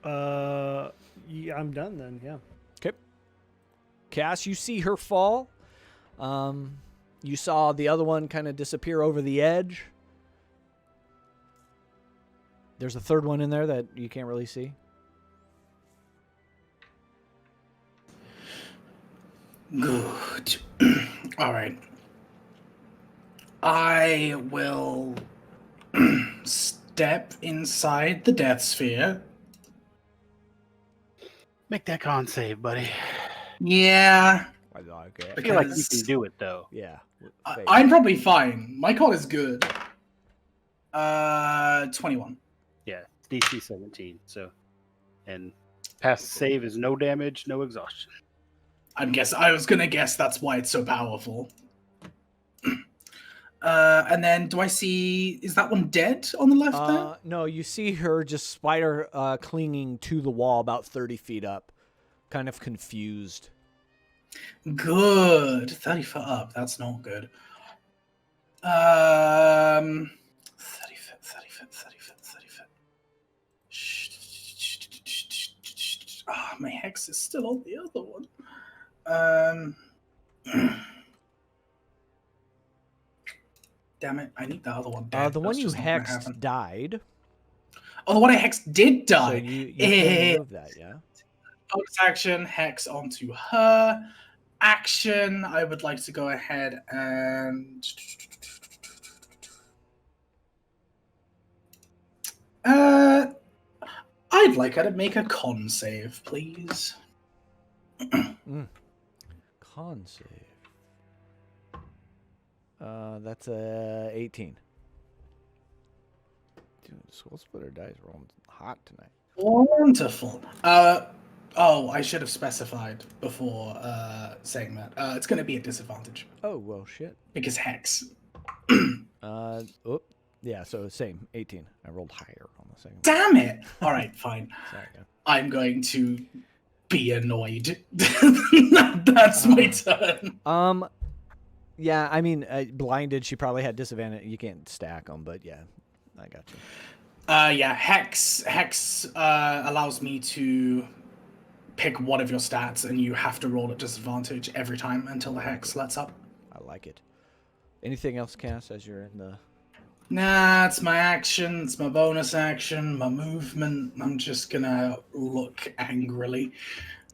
Yeah, I'm done then. Yeah. Okay. Cass, you see her fall. You saw the other one kind of disappear over the edge. There's a third one in there that you can't really see. Good. All right. I will step inside the death sphere. Make that con save, buddy. Yeah. I like it. I feel like you Because- can do it, though. Yeah. I'm probably fine. My con is good. 21. Yeah, it's DC 17. So, and past save is no damage, no exhaustion. I was gonna guess that's why it's so powerful. And then do I see, is that one dead on the left there? No, you see her just spider clinging to the wall about 30 feet up, kind of confused. Good. 30 foot up. That's not good. 30 foot. hex is still on the other one. Damn it! I need the other one dead. The one That's you just not gonna hexed happen. died. Oh, the one I hexed did die. So you can move that, yeah. Bonus action, hex onto her. Action, I would like to go ahead and... I'd like her to make a con save, please. Con save. That's a 18. Dude, Soul Splitter dice rolling hot tonight. Wonderful. Oh, I should have specified before saying that. It's going to be a disadvantage. Oh, well, shit. Because hex. Yeah, so same, 18. I rolled higher on the second. Damn it! All right, fine. Sorry, yeah. I'm going to be annoyed. That's my turn. Yeah, I mean, blinded, she probably had disadvantage. You can't stack them, but yeah, I got you. Yeah, hex allows me to pick one of your stats, and you have to roll at disadvantage every time until the hex lets up. I like it. Anything else, Cass, as you're in the... Nah, it's my action, it's my bonus action, my movement. I'm just gonna look angrily.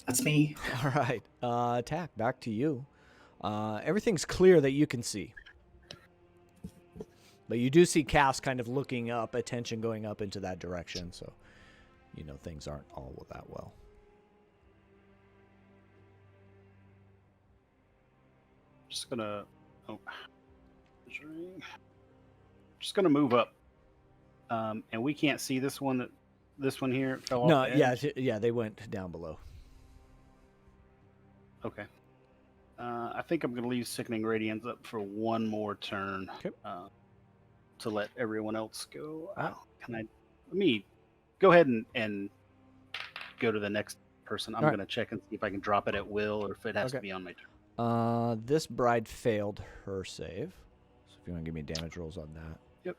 That's me. All right, attack, back to you. Everything's clear that you can see. But you do see Cass kind of looking up, attention going up into that direction, so you know things aren't all that well. Just gonna move up. And we can't see this one here fell off. No, the edge. yeah, they went down below. Okay. I think I'm gonna leave Sickening Radiance up for one more turn. Okay. To let everyone else go. Let me go ahead and go to the next person. I'm gonna check and see if I can drop it at will or if it has to be on my turn. This bride failed her save. So if you want to give me damage rolls on that. Yep.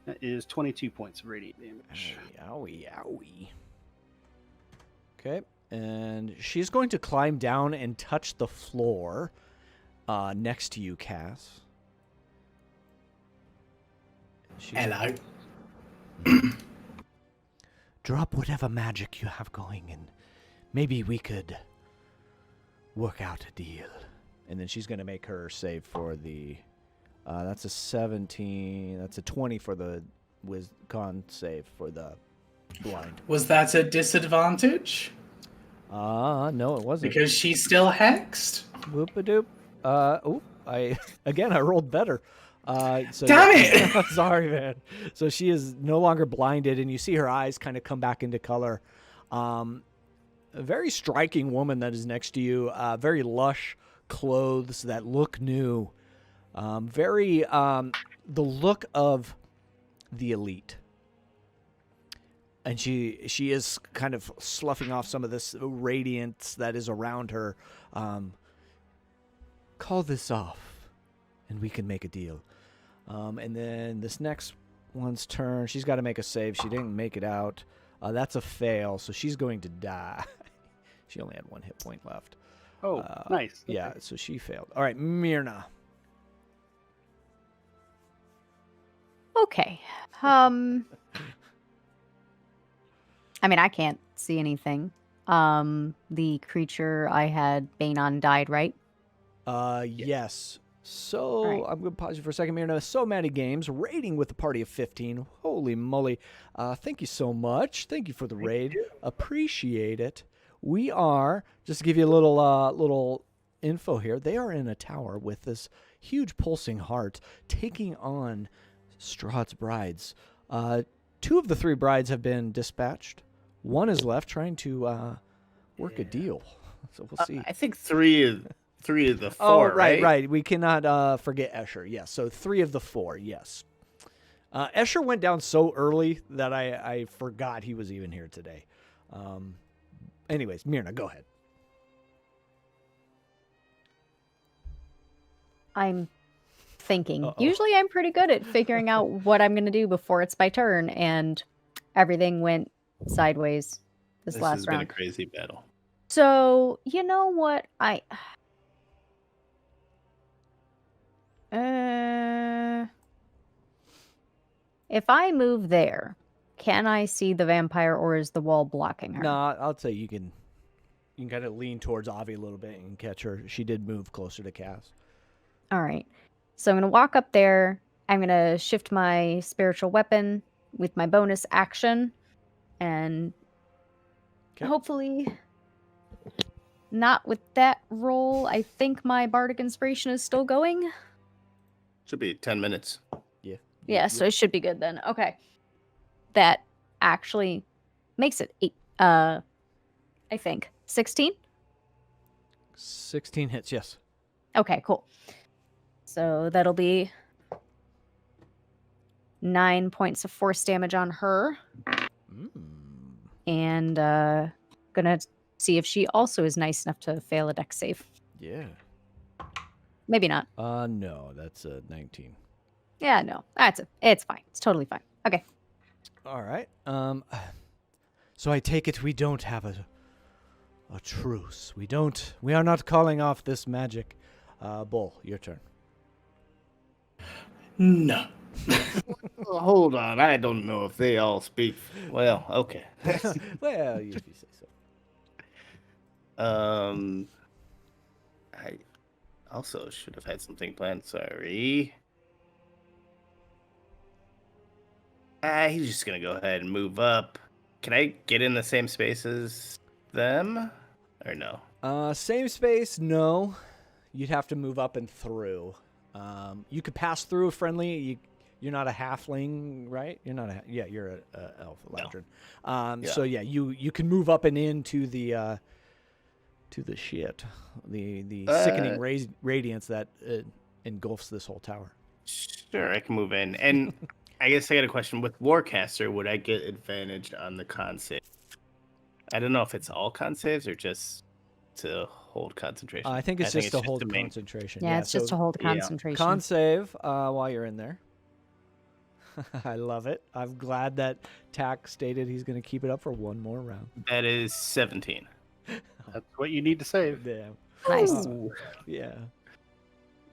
That is 22 points of radiant damage. Owie, owie. Okay. And she's going to climb down and touch the floor next to you, Cass. Hello. Drop whatever magic you have going, and maybe we could work out a deal. And then she's going to make her save for the... that's a 17. That's a 20 for the con save for the blind. Was that a disadvantage? No, it wasn't. Because she's still hexed? Whoop-a-doop. I rolled better. So Damn it! Sorry, man. So she is no longer blinded, and you see her eyes kind of come back into color. A very striking woman that is next to you. Very lush clothes that look new. The look of the elite. And she is kind of sloughing off some of this radiance that is around her. Call this off, and we can make a deal. And then this next one's turn, she's got to make a save. She didn't make it out. That's a fail, so she's going to die. She only had 1 hit point left. Oh, nice. Okay. Yeah, so she failed. All right, Myrna. Okay. I mean, I can't see anything. The creature I had Bane on died, right? Yes. So, right. I'm going to pause you for a second, Myrna. So many games, raiding with a party of 15. Holy moly. Thank you so much. Thank you for the raid. Appreciate it. We are, just to give you a little info here, they are in a tower with this huge pulsing heart taking on Strahd's brides. 2 of the 3 brides have been dispatched. 1 is left trying to work a deal. So we'll see. I think 3 of the 4. Oh, right. We cannot forget Escher. Yes, so 3 of the 4. Yes. Escher went down so early that I forgot he was even here today. Anyways, Myrna, go ahead. I'm thinking. Uh-oh. Usually I'm pretty good at figuring out what I'm going to do before it's my turn, and everything went sideways this This last has been a round. crazy battle. So, you know what? If I move there, can I see the vampire, or is the wall blocking her? No, I'll say you can kind of lean towards Avi a little bit and catch her. She did move closer to Cass. All right. So I'm going to walk up there. I'm going to shift my spiritual weapon with my bonus action. And hopefully not with that roll. I think my bardic inspiration is still going. Should be 10 minutes. Yeah, so it should be good then. Okay. That actually makes it 8. I think 16. 16 hits, yes. Okay, cool. So that'll be 9 points of force damage on her. And gonna see if she also is nice enough to fail a dex save. Yeah. Maybe not. No, that's a 19. Yeah, no. It's fine. It's totally fine. Okay. All right. So I take it we don't have a truce. We are not calling off this magic. Bull, your turn. No. Hold on, I don't know if they all speak. Well, okay. Well, if you say so. I also should have had something planned. Sorry. He's just gonna go ahead and move up. Can I get in the same space as them, or no? Same space, no. You'd have to move up and through. You could pass through a friendly. You're not a halfling, right? You're not a you're a elf electron. Yeah. So yeah, you can move up and into the shit, the sickening radiance that engulfs this whole tower. Sure, I can move in. And I guess I got a question. With Warcaster, would I get advantage on the con save? I don't know if it's all con saves or just to hold concentration. I think it's just to hold main. concentration. Yeah, it's just to hold concentration. Con save while you're in there. I love it. I'm glad that Tack stated he's going to keep it up for one more round. That is 17. That's what you need to save. Yeah. Nice. Yeah.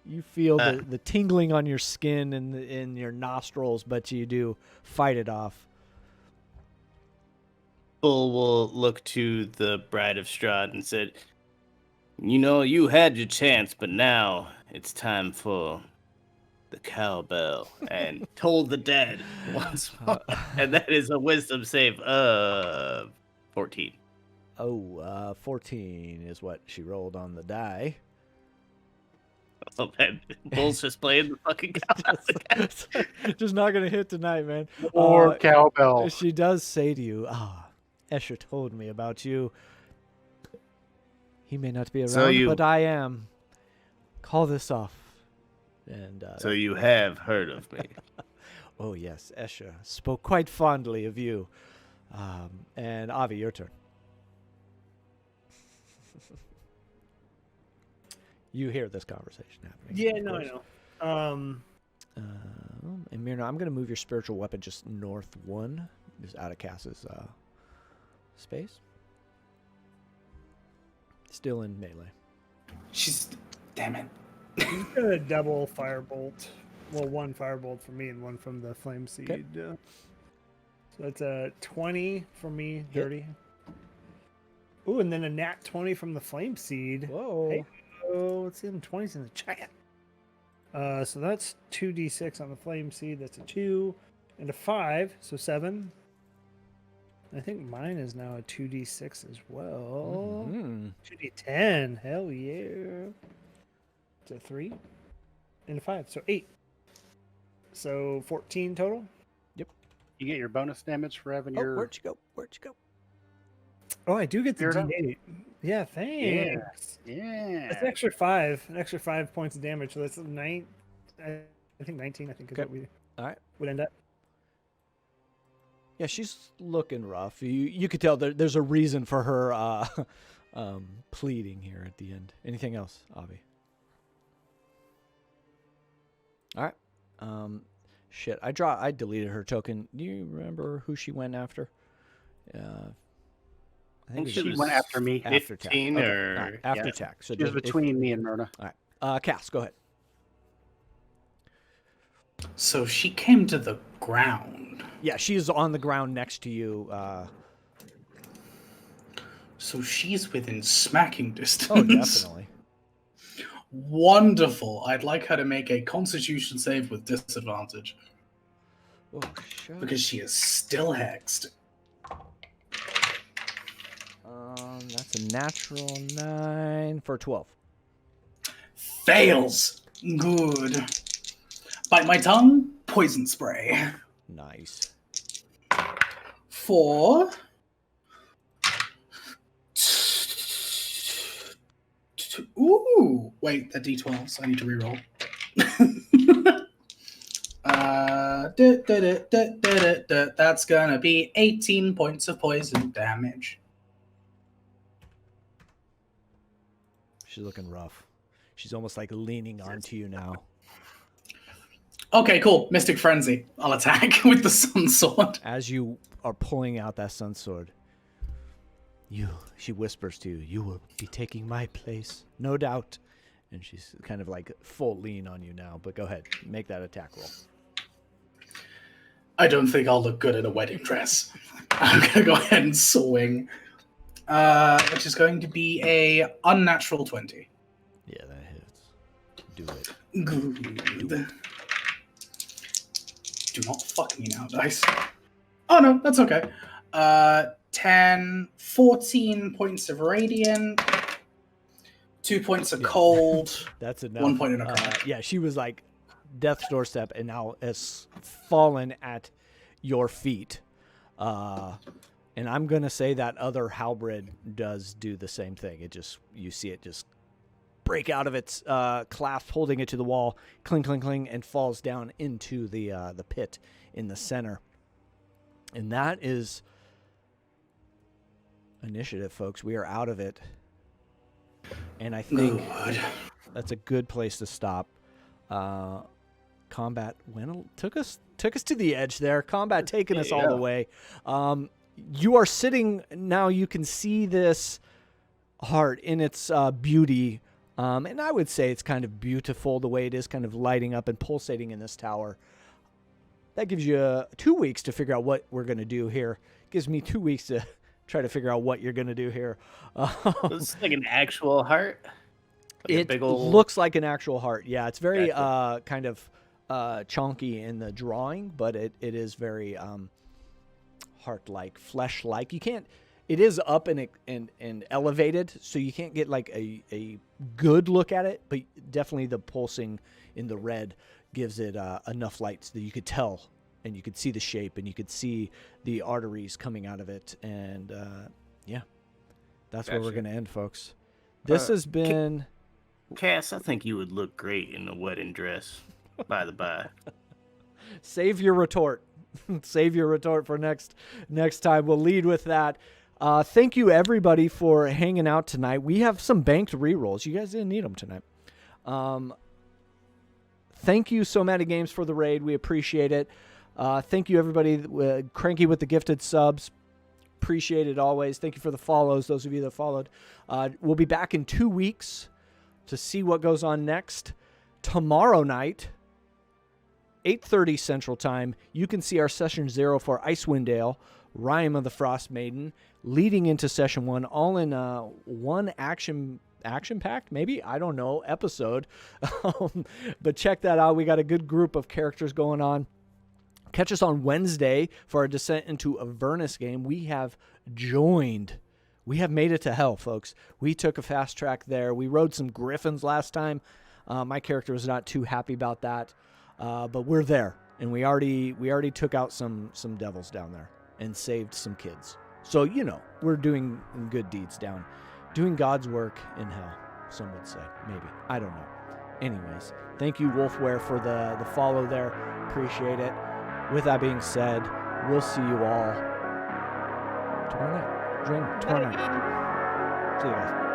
You feel the tingling on your skin and in your nostrils, but you do fight it off. Bull will look to the Bride of Strahd and said, "You know, you had your chance, but now it's time for the cowbell." And told the dead once more. And that is a wisdom save of 14. 14 is what she rolled on the die. Oh, man. Bull's just playing the fucking cowbell. Just not going to hit tonight, man. Or cowbell. She does say to you, Escher told me about you. He may not be around, but I am. Call this off. And so you have heard of me. Oh, yes. Escher spoke quite fondly of you. And Avi, your turn. You hear this conversation happening. Yeah, no, I know. And Myrna, I'm going to move your spiritual weapon just north 1, just out of Cass's space. Still in melee. Damn it. He's gonna double firebolt. Well, one firebolt for me and one from the flame seed. Okay. So that's a 20 for me, dirty. Ooh, and then a nat 20 from the flame seed. Whoa. Hey, let's see them 20s in the chat. So that's 2d6 on the flame seed. That's a 2 and a 5, so 7. I think mine is now a 2d6 as well. 2d10. Hell yeah. It's a 3 and a 5, so 8. So 14 total. Yep. You get your bonus damage for having your. Where'd you go? Oh, I do get the Zero. D8. Yeah, thanks. Yeah. That's an extra 5 points of damage. So that's 9. I think 19. I think is Okay. what we All right. would end up. Yeah, she's looking rough. You could tell there's a reason for her pleading here at the end. Anything else, Avi? All right. Shit. I deleted her token. Do you remember who she went after? I think she went after me. After attack. 15 Okay. or- All right, after yeah. attack. So She was between me and Myrna. All right. Cass, go ahead. So she came to the ground. Yeah, she's on the ground next to you. So she's within smacking distance. Oh, definitely. Wonderful. I'd like her to make a Constitution save with disadvantage Oh, shit. because she is still hexed. That's a natural 9 for 12. Fails. Good. Bite my tongue. Poison spray. Nice. For ooh, wait, they're D12s. I need to reroll. That's gonna be 18 points of poison damage. She's looking rough. She's almost like leaning onto you now. Okay, cool. Mystic Frenzy. I'll attack with the Sun Sword. As you are pulling out that sun sword, she whispers to you, "You will be taking my place, no doubt." And she's kind of like full lean on you now. But go ahead, make that attack roll. I don't think I'll look good in a wedding dress. I'm gonna go ahead and swing, which is going to be a unnatural 20. Yeah, that hits. Do it. Good. Do not fuck me now, dice. Oh no, that's okay. 10, 14 points of radiant, 2 points of cold. That's enough. 1 point in a cry. Yeah, she was like death's doorstep and now has fallen at your feet. And I'm going to say that other halberd does do the same thing. You see it just break out of its clasp, holding it to the wall, cling, cling, cling, and falls down into the pit in the center. And that is initiative, folks. We are out of it. And I think that's a good place to stop. Combat took us to the edge there. Combat taking us all the way. You are sitting now. You can see this heart in its beauty. And I would say it's kind of beautiful the way it is, kind of lighting up and pulsating in this tower. That gives you 2 weeks to figure out what we're going to do here. Gives me 2 weeks to try to figure out what you're going to do here. It's like an actual heart. Like It a big old... looks like an actual heart. Yeah, it's very kind of chonky in the drawing, but it is very heart-like, flesh-like. You can't. It is up and elevated, so you can't get like a good look at it, but definitely the pulsing in the red gives it enough light so that you could tell, and you could see the shape, and you could see the arteries coming out of it, and yeah, that's where we're going to end, folks. This has been... Cass, I think you would look great in a wedding dress, by the by. Save your retort. Save your retort for next time. We'll lead with that. Thank you, everybody, for hanging out tonight. We have some banked rerolls. You guys didn't need them tonight. Thank you, So Many Games, for the raid. We appreciate it. Thank you, everybody. Cranky with the gifted subs. Appreciate it always. Thank you for the follows, those of you that followed. We'll be back in 2 weeks to see what goes on next. Tomorrow night, 8:30 Central Time, you can see our Session 0 for Icewind Dale, Rime of the Frost Maiden, leading into Session 1, all in one action-packed, maybe? I don't know, episode. But check that out. We got a good group of characters going on. Catch us on Wednesday for our Descent into Avernus game. We have made it to hell, folks. We took a fast track there. We rode some griffins last time. My character was not too happy about that. But we're there, and we already took out some devils down there and saved some kids. So, we're doing good deeds doing God's work in hell, some would say. Maybe. I don't know. Anyways, thank you, Wolfware, for the follow there. Appreciate it. With that being said, we'll see you all tomorrow night. See you guys.